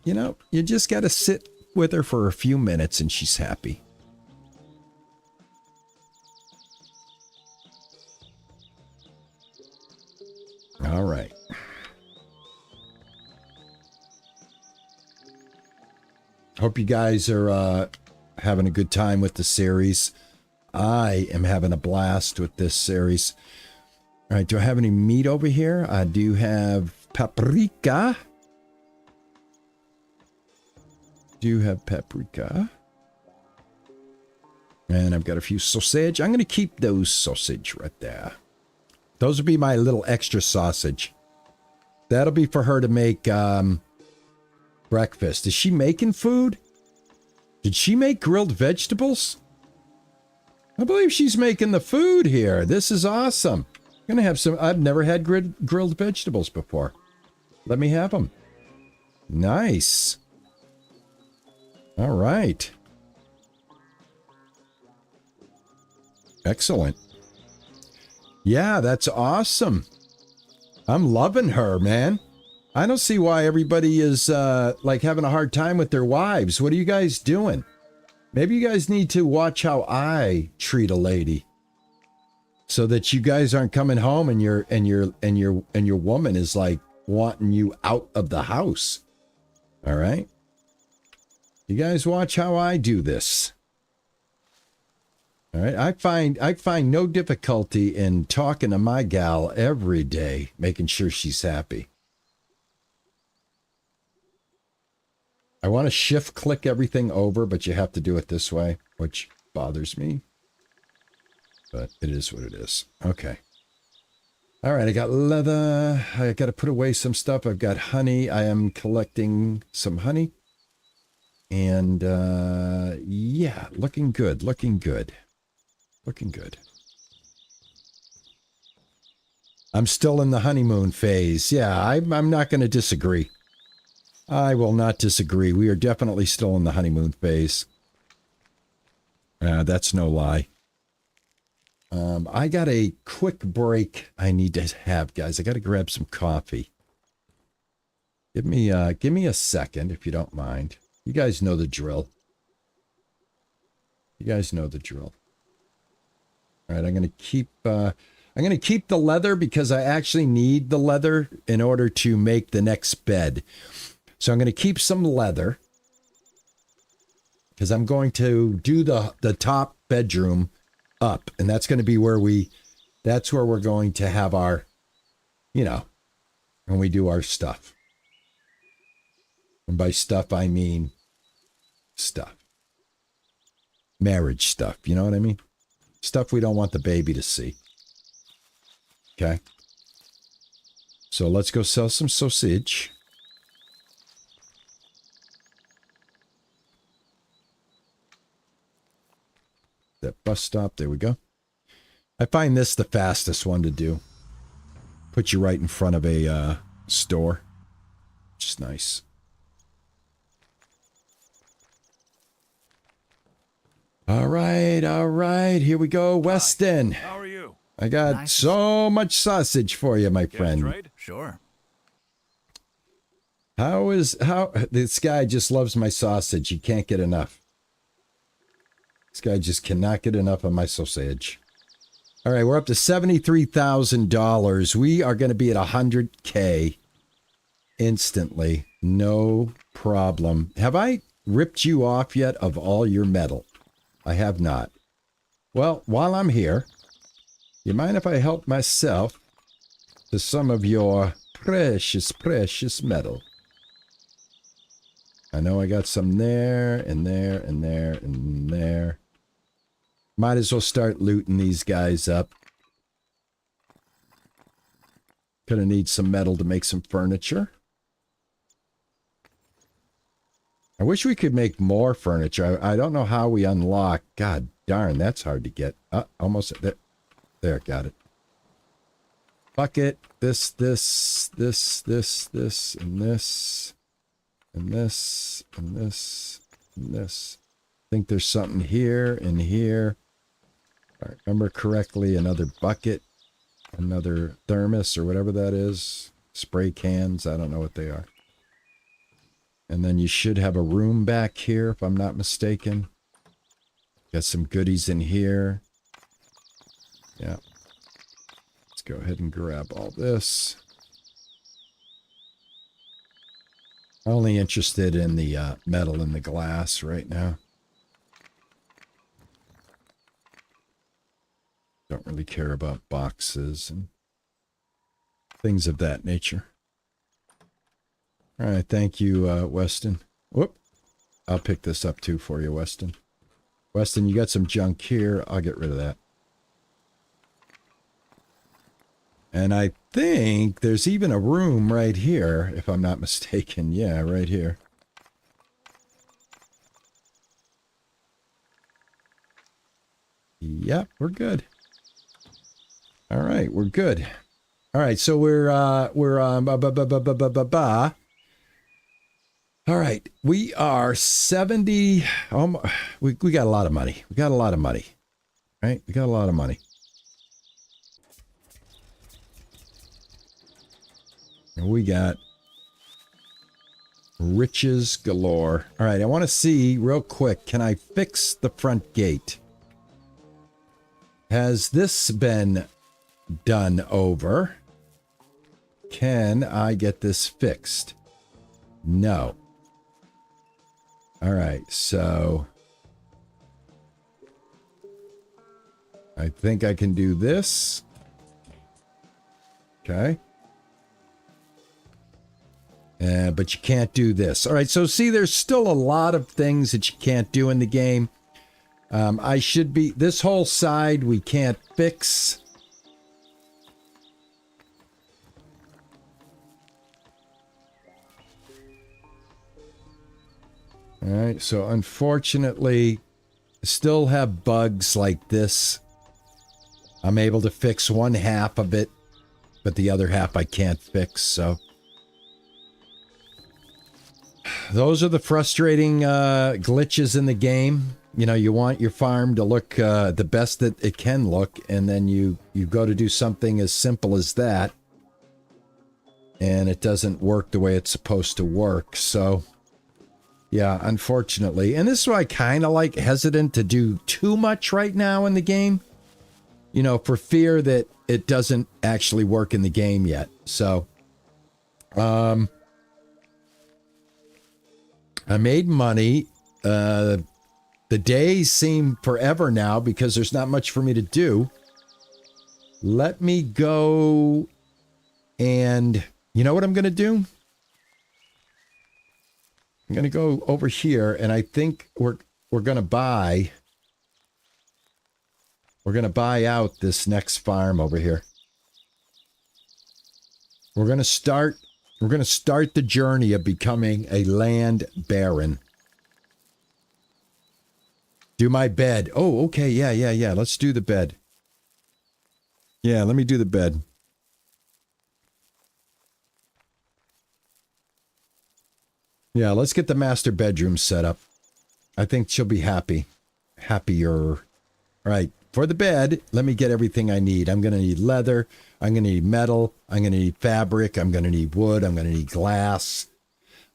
You know, you just got to sit with her for a few minutes and she's happy. All right. Hope you guys are having a good time with the series. I am having a blast with this series. All right, do I have any meat over here? I do have paprika. Do have paprika. And I've got a few sausage. I'm going to keep those sausage right there. Those will be my little extra sausage. That'll be for her to make breakfast. Is she making food? Did she make grilled vegetables? I believe she's making the food here. This is awesome. I'm going to have some. I've never had grilled vegetables before. Let me have them. Nice. All right. Excellent. Yeah, that's awesome. I'm loving her, man. I don't see why everybody is like having a hard time with their wives. What are you guys doing? Maybe you guys need to watch how I treat a lady, so that you guys aren't coming home and your woman is like wanting you out of the house. All right? You guys watch how I do this. All right? I find no difficulty in talking to my gal every day, making sure she's happy. I want to shift click everything over, but you have to do it this way, which bothers me. But it is what it is. Okay. All right, I got leather. I got to put away some stuff. I've got honey. I am collecting some honey. And yeah, looking good, looking good. Looking good. I'm still in the honeymoon phase. Yeah, I'm not going to disagree. I will not disagree. We are definitely still in the honeymoon phase. That's no lie. I got a quick break I need to have, guys. I got to grab some coffee. Give me a second, if you don't mind. You guys know the drill. You guys know the drill. All right, I'm going to keep the leather because I actually need the leather in order to make the next bed. So I'm going to keep some leather because I'm going to do the top bedroom up, and that's going to be where that's where we're going to have our, you know, when we do our stuff. And by stuff, I mean stuff. Marriage stuff, you know what I mean? Stuff we don't want the baby to see. Okay? So let's go sell some sausage. That bus stop, there we go. I find this the fastest one to do. Put you right in front of a store. Which is nice. All right, here we go, Weston. How are you? I got so much sausage for you, my friend. Right? Sure. How this guy just loves my sausage. He can't get enough. This guy just cannot get enough of my sausage. All right, we're up to $73,000. We are going to be at 100K instantly. No problem. Have I ripped you off yet of all your metal? I have not. Well, while I'm here, you mind if I help myself to some of your precious, precious metal. I know I got some there, and there, and there, and there. Might as well start looting these guys up. Gonna need some metal to make some furniture. I wish we could make more furniture. I don't know how we unlock. God darn, that's hard to get. Almost there. There, got it. Bucket. This, and this, and this, and this, and this, and this. I think there's something here and here. If I remember correctly, another bucket, another thermos or whatever that is. Spray cans. I don't know what they are. And then you should have a room back here, if I'm not mistaken. Got some goodies in here. Yeah. Let's go ahead and grab all this. Only interested in the metal and the glass right now. Don't really care about boxes and things of that nature. All right, thank you, Weston. Whoop. I'll pick this up too for you, Weston. Weston, you got some junk here. I'll get rid of that. And I think there's even a room right here, if I'm not mistaken. Yeah, right here. Yep, we're good. All right, we're good. All right, so we're all right, we are 70. We got a lot of money. We got a lot of money, right? We got a lot of money. And we got riches galore. All right, I want to see real quick. Can I fix the front gate? Has this been done over? Can I get this fixed? No. All right, so I think I can do this. Okay. But you can't do this. All right, so see, there's still a lot of things that you can't do in the game. I should be... This whole side we can't fix. All right, so unfortunately, still have bugs like this. I'm able to fix one half of it, but the other half I can't fix, so... Those are the frustrating glitches in the game. You know, you want your farm to look the best that it can look, and then you go to do something as simple as that, and it doesn't work the way it's supposed to work, so... Yeah, unfortunately. And this is why I kind of like hesitant to do too much right now in the game. You know, for fear that it doesn't actually work in the game yet. So, I made money. The days seem forever now because there's not much for me to do. Let me go and... You know what I'm going to do? I'm going to go over here, and I think we're going to buy... We're going to buy out this next farm over here. We're going to start the journey of becoming a land baron. Do my bed. Oh, okay. Yeah. Let's do the bed. Yeah, let me do the bed. Yeah, let's get the master bedroom set up. I think she'll be happy. Happier. All right. For the bed, let me get everything I need. I'm going to need leather. I'm going to need metal. I'm going to need fabric. I'm going to need wood. I'm going to need glass.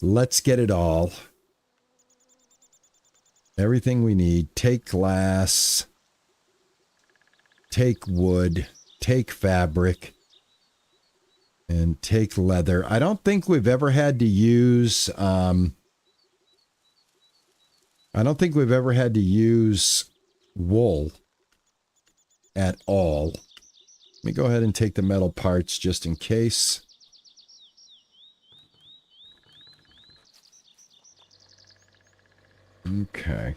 Let's get it all. Everything we need. Take glass. Take wood. Take fabric. And take leather. I don't think we've ever had to use... I don't think we've ever had to use wool at all. Let me go ahead and take the metal parts just in case. Okay.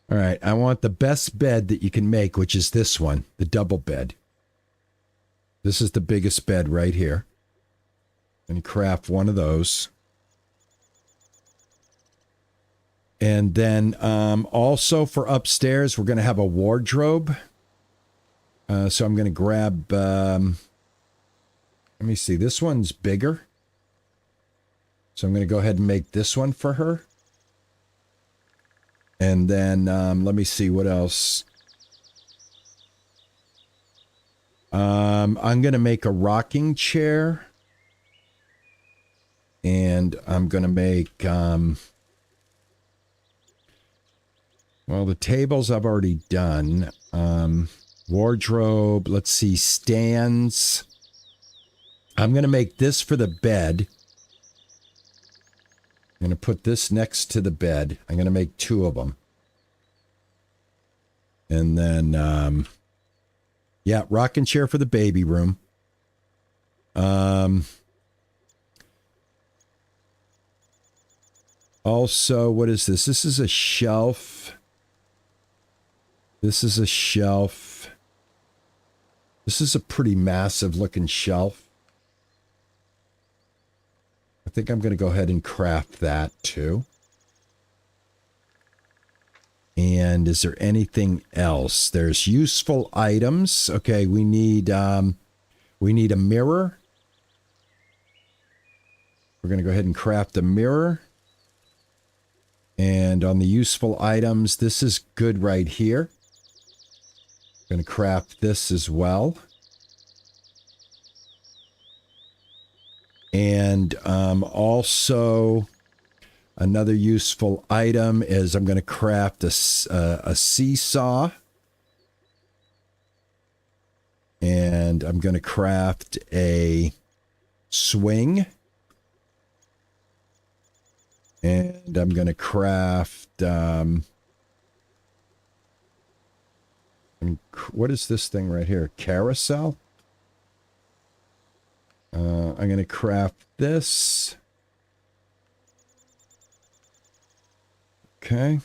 All right, I want the best bed that you can make, which is this one, the double bed. This is the biggest bed right here. And craft one of those. And then also for upstairs, we're going to have a wardrobe. So I'm going to grab, let me see, this one's bigger. So I'm going to go ahead and make this one for her. And then let me see what else. I'm going to make a rocking chair. And I'm going to make, well, the tables I've already done. Wardrobe, let's see, stands. I'm going to make this for the bed. I'm going to put this next to the bed. I'm going to make 2 of them. And then, yeah, rocking chair for the baby room. Also, what is this? This is a shelf. This is a shelf. This is a pretty massive looking shelf. I think I'm going to go ahead and craft that too. And is there anything else? There's useful items. Okay, we need a mirror. We're going to go ahead and craft a mirror. And on the useful items, this is good right here. Going to craft this as well. And also another useful item is I'm going to craft a seesaw. And I'm going to craft a swing. And I'm going to craft, what is this thing right here? Carousel? I'm going to craft this. Okay.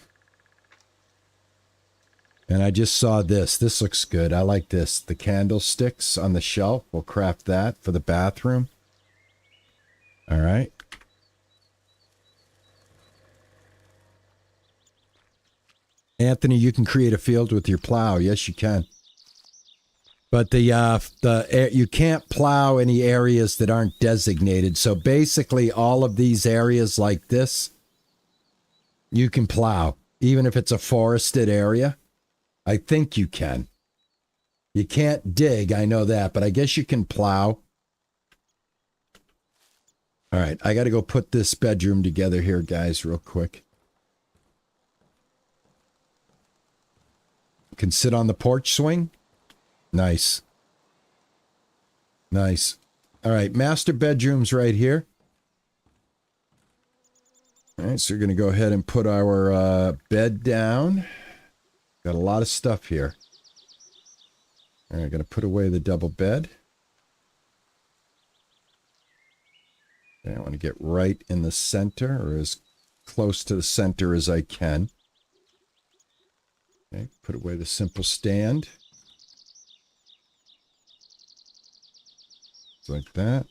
And I just saw this. This looks good. I like this. The candlesticks on the shelf. We'll craft that for the bathroom. All right. Anthony, you can create a field with your plow. Yes, you can. But you can't plow any areas that aren't designated. So basically, all of these areas like this, you can plow, even if it's a forested area. I think you can. You can't dig, I know that, but I guess you can plow. All right, I got to go put this bedroom together here, guys, real quick. Can sit on the porch swing. Nice. Nice. All right, master bedroom's right here. All right, so we're going to go ahead and put our bed down. Got a lot of stuff here. All right, going to put away the double bed. Okay, I want to get right in the center, or as close to the center as I can. Okay, put away the simple stand. Like that.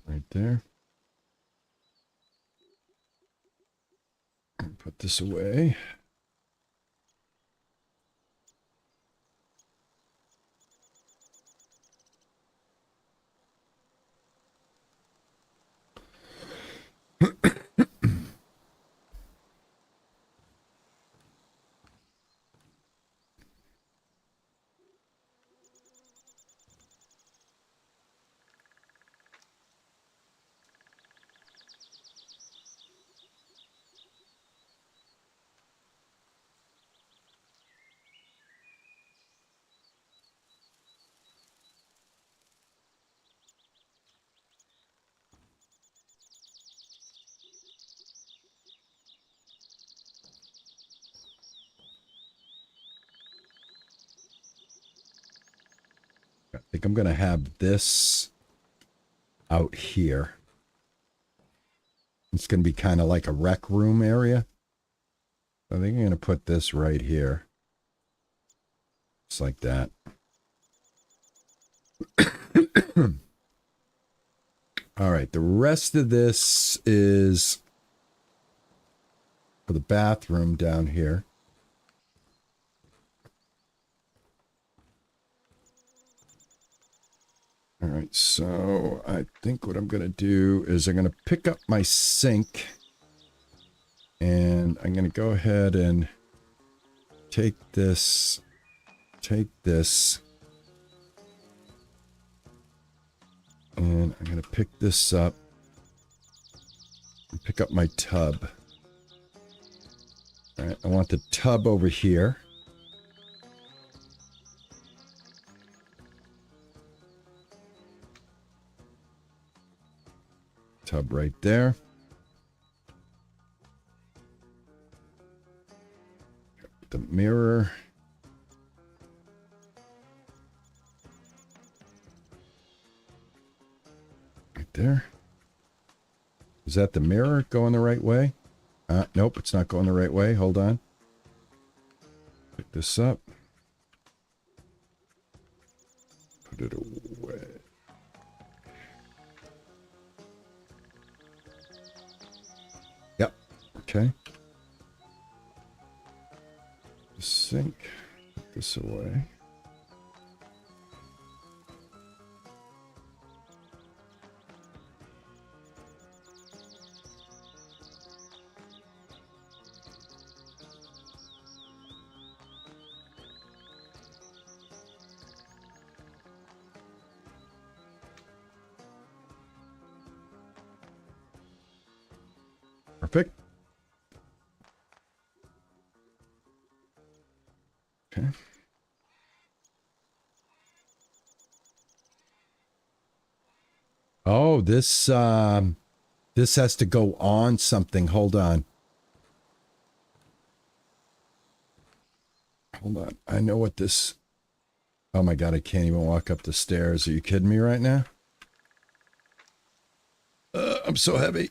Right there. Put this away. I think I'm going to have this out here. It's going to be kind of like a rec room area. I think I'm going to put this right here. Just like that. All right, the rest of this is for the bathroom down here. All right, so I think what I'm going to do is I'm going to pick up my sink and I'm going to go ahead and take this, and I'm going to pick this up and pick up my tub. All right, I want the tub over here. Tub right there. The mirror. Right there. Is that the mirror going the right way? Nope, it's not going the right way. Hold on. Pick this up. Put it away. Yep. Okay. The sink. Put this away. Perfect. Okay. Oh, this has to go on something. Hold on. Hold on. I know what this... Oh my God, I can't even walk up the stairs. Are you kidding me right now? I'm so heavy.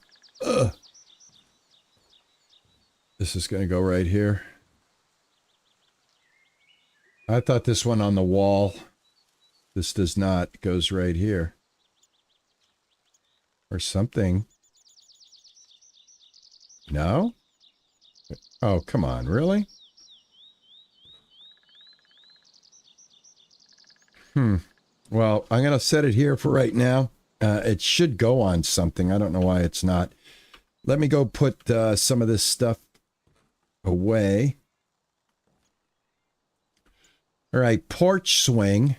This is going to go right here. I thought this one on the wall. This does not. It goes right here. Or something. No? Oh, come on. Really? Well, I'm going to set it here for right now. It should go on something. I don't know why it's not. Let me go put some of this stuff away. All right, porch swing.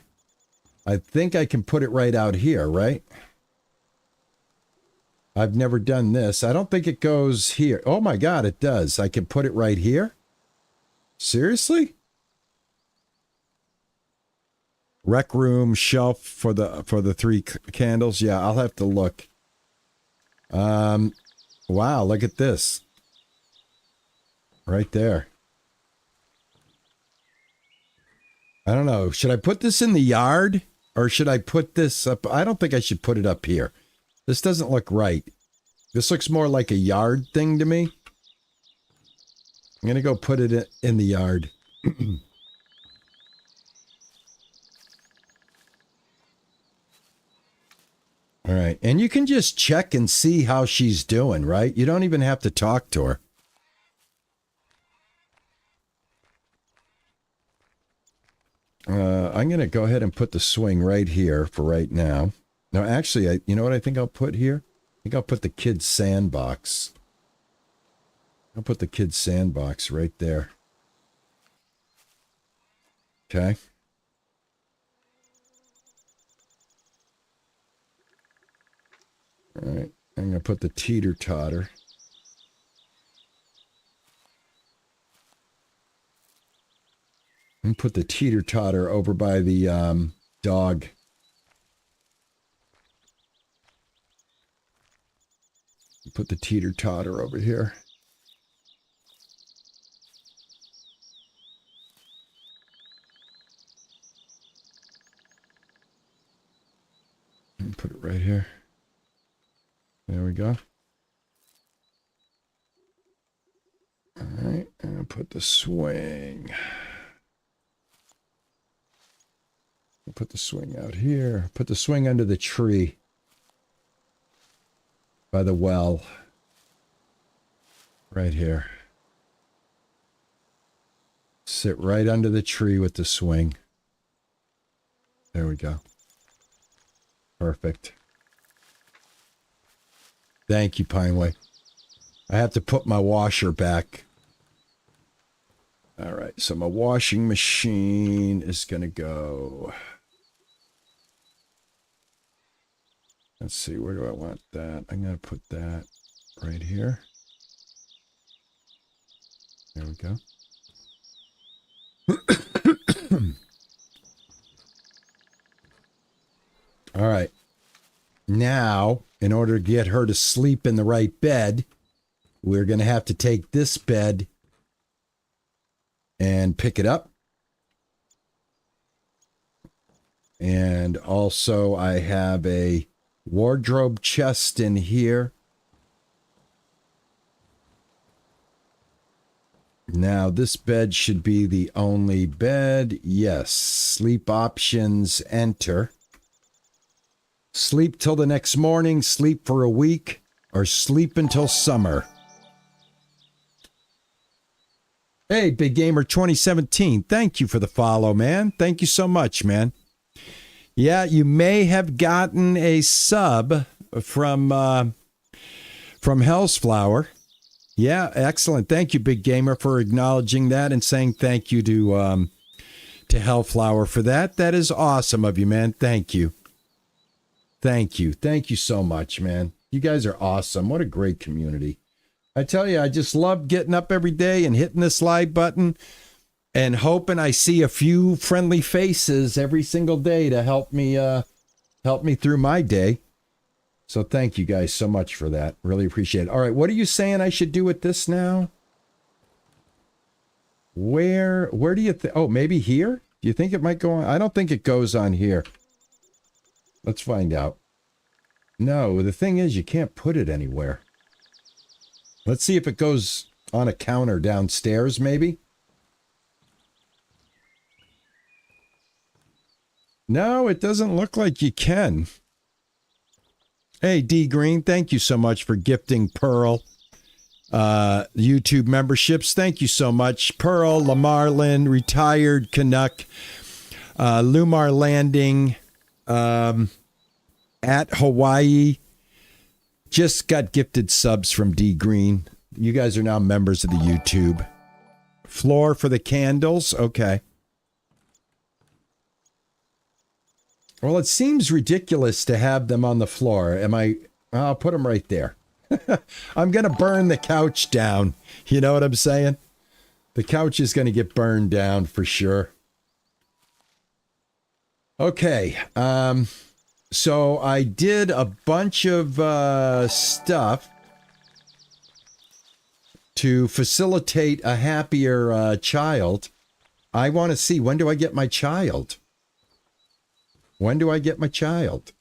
I think I can put it right out here, right? I've never done this. I don't think it goes here. Oh my God, it does. I can put it right here? Seriously? Rec room shelf for the three candles. Yeah, I'll have to look. Wow, look at this. Right there. I don't know. Should I put this in the yard or should I put this up? I don't think I should put it up here. This doesn't look right. This looks more like a yard thing to me. I'm going to go put it in the yard. All right. And you can just check and see how she's doing, right? You don't even have to talk to her. I'm going to go ahead and put the swing right here for right now. Now, actually, you know what I think I'll put here? I think I'll put the kid's sandbox. I'll put the kid's sandbox right there. Okay. All right. I'm going to put the teeter-totter. And put the teeter-totter over by the dog. Put the teeter-totter over here. Put it right here. There we go. All right, and put the swing. Put the swing out here. Put the swing under the tree by the well. Right here. Sit right under the tree with the swing. There we go. Perfect. Thank you, Pineway. I have to put my washer back. All right, so my washing machine is going to go. Let's see, where do I want that? I'm going to put that right here. There we go. All right. Now, in order to get her to sleep in the right bed, we're going to have to take this bed and pick it up. And also, I have a wardrobe chest in here. Now, this bed should be the only bed. Yes. Sleep options, enter. Sleep till the next morning, sleep for a week, or sleep until summer. Hey, Big Gamer 2017, thank you for the follow, man. Thank you so much, man. Yeah, you may have gotten a sub from Hellsflower. Yeah, excellent. Thank you, Big Gamer, for acknowledging that and saying thank you to Hellflower for that. That is awesome of you, man. Thank you. Thank you. Thank you so much, man. You guys are awesome. What a great community. I tell you, I just love getting up every day and hitting this like button and hoping I see a few friendly faces every single day to help me through my day. So thank you guys so much for that. Really appreciate it. All right, what are you saying I should do with this now? Where do you think? Oh, maybe here? Do you think it might go on? I don't think it goes on here. Let's find out. No, the thing is, you can't put it anywhere. Let's see if it goes on a counter downstairs, maybe. No, it doesn't look like you can. Hey, D Green, thank you so much for gifting Pearl YouTube memberships. Thank you so much. Pearl, Lamarlin, Retired Canuck, Lumar Landing, at Hawaii. Just got gifted subs from D Green. You guys are now members of the YouTube. Floor for the candles. Okay. Well, it seems ridiculous to have them on the floor. I'll put them right there. I'm going to burn the couch down. You know what I'm saying? The couch is going to get burned down for sure. Okay. So I did a bunch of stuff to facilitate a happier child. I want to see, when do I get my child? When do I get my child?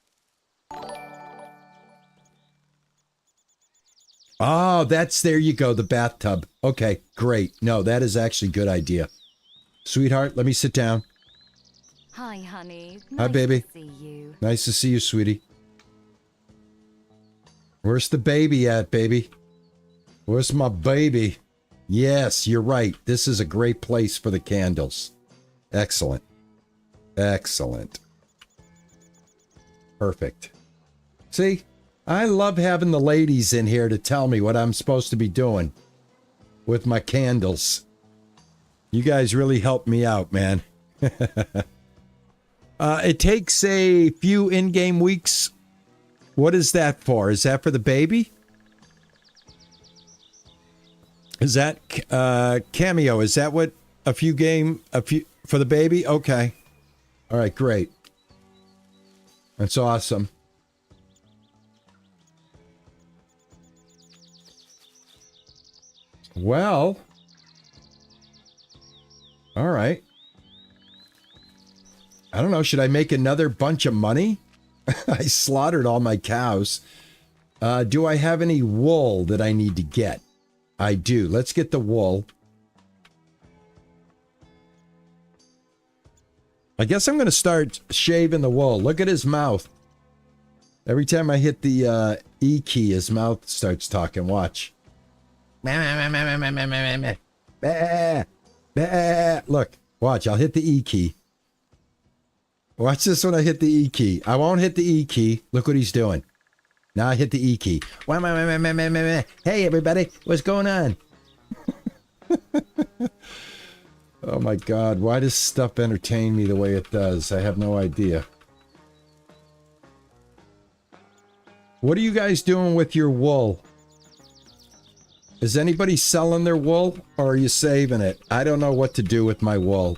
Oh, there you go, the bathtub. Okay, great. No, that is actually a good idea. Sweetheart, let me sit down. Hi, honey. Hi, baby. To see you. Nice to see you, sweetie. Where's the baby at, baby? Where's my baby? Yes, you're right. This is a great place for the candles. Excellent. Excellent. Perfect. See, I love having the ladies in here to tell me what I'm supposed to be doing with my candles. You guys really help me out, man. It takes a few in-game weeks. What is that for? Is that for the baby? Is that Cameo? Is that what a few for the baby? Okay. All right, great. That's awesome. Well, all right. I don't know. Should I make another bunch of money? I slaughtered all my cows. Do I have any wool that I need to get? I do. Let's get the wool. I guess I'm going to start shaving the wool. Look at his mouth. Every time I hit the E key, his mouth starts talking. Watch. Look, watch. I'll hit the E key. Watch this when I hit the E key. I won't hit the E key. Look what he's doing. Now I hit the E key. Hey, everybody. What's going on? Oh, my God. Why does stuff entertain me the way it does? I have no idea. What are you guys doing with your wool? Is anybody selling their wool, or are you saving it? I don't know what to do with my wool.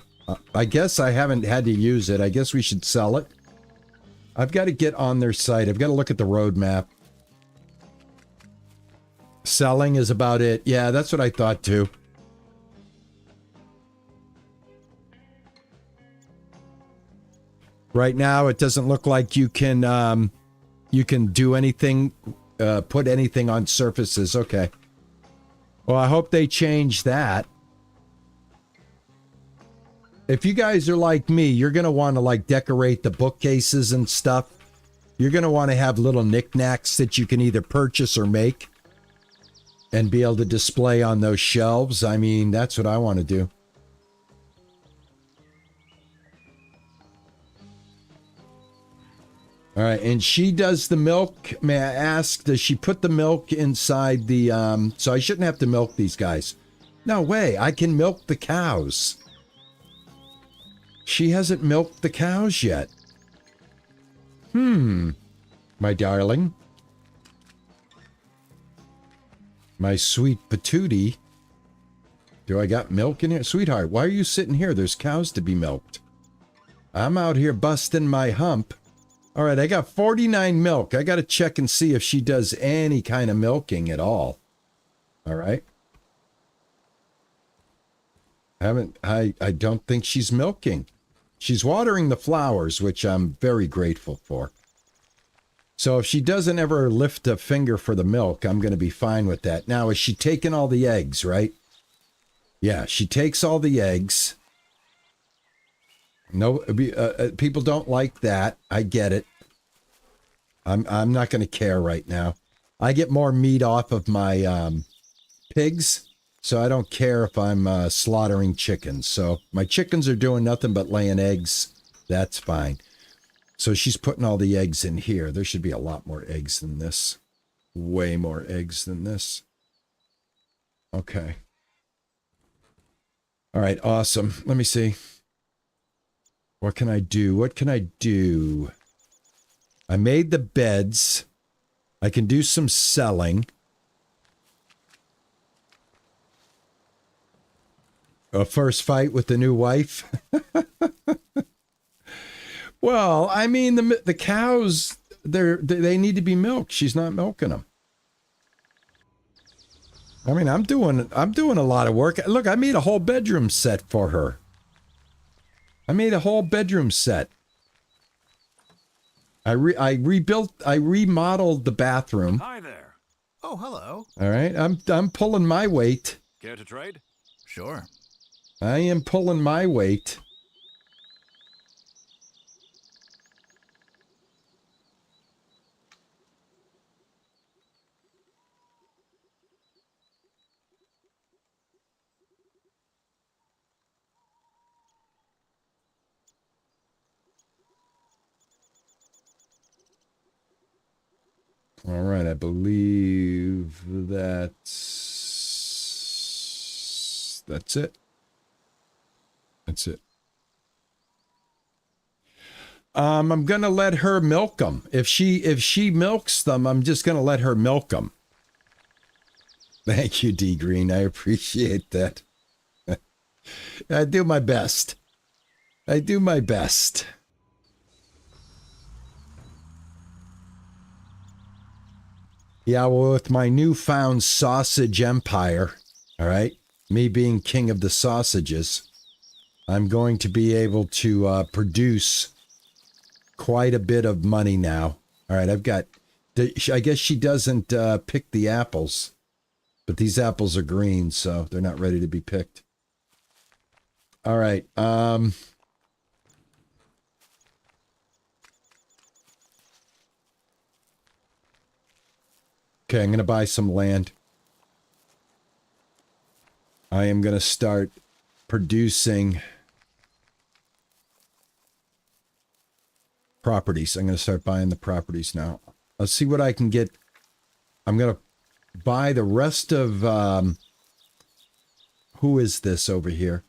I guess I haven't had to use it. I guess we should sell it. I've got to get on their site. I've got to look at the roadmap. Selling is about it. Yeah, that's what I thought too. Right now, it doesn't look like you can do anything, put anything on surfaces. Okay. Well, I hope they change that. If you guys are like me, you're going to want to like decorate the bookcases and stuff. You're going to want to have little knickknacks that you can either purchase or make and be able to display on those shelves. I mean, that's what I want to do. All right, and she does the milk. May I ask, does she put the milk inside the, so I shouldn't have to milk these guys. No way, I can milk the cows. She hasn't milked the cows yet. My darling. My sweet patootie. Do I got milk in here? Sweetheart, why are you sitting here? There's cows to be milked. I'm out here busting my hump. All right, I got 49 milk. I got to check and see if she does any kind of milking at all. All right. I don't think she's milking. She's watering the flowers, which I'm very grateful for. So if she doesn't ever lift a finger for the milk, I'm going to be fine with that. Now, is she taking all the eggs, right? Yeah, she takes all the eggs. No, people don't like that. I get it. I'm not going to care right now. I get more meat off of my pigs, so I don't care if I'm slaughtering chickens. So my chickens are doing nothing but laying eggs. That's fine. So she's putting all the eggs in here. There should be a lot more eggs than this. Way more eggs than this. Okay. All right, awesome. Let me see. What can I do? What can I do? I made the beds. I can do some selling. A first fight with the new wife? Well, I mean, the cows, they need to be milked. She's not milking them. I mean, I'm doing a lot of work. Look, I made a whole bedroom set for her. I made a whole bedroom set. I remodeled the bathroom. Hi there. Oh, hello. All right, I'm pulling my weight. Care to trade? Sure. I am pulling my weight. All right, I believe that's it. That's it. I'm gonna let her milk them. If she milks them, I'm just gonna let her milk them. Thank you, D Green. I appreciate that. I do my best. I do my best. Yeah, well, with my newfound sausage empire, all right, me being king of the sausages, I'm going to be able to produce quite a bit of money now. All right, I've got... I guess she doesn't pick the apples. But these apples are green, so they're not ready to be picked. All right. Okay, I'm going to buy some land. I am going to start producing properties. I'm going to start buying the properties now. Let's see what I can get. I'm going to buy the rest of... who is this over here?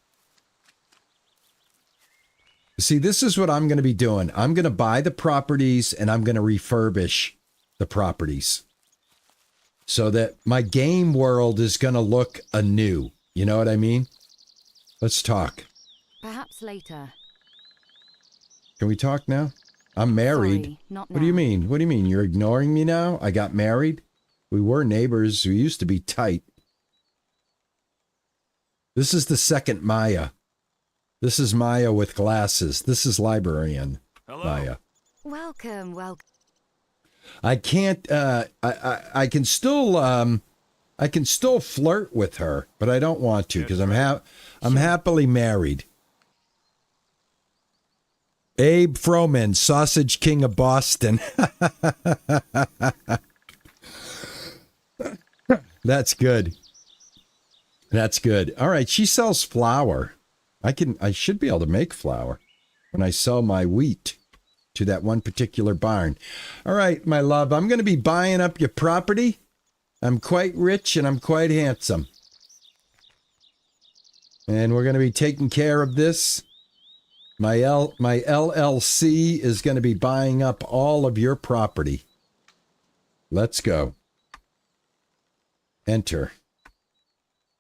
See, this is what I'm going to be doing. I'm going to buy the properties and I'm going to refurbish the properties so that my game world is going to look anew. You know what I mean? Let's talk. Perhaps later. Can we talk now? I'm married. Sorry, not What do you now. mean? What do you mean? You're ignoring me now? I got married? We were neighbors. We used to be tight. This is the second Maya. This is Maya with glasses. This is librarian Hello. Maya. Welcome, welcome. I can't. I can still. I can still flirt with her, but I don't want to because I'm happily married. Abe Froman, Sausage King of Boston. That's good. That's good. All right, she sells flour. I should be able to make flour when I sell my wheat to that one particular barn. All right, my love, I'm going to be buying up your property. I'm quite rich and I'm quite handsome. And we're going to be taking care of this. My LLC is going to be buying up all of your property. Let's go. Enter.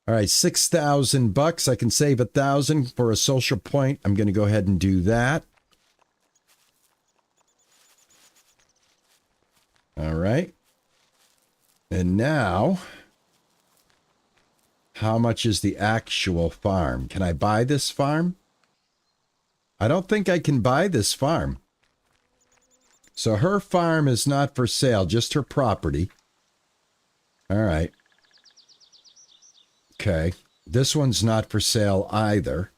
All right, $6,000. I can save $1,000 for a social point. I'm going to go ahead and do that. All right. And now, how much is the actual farm? Can I buy this farm? I don't think I can buy this farm. So her farm is not for sale, just her property. All right. Okay. This one's not for sale either.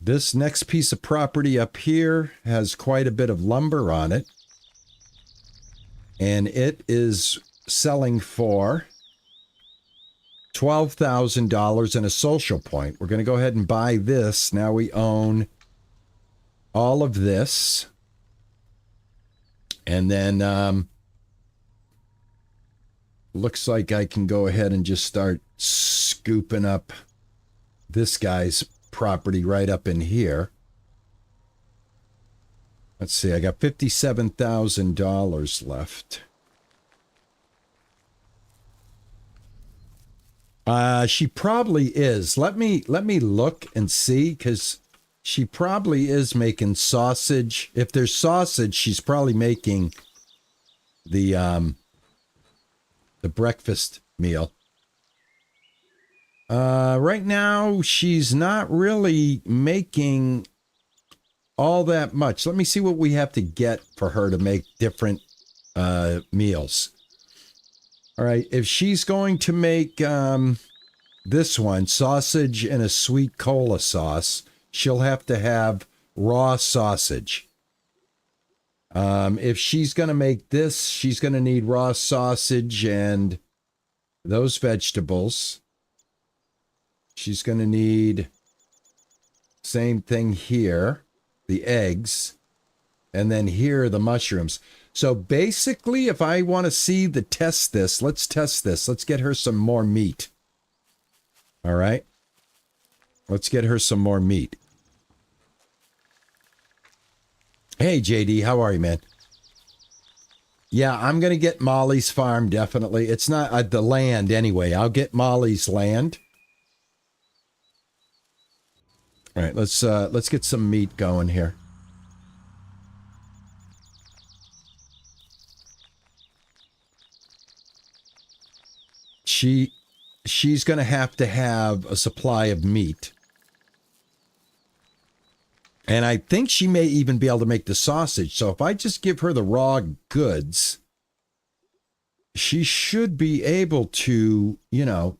This next piece of property up here has quite a bit of lumber on it. And it is selling for $12,000 and a social point. We're going to go ahead and buy this. Now we own all of this. And then looks like I can go ahead and just start scooping up this guy's property right up in here. Let's see, I got $57,000 left. She probably is. Let me look and see, because she probably is making sausage. If there's sausage, she's probably making the breakfast meal. Right now, she's not really making all that much. Let me see what we have to get for her to make different meals. All right, if she's going to make this one, sausage and a sweet cola sauce, she'll have to have raw sausage. If she's going to make this, she's going to need raw sausage and those vegetables. She's going to need same thing here, the eggs, and then here the mushrooms. So basically, if I want to see the test this, let's test this. Let's get her some more meat. All right. Let's get her some more meat. Hey, JD, how are you, man? Yeah, I'm going to get Molly's farm, definitely. It's not the land anyway. I'll get Molly's land. All right, let's get some meat going here. she's going to have a supply of meat. And I think she may even be able to make the sausage. So if I just give her the raw goods, she should be able to, you know,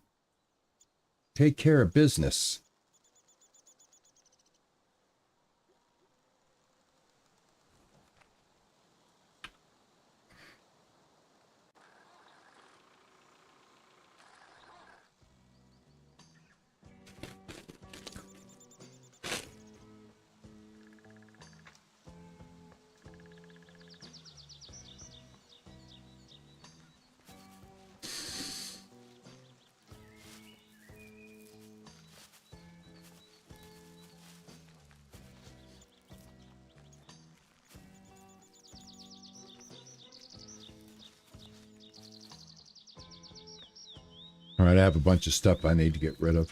take care of business. All right, I have a bunch of stuff I need to get rid of.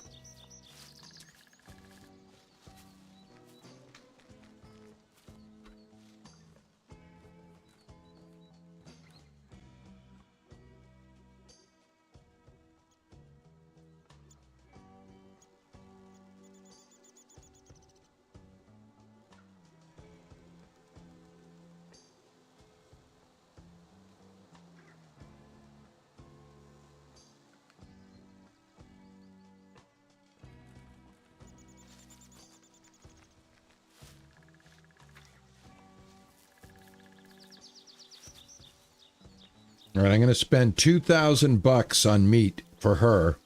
All right, I'm going to spend $2,000 on meat for her.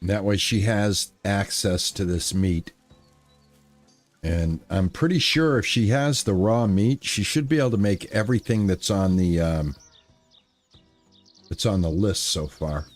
And that way she has access to this meat. And I'm pretty sure if she has the raw meat, she should be able to make everything that's on the list so far.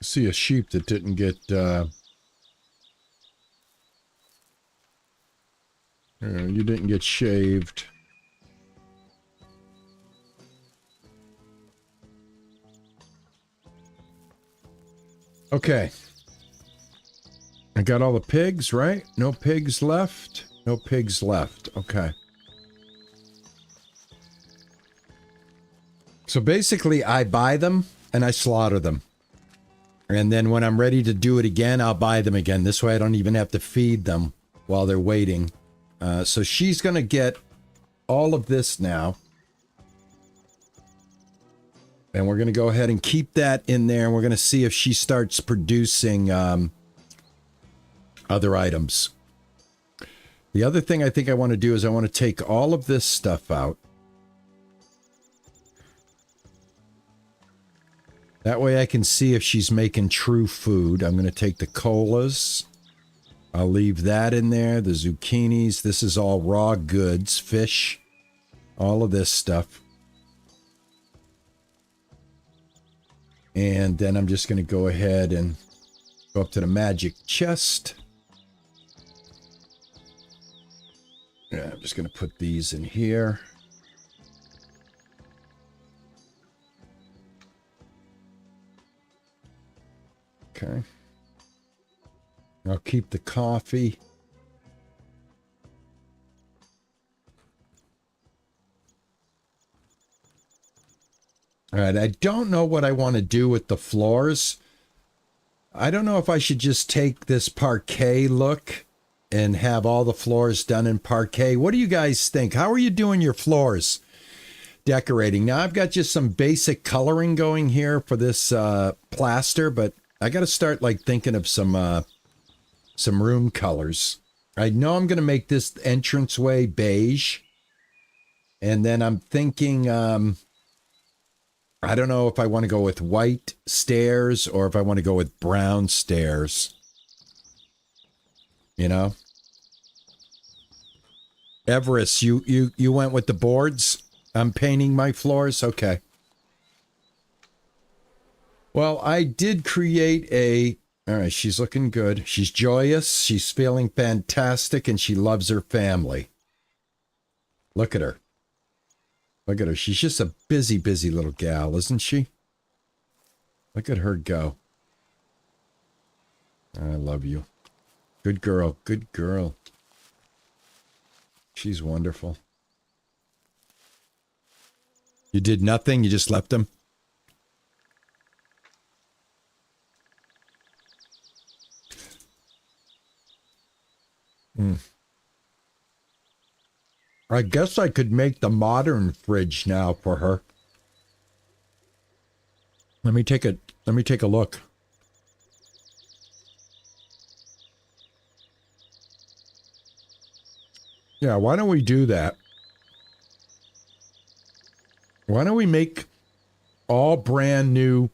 See a sheep that didn't get you didn't get shaved. Okay. I got all the pigs, right? No pigs left. No pigs left. Okay. So basically I buy them and I slaughter them. And then when I'm ready to do it again, I'll buy them again. This way I don't even have to feed them while they're waiting. So she's going to get all of this now. And we're going to go ahead and keep that in there. And we're going to see if she starts producing other items. The other thing I think I want to do is I want to take all of this stuff out. That way I can see if she's making true food. I'm going to take the colas. I'll leave that in there. The zucchinis. This is all raw goods. Fish. All of this stuff. And then I'm just going to go ahead and go up to the magic chest. Yeah, I'm just going to put these in here. Okay. I'll keep the coffee. All right, I don't know what I want to do with the floors. I don't know if I should just take this parquet look and have all the floors done in parquet. What do you guys think? How are you doing your floors? Decorating. Now, I've got just some basic coloring going here for this plaster, but I got to start like thinking of some room colors. I know I'm going to make this entranceway beige. And then I'm thinking, I don't know if I want to go with white stairs or if I want to go with brown stairs. You know? Everest, you went with the boards? I'm painting my floors? Okay. Well, I did create a... All right, she's looking good. She's joyous, she's feeling fantastic, and she loves her family. Look at her. Look at her. She's just a busy, busy little gal, isn't she? Look at her go. I love you. Good girl. Good girl. She's wonderful. You did nothing? You just left them? I guess I could make the modern fridge now for her. Let me take a look. Yeah, why don't we do that? Why don't we make all brand new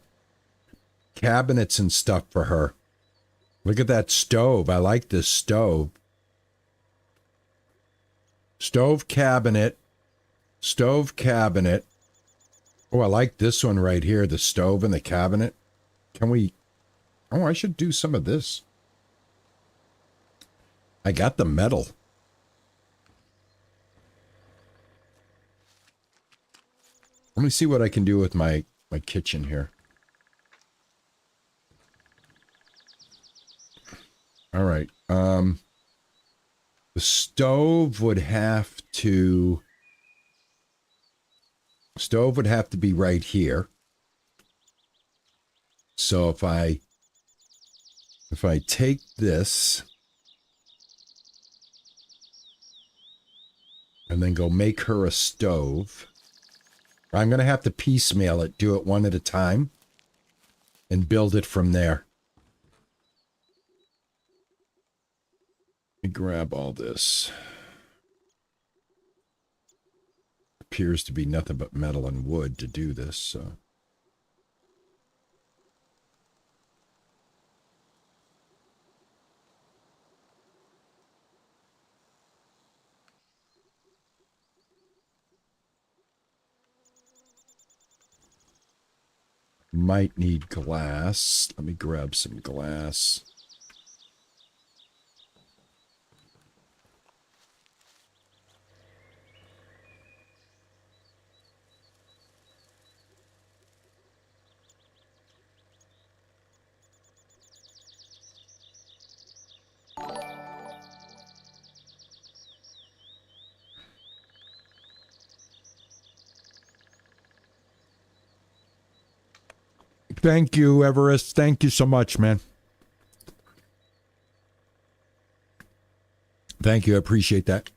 cabinets and stuff for her? Look at that stove. I like this stove. Stove cabinet. Stove cabinet. Oh, I like this one right here. The stove and the cabinet. Can we... Oh, I should do some of this. I got the metal. Let me see what I can do with my kitchen here. All right. The stove would have to... Stove would have to be right here. So if I take this and then go make her a stove, I'm going to have to piecemeal it, do it one at a time, and build it from there. Let me grab all this. Appears to be nothing but metal and wood to do this, so... Might need glass. Let me grab some glass. Thank you, Everest. Thank you so much, man. Thank you. I appreciate that.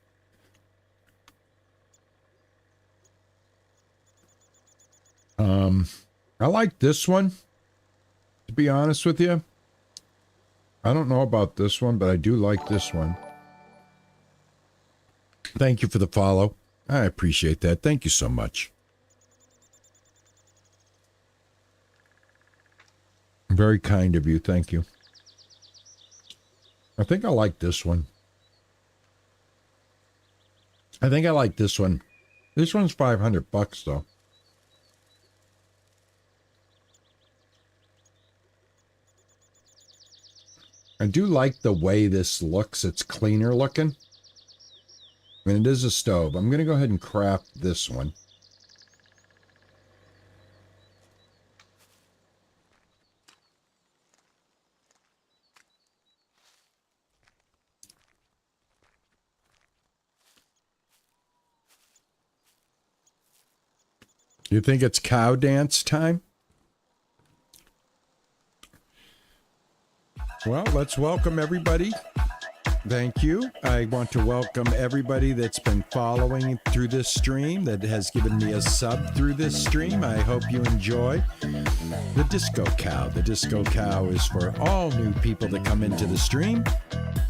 I like this one, to be honest with you. I don't know about this one, but I do like this one. Thank you for the follow. I appreciate that. Thank you so much. Very kind of you. Thank you. I think I like this one. I think I like this one. This one's $500 though. I do like the way this looks. It's cleaner looking. And it is a stove. I'm going to go ahead and craft this one. You think it's cow dance time? Well, let's welcome everybody. Thank you. I want to welcome everybody that's been following through this stream, that has given me a sub through this stream. I hope you enjoy the Disco Cow. The Disco Cow is for all new people that come into the stream.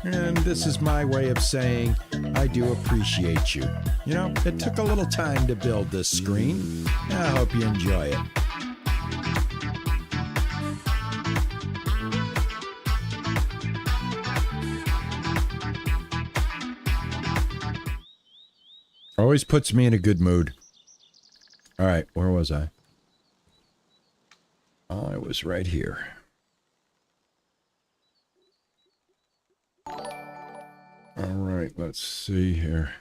And this is my way of saying I do appreciate you. You know, it took a little time to build this screen. I hope you enjoy it. Always puts me in a good mood. All right, where was I? I was right here. All right, let's see here.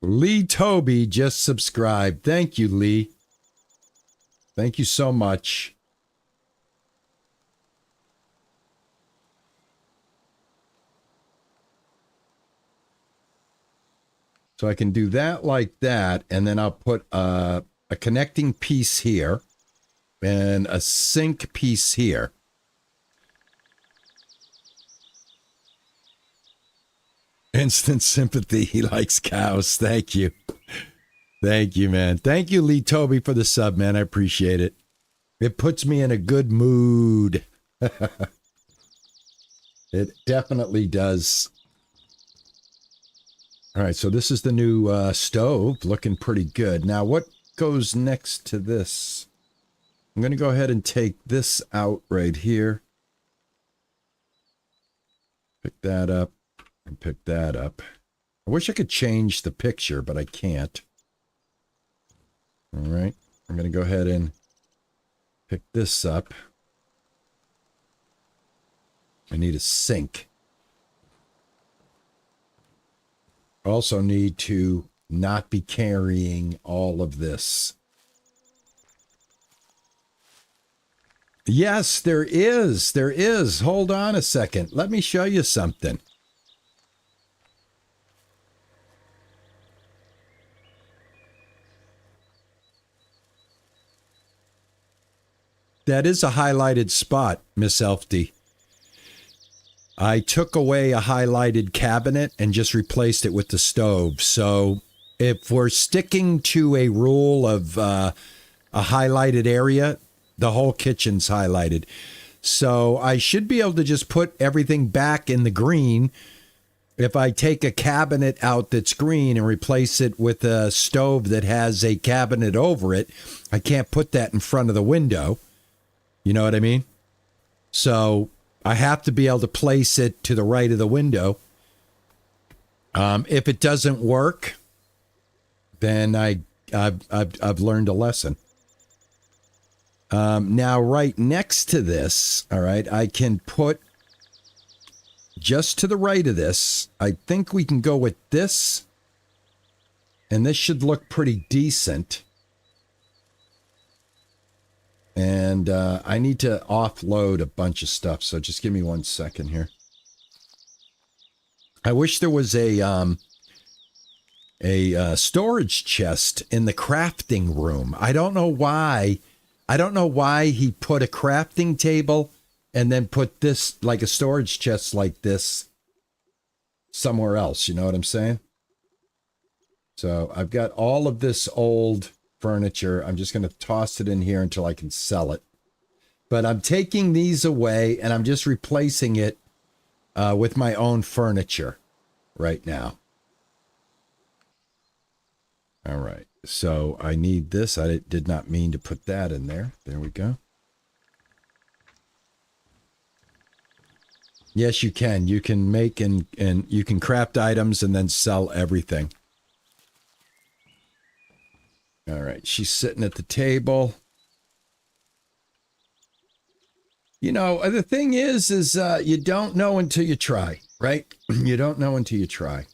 Lee Toby just subscribed. Thank you, Lee. Thank you so much. So I can do that like that, and then I'll put a connecting piece here and a sink piece here. Instant sympathy. He likes cows. Thank you. Thank you, man. Thank you, Lee Toby, for the sub, man. I appreciate it. It puts me in a good mood. It definitely does. All right, so this is the new stove, looking pretty good. Now, what goes next to this? I'm going to go ahead and take this out right here. Pick that up and pick that up. I wish I could change the picture, but I can't. All right, I'm going to go ahead and pick this up. I need a sink. Also need to not be carrying all of this. Yes, there is. There is. Hold on a second. Let me show you something. That is a highlighted spot, Miss Elfdy. I took away a highlighted cabinet and just replaced it with the stove. So if we're sticking to a rule of a highlighted area, the whole kitchen's highlighted. So I should be able to just put everything back in the green. If I take a cabinet out that's green and replace it with a stove that has a cabinet over it, I can't put that in front of the window. You know what I mean? So I have to be able to place it to the right of the window. If it doesn't work, then I've learned a lesson. Now, right next to this, all right, I can put just to the right of this. I think we can go with this, and this should look pretty decent. And I need to offload a bunch of stuff, so just give me 1 second here. I wish there was a storage chest in the crafting room. I don't know why. I don't know why he put a crafting table and then put this, like a storage chest like this, somewhere else. You know what I'm saying? So I've got all of this old furniture. I'm just going to toss it in here until I can sell it. But I'm taking these away and I'm just replacing it with my own furniture right now. All right. So I need this. I did not mean to put that in there. There we go. Yes, you can. You can make and you can craft items and then sell everything. All right, she's sitting at the table. You know, the thing is you don't know until you try, right? You don't know until you try.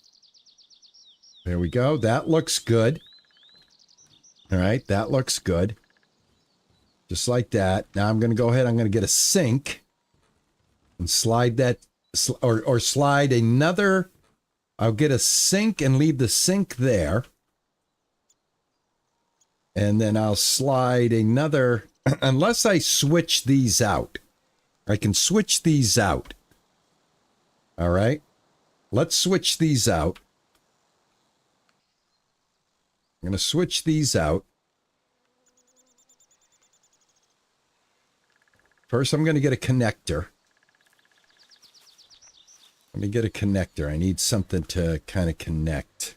There we go. That looks good. All right, that looks good. Just like that. Now I'm going to go ahead. I'm going to get a sink and slide that, or slide another. I'll get a sink and leave the sink there. And then I'll slide another, unless I switch these out. I can switch these out. All right. Let's switch these out. I'm going to switch these out. First, I'm going to get a connector. Let me get a connector. I need something to kind of connect.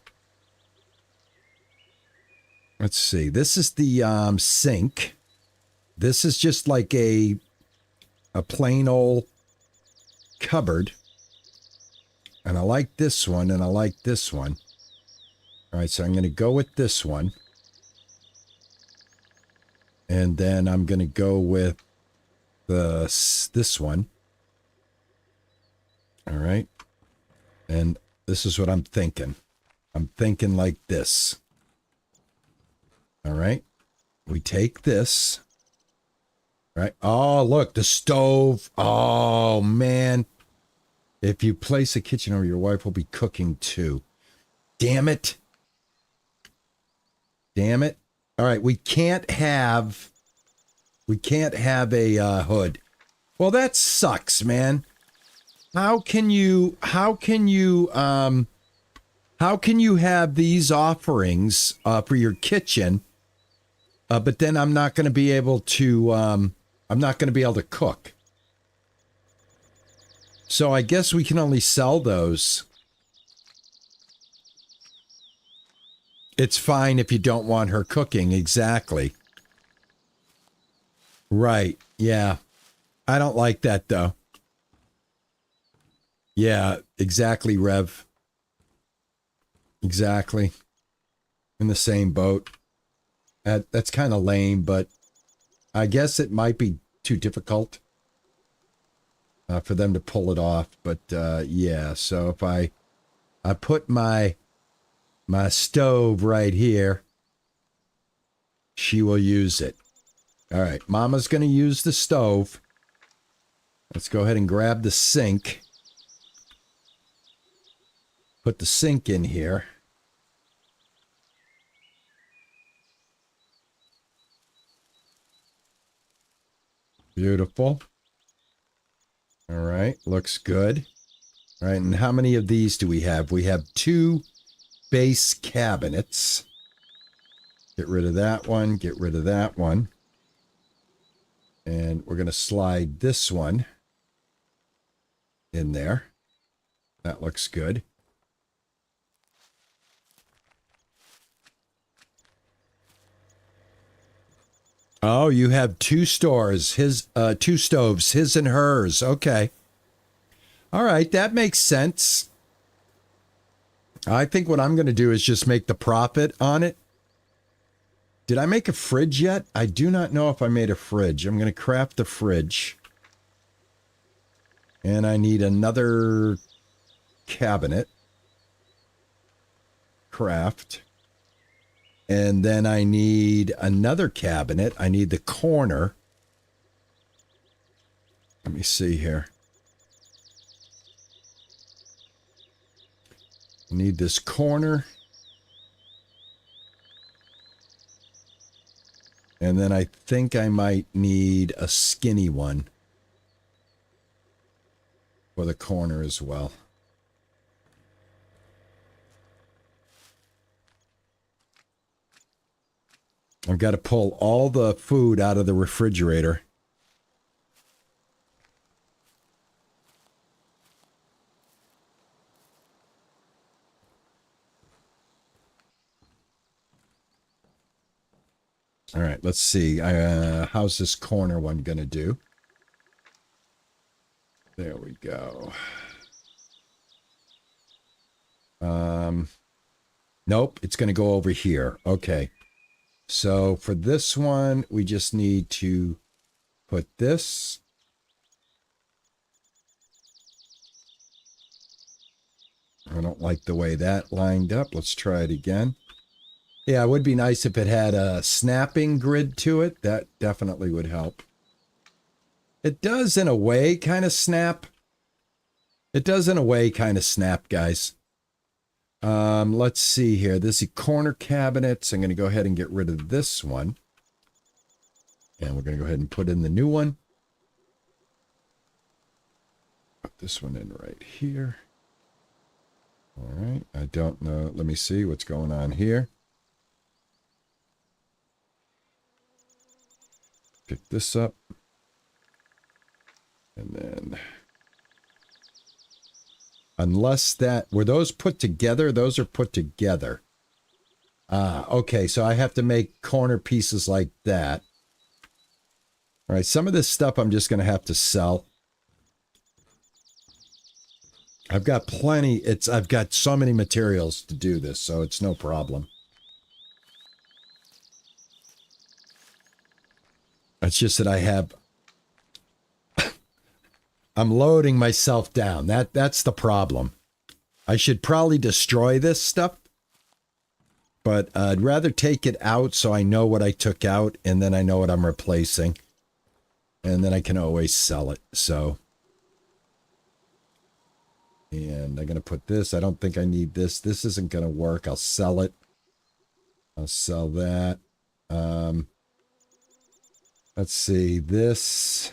Let's see. This is the sink. This is just like a plain old cupboard. And I like this one, and I like this one. All right, so I'm going to go with this one. And then I'm going to go with this one. All right. And this is what I'm thinking. I'm thinking like this. All right. We take this. Right. Oh, look, the stove. Oh, man. If you place a kitchen over, your wife will be cooking too. Damn it. Damn it. All right, we can't have a hood. Well, that sucks, man. How can you have these offerings for your kitchen, but then I'm not going to be able to cook. So I guess we can only sell those. It's fine if you don't want her cooking. Exactly. Right. Yeah. I don't like that, though. Yeah, exactly, Rev. Exactly. In the same boat. That's kind of lame, but I guess it might be too difficult for them to pull it off. But yeah, so if I put my stove right here, she will use it. All right, Mama's going to use the stove. Let's go ahead and grab the sink. Put the sink in here. Beautiful. All right, looks good. All right, and how many of these do we have? We have 2 base cabinets. Get rid of that one, get rid of that one. And we're going to slide this one in there. That looks good. Oh, you have 2 stores, 2 stoves, his and hers. Okay. All right, that makes sense. I think what I'm going to do is just make the profit on it. Did I make a fridge yet? I do not know if I made a fridge. I'm going to craft the fridge. And I need another cabinet. Craft. And then I need another cabinet. I need the corner. Let me see here. I need this corner. And then I think I might need a skinny one for the corner as well. I've got to pull all the food out of the refrigerator. All right, let's see. How's this corner one going to do? There we go. Nope, it's going to go over here. Okay. So for this one, we just need to put this. I don't like the way that lined up. Let's try it again. Yeah, it would be nice if it had a snapping grid to it. That definitely would help. It does in a way kind of snap. It does in a way kind of snap, guys. Let's see here. This is corner cabinets. I'm going to go ahead and get rid of this one. And we're going to go ahead and put in the new one. Put this one in right here. All right. I don't know. Let me see what's going on here. Pick this up. And then, unless that, were those put together? Those are put together. Ah, okay. So I have to make corner pieces like that. All right. Some of this stuff I'm just going to have to sell. I've got plenty. I've got so many materials to do this, so it's no problem. It's just that I'm loading myself down. That's the problem. I should probably destroy this stuff, but I'd rather take it out so I know what I took out, and then I know what I'm replacing, and then I can always sell it. So, and I'm gonna put this. I don't think I need this. This isn't gonna work. I'll sell it. I'll sell that. Let's see, this.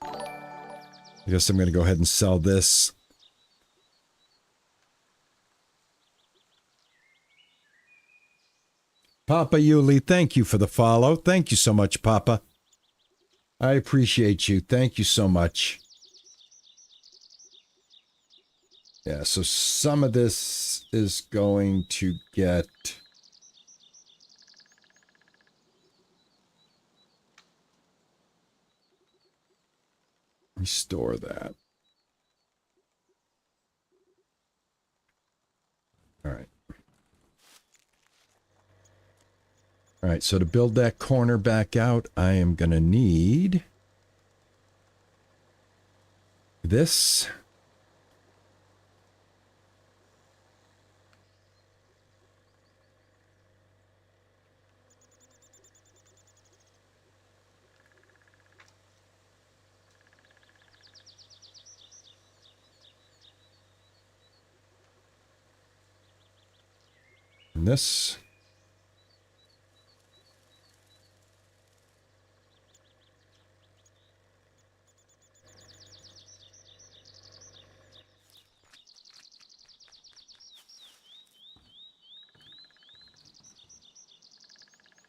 I guess I'm going to go ahead and sell this. Papa Yuli, thank you for the follow. Thank you so much, Papa. I appreciate you. Thank you so much. Yeah, so some of this is going to get... Restore that. All right. All right, so to build that corner back out, I am going to need this. And this.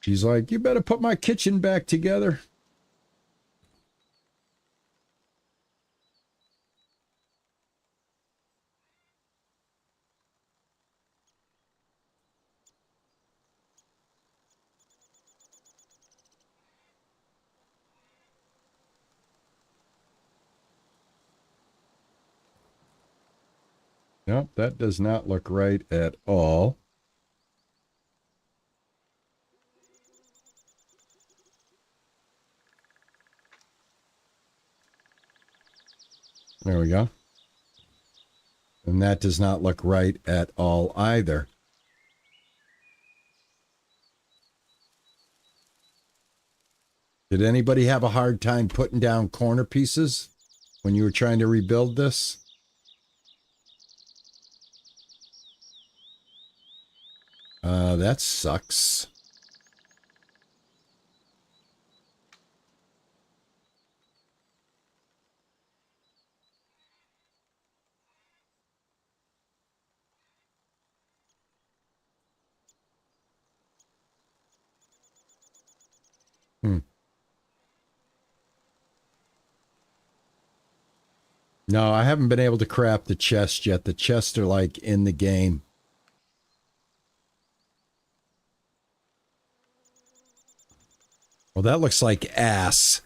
She's like, you better put my kitchen back together. Nope, that does not look right at all. There we go. And that does not look right at all either. Did anybody have a hard time putting down corner pieces when you were trying to rebuild this? That sucks. No, I haven't been able to craft the chest yet. The chests are like in the game. Well, that looks like ass.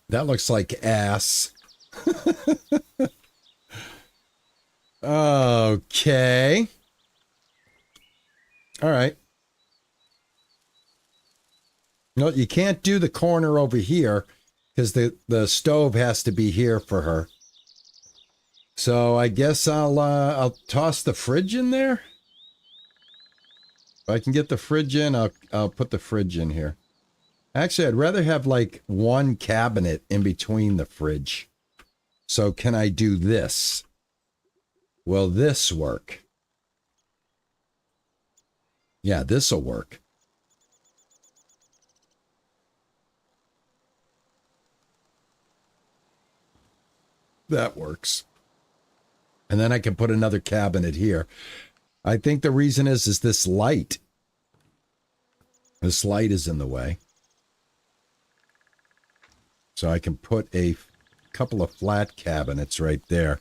That looks like ass. Okay. All right. No, you can't do the corner over here because the stove has to be here for her. So I guess I'll toss the fridge in there. If I can get the fridge in, I'll put the fridge in here. Actually, I'd rather have like one cabinet in between the fridge. So can I do this? Will this work? Yeah, this'll work. That works. And then I can put another cabinet here. I think the reason is this light. This light is in the way. So I can put a couple of flat cabinets right there.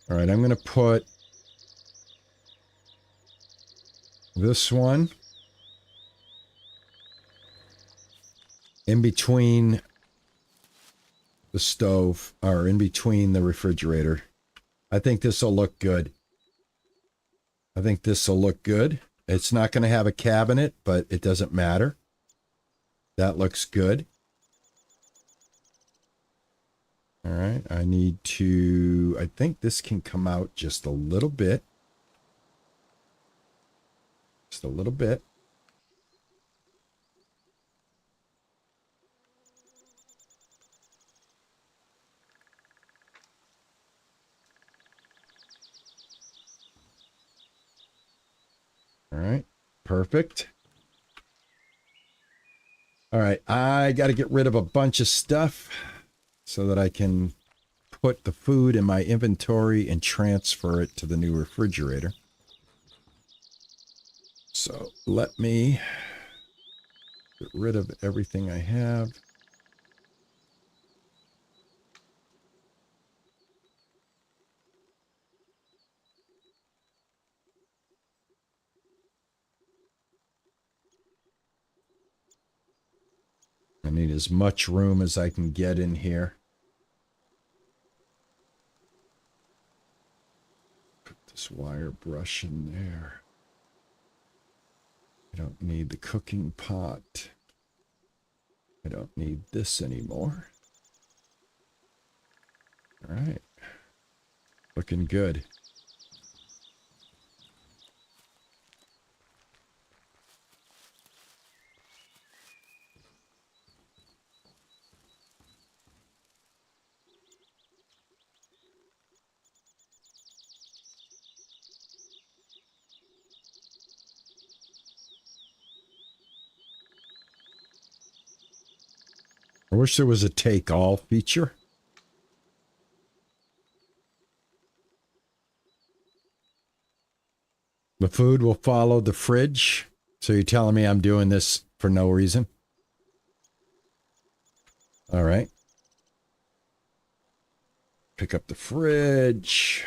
All right, I'm going to put This one. In between the stove, or in between the refrigerator. I think this will look good. I think this will look good. It's not going to have a cabinet, but it doesn't matter. That looks good. All right, I need to, I think this can come out just a little bit. Just a little bit. All right, perfect. All right, I got to get rid of a bunch of stuff so that I can put the food in my inventory and transfer it to the new refrigerator. So let me get rid of everything I have. I need as much room as I can get in here. Put this wire brush in there. I don't need the cooking pot. I don't need this anymore. All right. Looking good. I wish there was a take all feature. The food will follow the fridge. So you're telling me I'm doing this for no reason? All right. Pick up the fridge.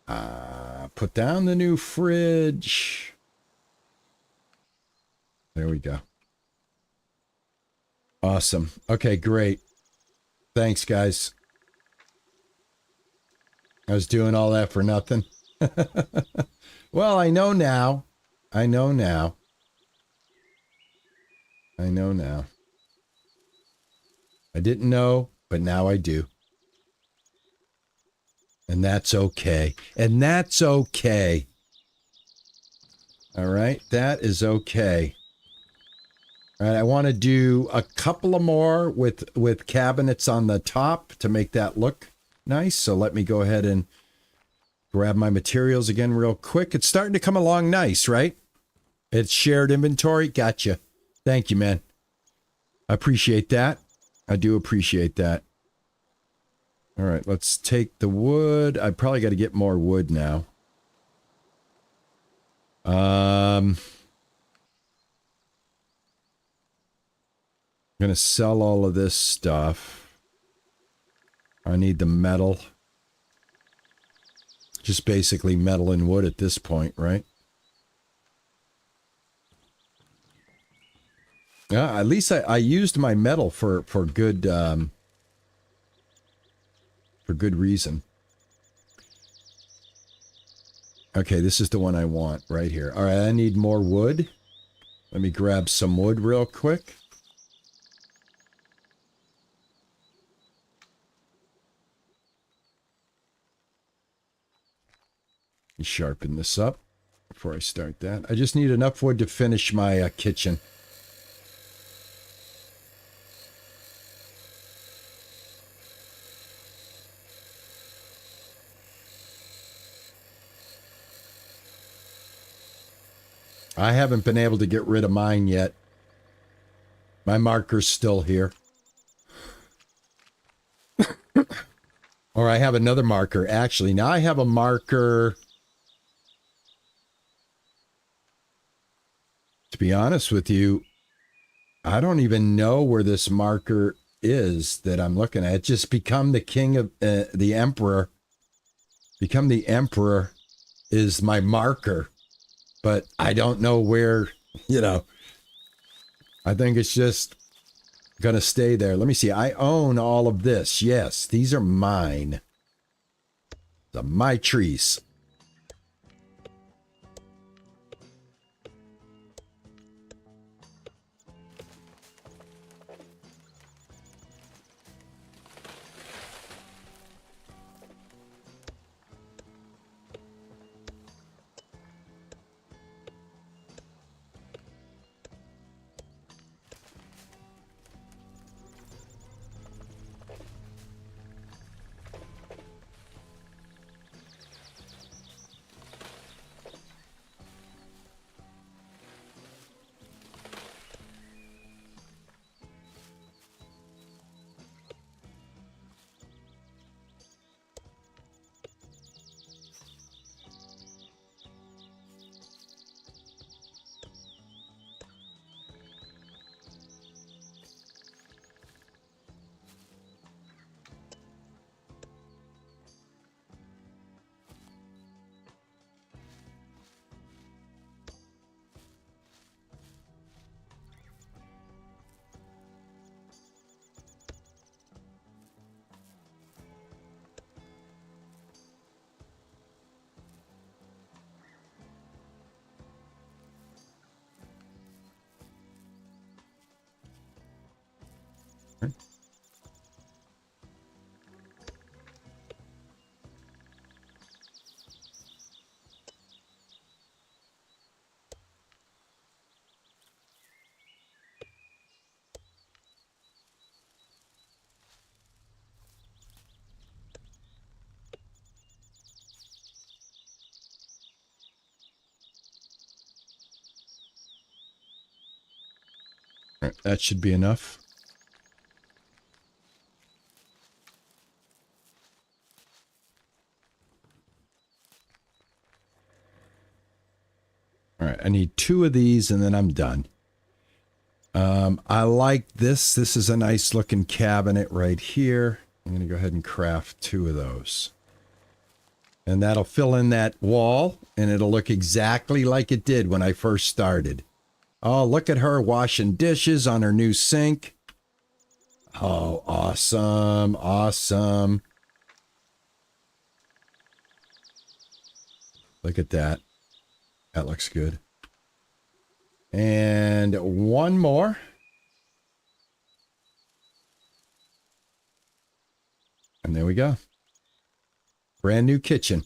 Put down the new fridge. There we go. Awesome. Okay, great. Thanks, guys. I was doing all that for nothing. Well, I know now. I know now. I know now. I didn't know, but now I do. And that's okay. And that's okay. All right, that is okay. All right, I want to do a couple of more with cabinets on the top to make that look nice. So let me go ahead and grab my materials again real quick. It's starting to come along nice, right? It's shared inventory. Gotcha. Thank you, man. I appreciate that. I do appreciate that. All right, let's take the wood. I probably got to get more wood now. I'm going to sell all of this stuff. I need the metal. Just basically metal and wood at this point, right? Yeah, at least I used my metal for good reason. Okay, this is the one I want right here. All right, I need more wood. Let me grab some wood real quick. Let me sharpen this up before I start that. I just need enough wood to finish my kitchen. I haven't been able to get rid of mine yet. My marker's still here. Or I have another marker. Actually, now I have a marker. To be honest with you, I don't even know where this marker is that I'm looking at. It's just become the king of the emperor. Become the emperor is my marker. but I don't know where, I think it's just going to stay there. Let me see. I own all of this. Yes, these are mine. They're my trees. That should be enough. All right, I need 2 of these and then I'm done. I like this. This is a nice looking cabinet right here. I'm going to go ahead and craft 2 of those. And that'll fill in that wall and it'll look exactly like it did when I first started. Oh, look at her washing dishes on her new sink. Oh, awesome. Awesome. Look at that. That looks good. And one more. And there we go. Brand new kitchen.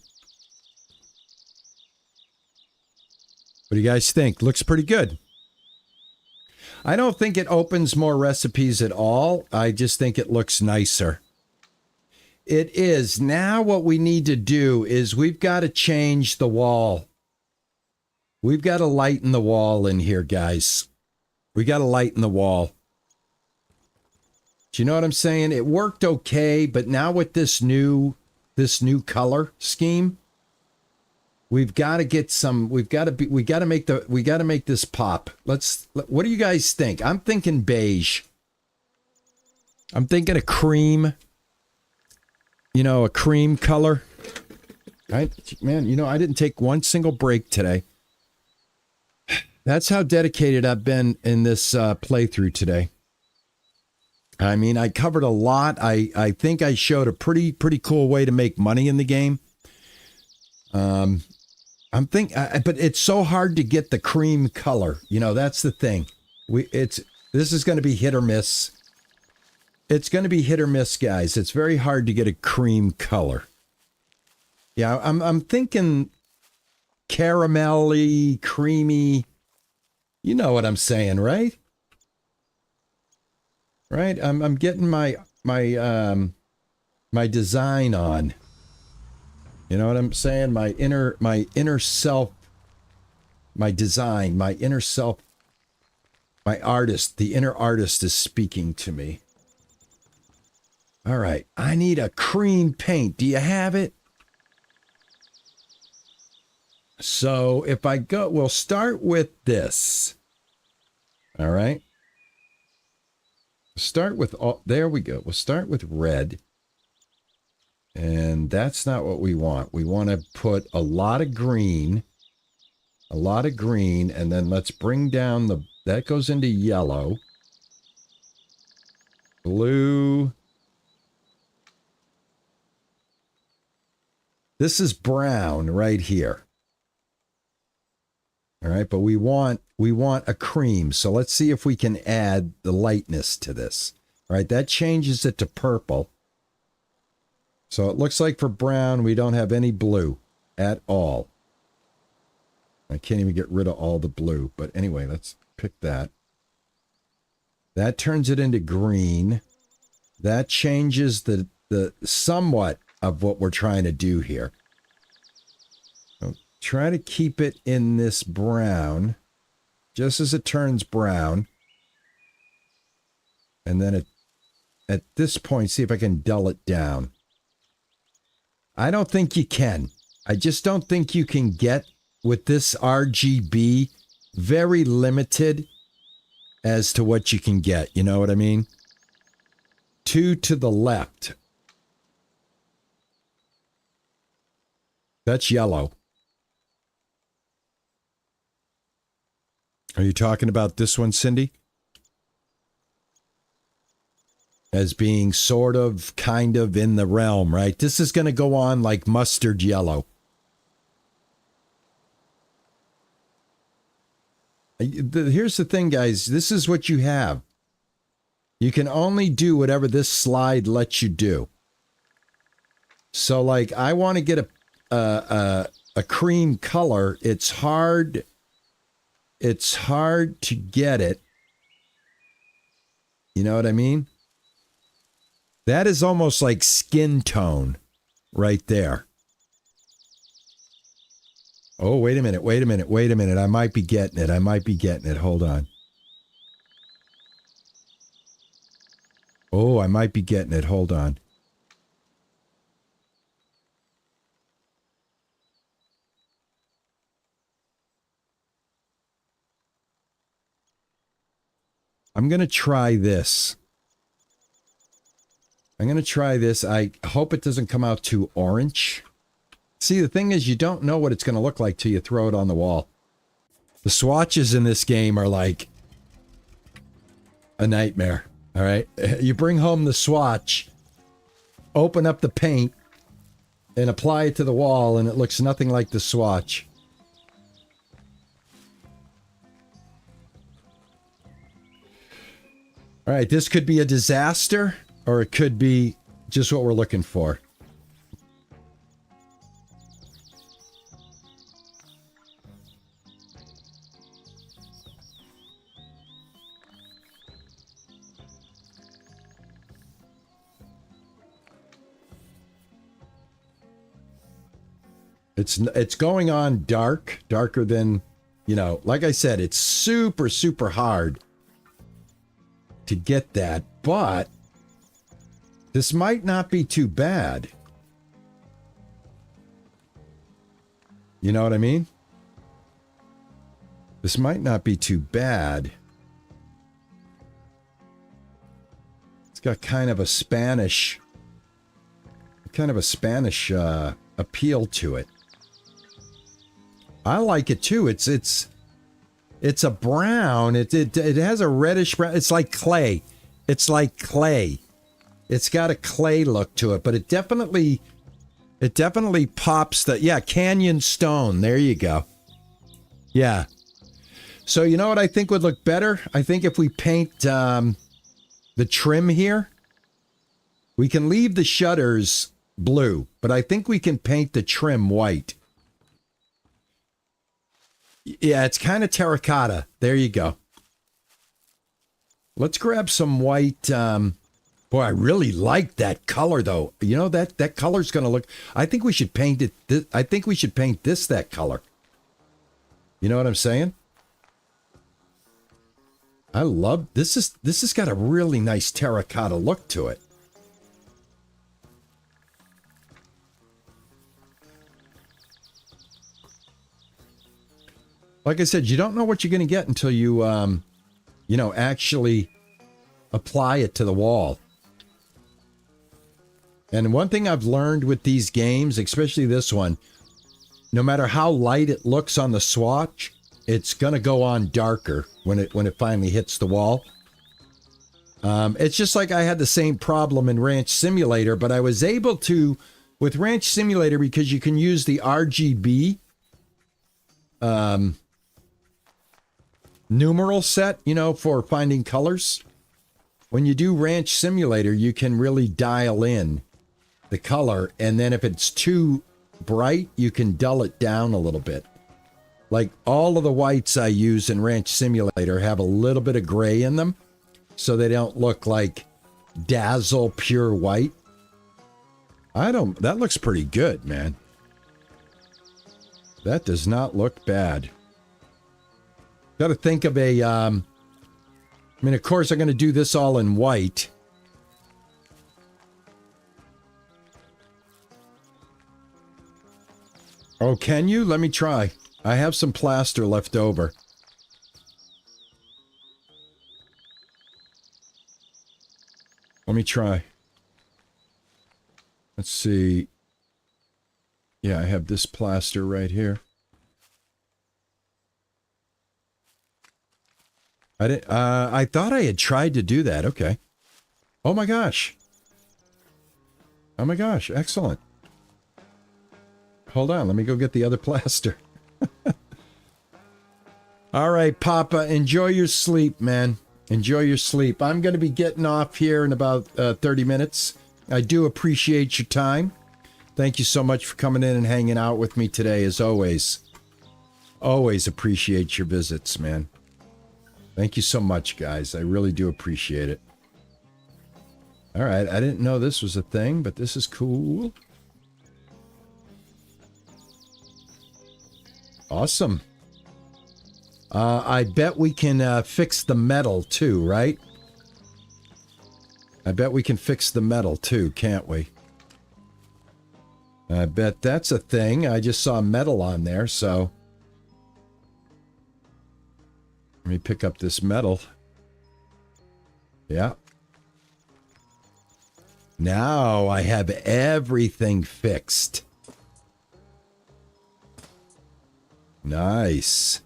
What do you guys think? Looks pretty good. I don't think it opens more recipes at all. I just think it looks nicer. It is. Now what we need to do is we've got to change the wall. We've got to lighten the wall in here, guys. We got to lighten the wall. Do you know what I'm saying? It worked okay, but now with this new color scheme, we've got to get some, we got to make this pop. What do you guys think? I'm thinking beige. I'm thinking a cream, a cream color. Man, I didn't take one single break today. That's how dedicated I've been in this playthrough today. I mean, I covered a lot. I think I showed a pretty cool way to make money in the game. But it's so hard to get the cream color. That's the thing. This is going to be hit or miss. It's going to be hit or miss, guys. It's very hard to get a cream color. Yeah, I'm thinking caramelly, creamy. You know what I'm saying, right? Right? I'm getting my design on. You know what I'm saying? My inner self, my design, my inner self, my artist, the inner artist is speaking to me. All right, I need a cream paint. Do you have it? So if I go, we'll start with this. All right. Start with there we go. We'll start with red. And that's not what we want. We want to put a lot of green A lot of green, and then let's bring down the... That goes into yellow. Blue. This is brown right here. All right, but we want a cream. So let's see if we can add the lightness to this. All right, that changes it to purple. So it looks like for brown, we don't have any blue at all. I can't even get rid of all the blue. But anyway, let's pick that. That turns it into green. That changes the somewhat of what we're trying to do here. So try to keep it in this brown. Just as it turns brown. And then at this point, see if I can dull it down. I don't think you can. I just don't think you can get... With this RGB, very limited as to what you can get. You know what I mean? 2 to the left. That's yellow. Are you talking about this one, Cindy? As being sort of, kind of in the realm, right? This is going to go on like mustard yellow. Here's the thing, guys. This is what you have. You can only do whatever this slide lets you do. So, like, I want to get a cream color. It's hard. It's hard to get it. You know what I mean? That is almost like skin tone right there. Oh, wait a minute, wait a minute, wait a minute. I might be getting it. I might be getting it. Hold on. Oh, I might be getting it. Hold on. I'm going to try this. I'm going to try this. I hope it doesn't come out too orange. See, the thing is, you don't know what it's going to look like till you throw it on the wall. The swatches in this game are like a nightmare, all right? You bring home the swatch, open up the paint, and apply it to the wall, and it looks nothing like the swatch. All right, this could be a disaster, or it could be just what we're looking for. It's going on darker than, you know, like I said, it's super, super hard to get that, but this might not be too bad. You know what I mean? This might not be too bad. It's got kind of a Spanish appeal to it. I like it too. It's a brown. It has a reddish brown. It's like clay. It's like clay. It's got a clay look to it, but it definitely pops the canyon stone. There you go. Yeah. So you know what I think would look better? I think if we paint the trim here, we can leave the shutters blue, but I think we can paint the trim white. Yeah, it's kind of terracotta. There you go. Let's grab some white. Boy, I really like that color, though. You know, that color's going to look... I think we should paint it... I think we should paint this that color. You know what I'm saying? I love... This has got a really nice terracotta look to it. Like I said, you don't know what you're going to get until you, actually apply it to the wall. And one thing I've learned with these games, especially this one, no matter how light it looks on the swatch, it's going to go on darker when it finally hits the wall. It's just like I had the same problem in Ranch Simulator, but I was able to, with Ranch Simulator, because you can use the RGB numeral set, you know, for finding colors. When you do Ranch Simulator, you can really dial in the color, and then if it's too bright, you can dull it down a little bit. Like all of the whites I use in Ranch Simulator have a little bit of gray in them, so they don't look like dazzle pure white. That looks pretty good, man. That does not look bad. Got to think of a, I mean, of course, I'm going to do this all in white. Oh, can you? Let me try. I have some plaster left over. Let me try. Let's see. Yeah, I have this plaster right here. I thought I had tried to do that. Okay. Oh my gosh. Oh my gosh. Excellent. Hold on. Let me go get the other plaster. All right, Papa. Enjoy your sleep, man. Enjoy your sleep. I'm going to be getting off here in about 30 minutes. I do appreciate your time. Thank you so much for coming in and hanging out with me today, as always. Always appreciate your visits, man. Thank you so much, guys. I really do appreciate it. All right, I didn't know this was a thing, but this is cool. Awesome. I bet we can fix the metal too, right? I bet we can fix the metal too, can't we? I bet that's a thing. I just saw metal on there, so... Let me pick up this metal. Yeah. Now I have everything fixed. Nice.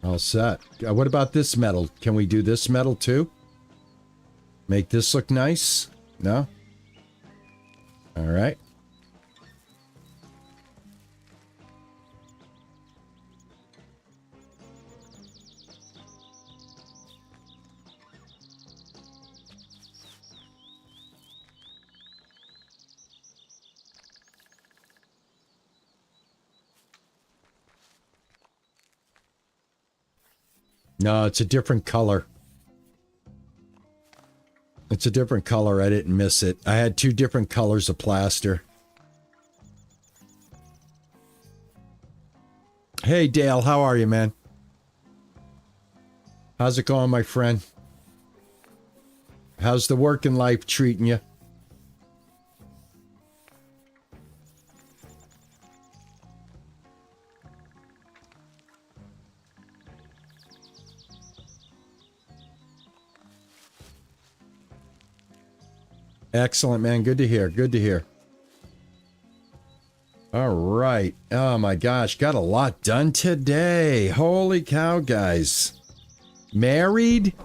All set. What about this metal? Can we do this metal too? Make this look nice? No? All right. No, it's a different color. It's a different color. I didn't miss it. I had two different colors of plaster. Hey, Dale. How are you, man? How's it going, my friend? How's the working life treating you? Excellent, man. Good to hear. Good to hear. All right. Oh, my gosh. Got a lot done today. Holy cow, guys. Married.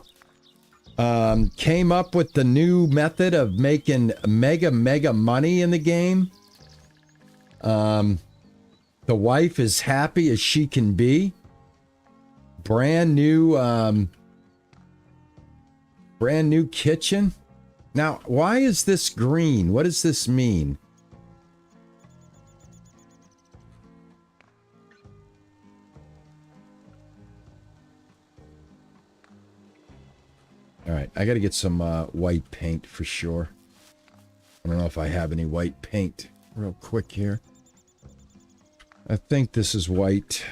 Came up with the new method of making mega money in the game. The wife is happy as she can be. Brand new kitchen. Now, why is this green? What does this mean? All right, I got to get some white paint for sure. I don't know if I have any white paint real quick here. I think this is white.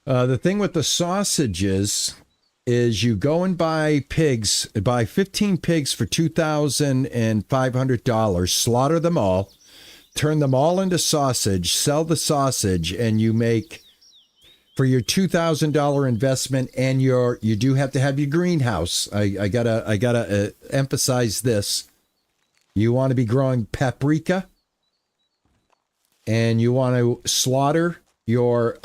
The thing with the sausages is you go and buy 15 pigs for $2,500, slaughter them all, turn them all into sausage, sell the sausage, and you make, for your $2,000 investment, and you do have to have your greenhouse. I gotta emphasize this. You want to be growing paprika, and you want to slaughter your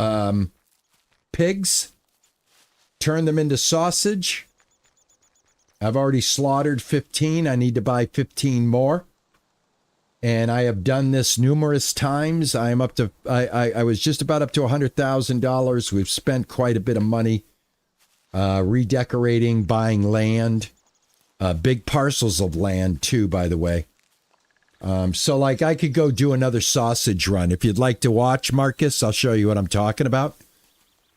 pigs, turn them into sausage. I've already slaughtered 15. I need to buy 15 more. And I have done this numerous times. I am up to, I was just about up to $100,000. We've spent quite a bit of money redecorating, buying land, big parcels of land too, by the way. So like I could go do another sausage run. If you'd like to watch, Marcus, I'll show you what I'm talking about.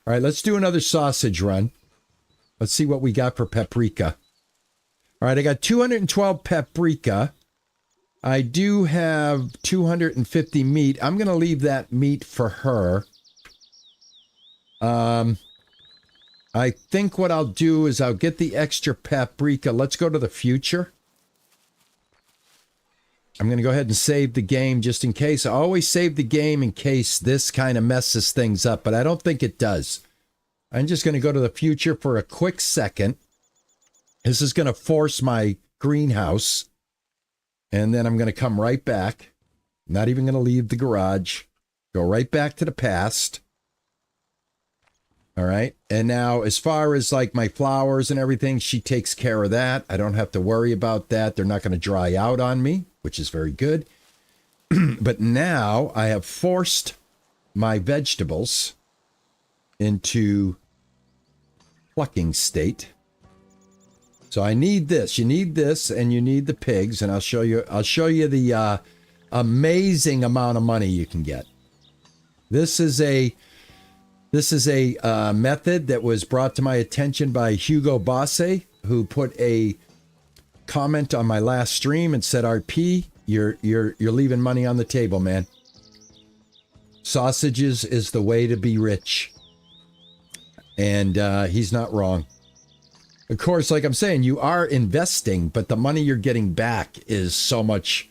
All right, let's do another sausage run. Let's see what we got for paprika. All right, I got 212 paprika. I do have 250 meat. I'm going to leave that meat for her. I think what I'll do is I'll get the extra paprika. Let's go to the future. I'm going to go ahead and save the game just in case. I always save the game in case this kind of messes things up, but I don't think it does. I'm just going to go to the future for a quick second. This is going to force my greenhouse. And then I'm going to come right back. Not even going to leave the garage. Go right back to the past. All right. And now as far as like my flowers and everything, she takes care of that. I don't have to worry about that. They're not going to dry out on me, which is very good. But now I have forced my vegetables into plucking state. So I need this. You need this, and you need the pigs, and I'll show you the amazing amount of money you can get. This is a method that was brought to my attention by Hugo Basse, who put a comment on my last stream and said, "RP, you're leaving money on the table, man. Sausages is the way to be rich," and he's not wrong. Of course, like I'm saying, you are investing, but the money you're getting back is so much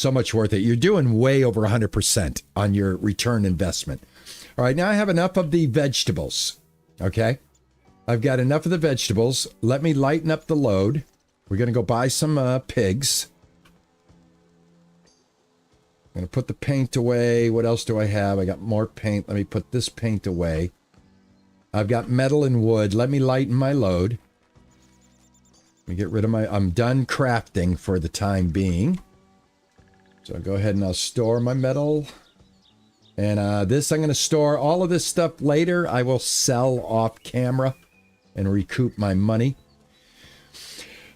worth it. You're doing way over 100% on your return investment. All right, now I have enough of the vegetables. Okay, I've got enough of the vegetables. Let me lighten up the load. We're going to go buy some pigs. I'm going to put the paint away. What else do I have? I got more paint. Let me put this paint away. I've got metal and wood. Let me lighten my load. Let me get rid of I'm done crafting for the time being. So I'll go ahead and I'll store my metal. And this, I'm going to store all of this stuff later. I will sell off camera and recoup my money.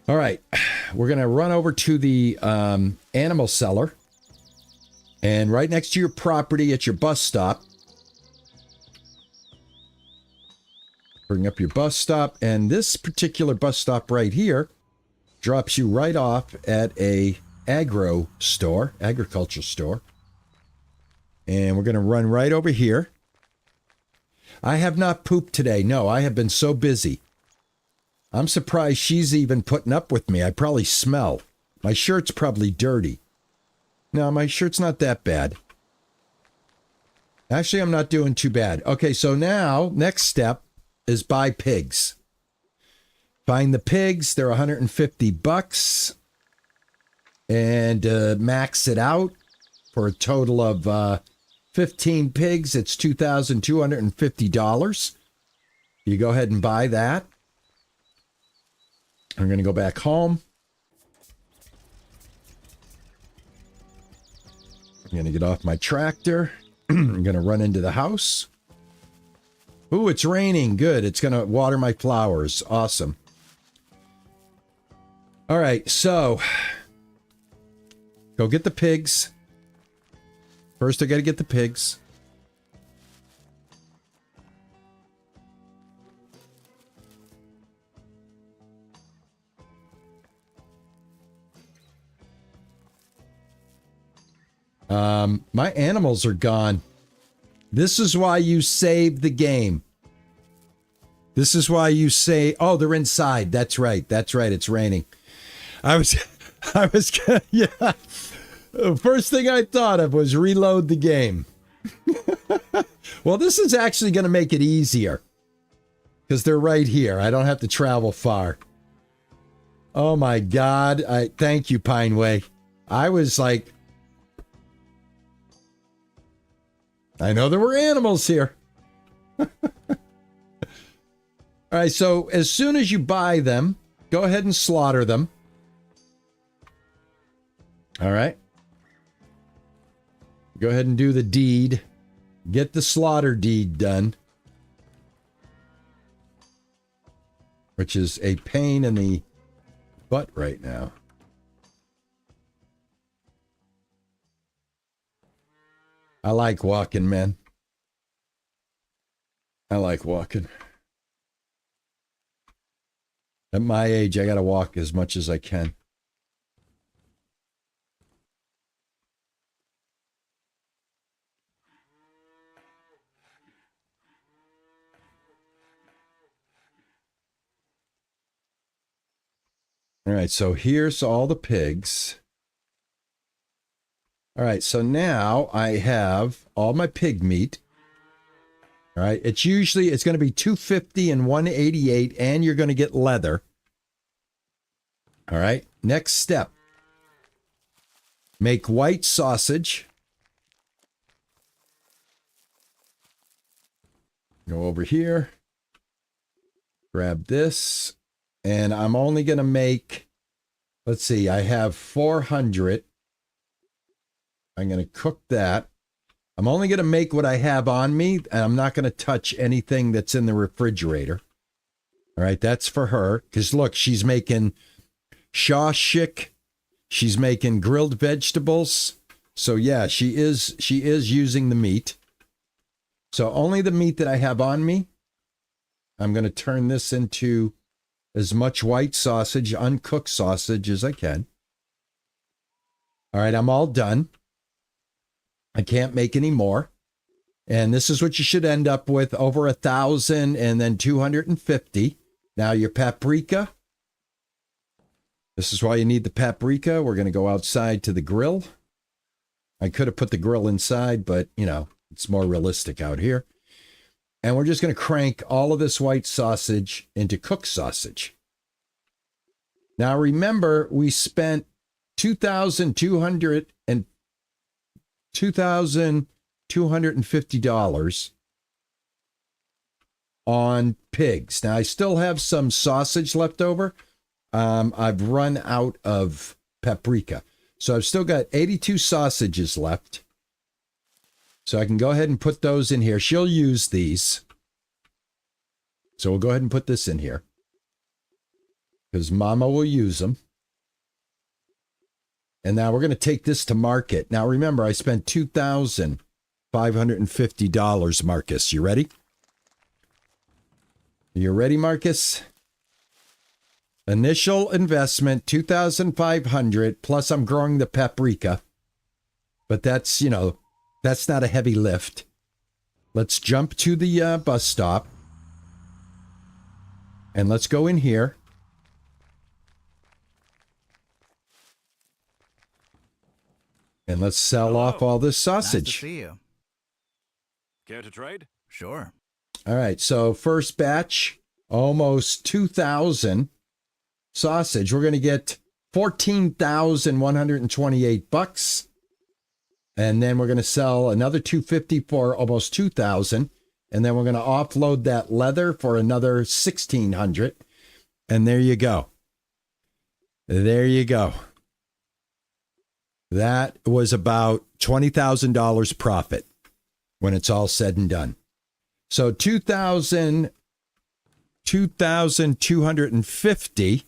All right. We're going to run over to the animal cellar. And right next to your property at your bus stop, bring up your bus stop, and this particular bus stop right here drops you right off at a agriculture store. And we're going to run right over here. I have not pooped today. No, I have been so busy. I'm surprised she's even putting up with me. I probably smell. My shirt's probably dirty. No, my shirt's not that bad. Actually, I'm not doing too bad. Okay, so now, next step is buy pigs. Find the pigs. They're $150. And max it out for a total of 15 pigs. It's $2,250. You go ahead and buy that. I'm going to go back home. I'm going to get off my tractor. I'm going to run into the house. Ooh, it's raining. Good. It's going to water my flowers. Awesome. All right, so go get the pigs. First, I got to get the pigs. My animals are gone. This is why you save the game. This is why you say, oh, they're inside. That's right. That's right. It's raining. I was, yeah. The first thing I thought of was reload the game. Well, this is actually going to make it easier because they're right here. I don't have to travel far. Oh my God. Thank you, Pineway. I was like, I know there were animals here. All right, so as soon as you buy them, go ahead and slaughter them. All right. Go ahead and do the deed. Get the slaughter deed done. Which is a pain in the butt right now. I like walking, man. I like walking. At my age, I gotta walk as much as I can. All right, so here's all the pigs. All right, so now I have all my pig meat. All right, it's going to be $250 and $188, and you're going to get leather. All right, next step. Make white sausage. Go over here. Grab this. And I'm only going to make, let's see, I have 400. I'm going to cook that. I'm only going to make what I have on me, and I'm not going to touch anything that's in the refrigerator. All right, that's for her. Because look, she's making shawshik. She's making grilled vegetables. So yeah, she is using the meat. So only the meat that I have on me. I'm going to turn this into as much white sausage, uncooked sausage as I can. All right, I'm all done. I can't make any more. And this is what you should end up with, over 1,000 and then 250. Now your paprika. This is why you need the paprika. We're going to go outside to the grill. I could have put the grill inside, but, you know, it's more realistic out here. And we're just going to crank all of this white sausage into cooked sausage. Now, remember, we spent $2,250 on pigs. Now, I still have some sausage left over. I've run out of paprika. So I've still got 82 sausages left. So I can go ahead and put those in here. She'll use these. So we'll go ahead and put this in here. Because Mama will use them. And now we're going to take this to market. Now remember, I spent $2,550, Marcus. You ready? You ready, Marcus? Initial investment, $2,500, plus I'm growing the paprika. But that's, you know, that's not a heavy lift. Let's jump to the bus stop. And let's go in here. And let's sell off all this sausage. Nice to see you. Care to trade? Sure. All right, so first batch, almost 2,000 sausage. We're going to get $14,128. And then we're going to sell another 250 for almost 2,000. And then we're going to offload that leather for another 1,600. And there you go. There you go. That was about $20,000 profit when it's all said and done. So 2,250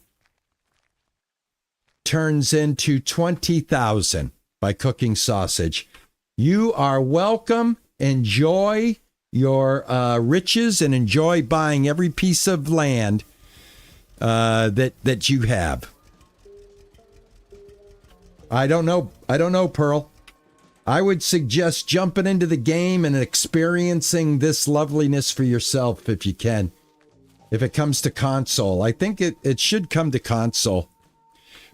turns into 20,000 by cooking sausage. You are welcome. Enjoy your riches and enjoy buying every piece of land that you have. I don't know, Pearl. I would suggest jumping into the game and experiencing this loveliness for yourself if you can. if it comes to console. I think it should come to console.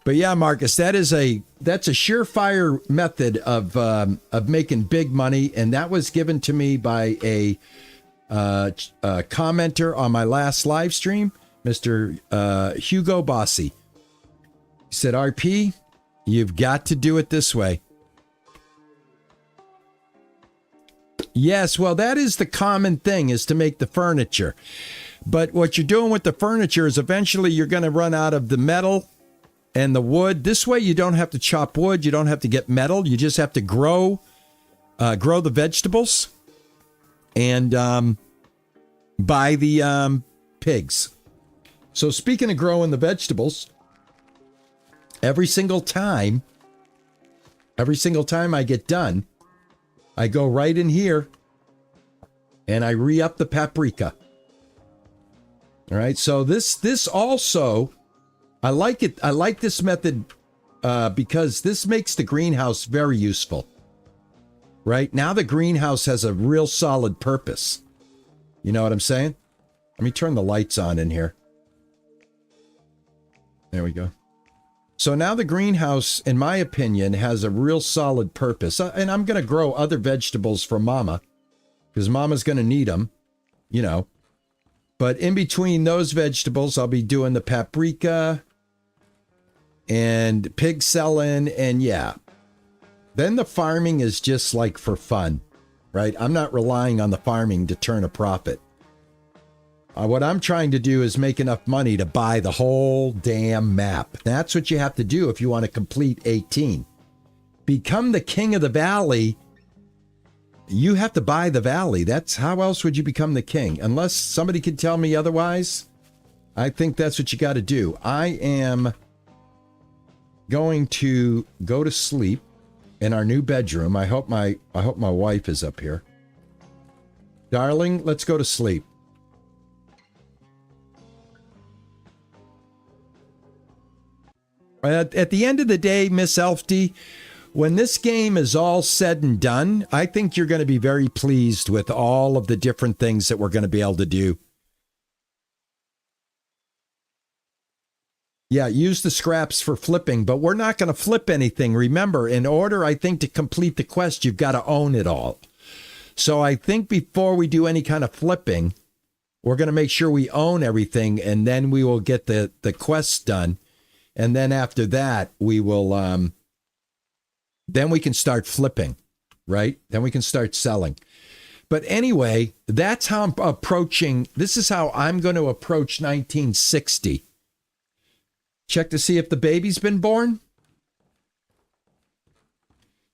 But yeah, Marcus, that's a surefire method of making big money, and that was given to me by a commenter on my last live stream, Mr. Hugo Bossi. He said, RP, you've got to do it this way. Yes, well, that is the common thing, is to make the furniture. But what you're doing with the furniture is eventually you're going to run out of the metal and the wood. This way you don't have to chop wood. You don't have to get metal. You just have to grow the vegetables and buy the pigs. So speaking of growing the vegetables, every single time I get done, I go right in here and I re-up the paprika. All right. So this also, I like it. I like this method because this makes the greenhouse very useful. Right now, the greenhouse has a real solid purpose. You know what I'm saying? Let me turn the lights on in here. There we go. So now the greenhouse, in my opinion, has a real solid purpose. And I'm going to grow other vegetables for Mama, because Mama's going to need them, you know. But in between those vegetables, I'll be doing the paprika and pig selling, and yeah. Then the farming is just like for fun, right? I'm not relying on the farming to turn a profit. What I'm trying to do is make enough money to buy the whole damn map. That's what you have to do if you want to complete 18. Become the king of the valley. You have to buy the valley. That's how else would you become the king? Unless somebody can tell me otherwise. I think that's what you got to do. I am going to go to sleep in our new bedroom. I hope my wife is up here. Darling, let's go to sleep. At the end of the day, Miss Elfty, when this game is all said and done, I think you're going to be very pleased with all of the different things that we're going to be able to do. Yeah, use the scraps for flipping, but we're not going to flip anything. Remember, in order, I think, to complete the quest, you've got to own it all. So I think before we do any kind of flipping, we're going to make sure we own everything, and then we will get the quests done. And then after that, we will, then we can start flipping, right? Then we can start selling. But anyway, that's how I'm approaching, this is how I'm going to approach 1960. Check to see if the baby's been born.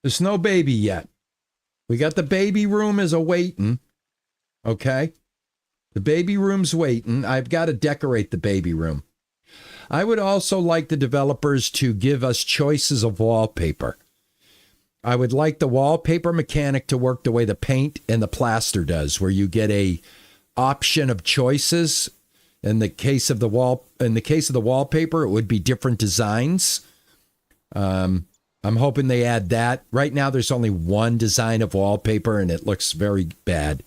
There's no baby yet. We got the baby room is a-waiting, okay? The baby room's waiting. I've got to decorate the baby room. I would also like the developers to give us choices of wallpaper. I would like the wallpaper mechanic to work the way the paint and the plaster does, where you get a option of choices. In the case of the wallpaper, it would be different designs. I'm hoping they add that. Right now, there's only one design of wallpaper, and it looks very bad.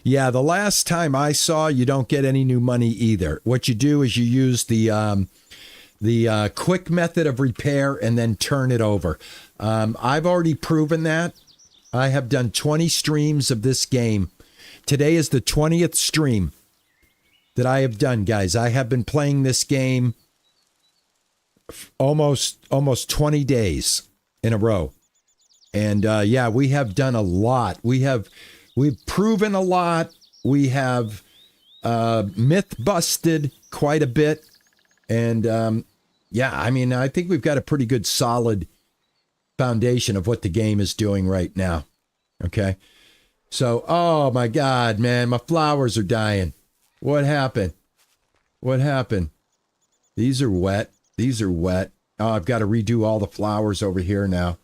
Yeah, the last time I saw, you don't get any new money either. What you do is you use the quick method of repair and then turn it over. I've already proven that. I have done 20 streams of this game. Today is the 20th stream that I have done, guys. I have been playing this game almost 20 days in a row. And yeah, we have done a lot. We've proven a lot. We have myth busted quite a bit. And yeah, I mean, I think we've got a pretty good solid foundation of what the game is doing right now. Okay. So, oh my God, man, my flowers are dying. What happened? What happened? These are wet. These are wet. Oh, I've got to redo all the flowers over here now.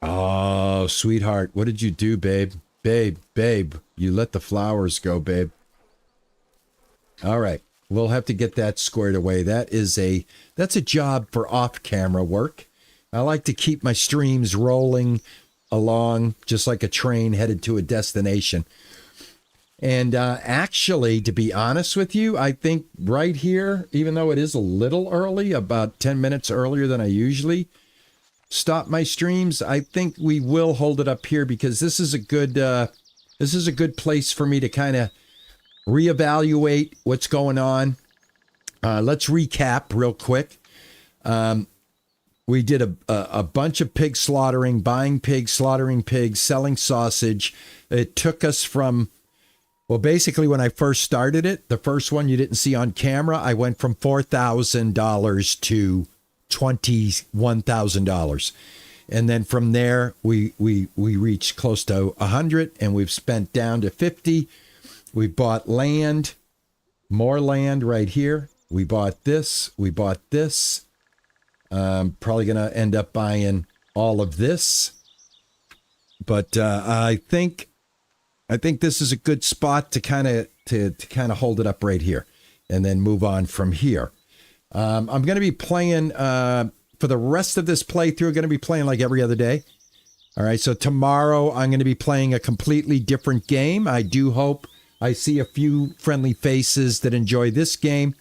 Oh, sweetheart, what did you do, babe? Babe, you let the flowers go, babe. All right, we'll have to get that squared away. That's a job for off-camera work. I like to keep my streams rolling along just like a train headed to a destination. And actually, to be honest with you, I think right here, even though it is a little early, about 10 minutes earlier than I usually stop my streams, I think we will hold it up here because this is a good place for me to kind of reevaluate what's going on. Let's recap real quick. We did a bunch of pig slaughtering, buying pigs, slaughtering pigs, selling sausage. It took us from, well, basically when I first started it, the first one you didn't see on camera, I went from $4,000 to $21,000. And then from there, we reached close to 100, and we've spent down to 50. We bought land, more land right here. We bought this. We bought this. Probably going to end up buying all of this. But I think this is a good spot to kind of hold it up right here and then move on from here. I'm going to be playing for the rest of this playthrough. I'm going to be playing like every other day. All right. So tomorrow I'm going to be playing a completely different game. I do hope I see a few friendly faces that enjoy this game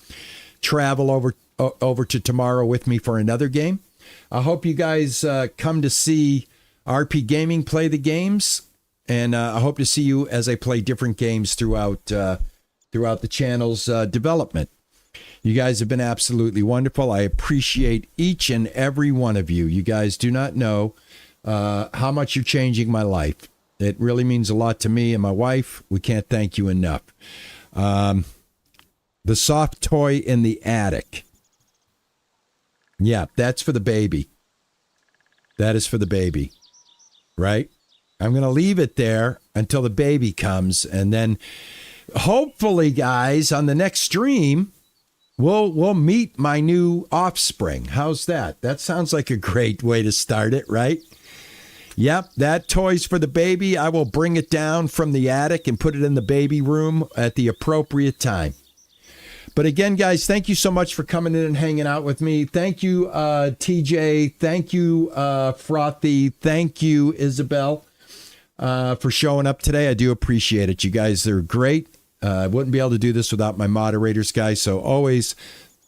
travel over to tomorrow with me for another game. I hope you guys come to see RP Gaming play the games, and I hope to see you as I play different games throughout the channel's development. You guys have been absolutely wonderful. I appreciate each and every one of you. You guys do not know how much you're changing my life. It really means a lot to me and my wife. We can't thank you enough. The soft toy in the attic. Yeah, that's for the baby. That is for the baby, right? I'm going to leave it there until the baby comes. And then hopefully, guys, on the next stream, we'll meet my new offspring. How's that? That sounds like a great way to start it, right? Yep, that toy's for the baby. I will bring it down from the attic and put it in the baby room at the appropriate time. But again, guys, thank you so much for coming in and hanging out with me. Thank you, TJ. Thank you, Frothy. Thank you, Isabel, for showing up today. I do appreciate it. You guys are great. I wouldn't be able to do this without my moderators, guys. So always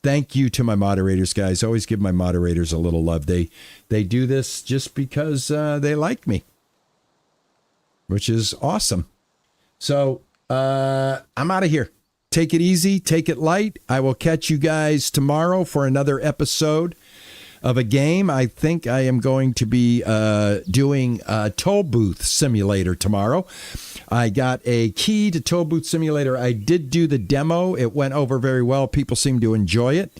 thank you to my moderators, guys. Always give my moderators a little love. They do this just because they like me, which is awesome. So I'm out of here. Take it easy. Take it light. I will catch you guys tomorrow for another episode of a game. I think I am going to be doing a toll booth simulator tomorrow. I got a key to toll booth simulator. I did do the demo. It went over very well. People seem to enjoy it.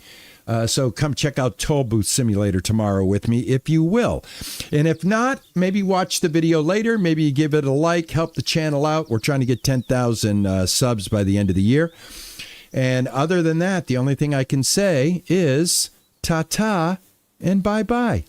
So come check out Toll Booth Simulator tomorrow with me, if you will. And if not, maybe watch the video later. Maybe you give it a like, help the channel out. We're trying to get 10,000 subs by the end of the year. And other than that, the only thing I can say is ta-ta and bye-bye.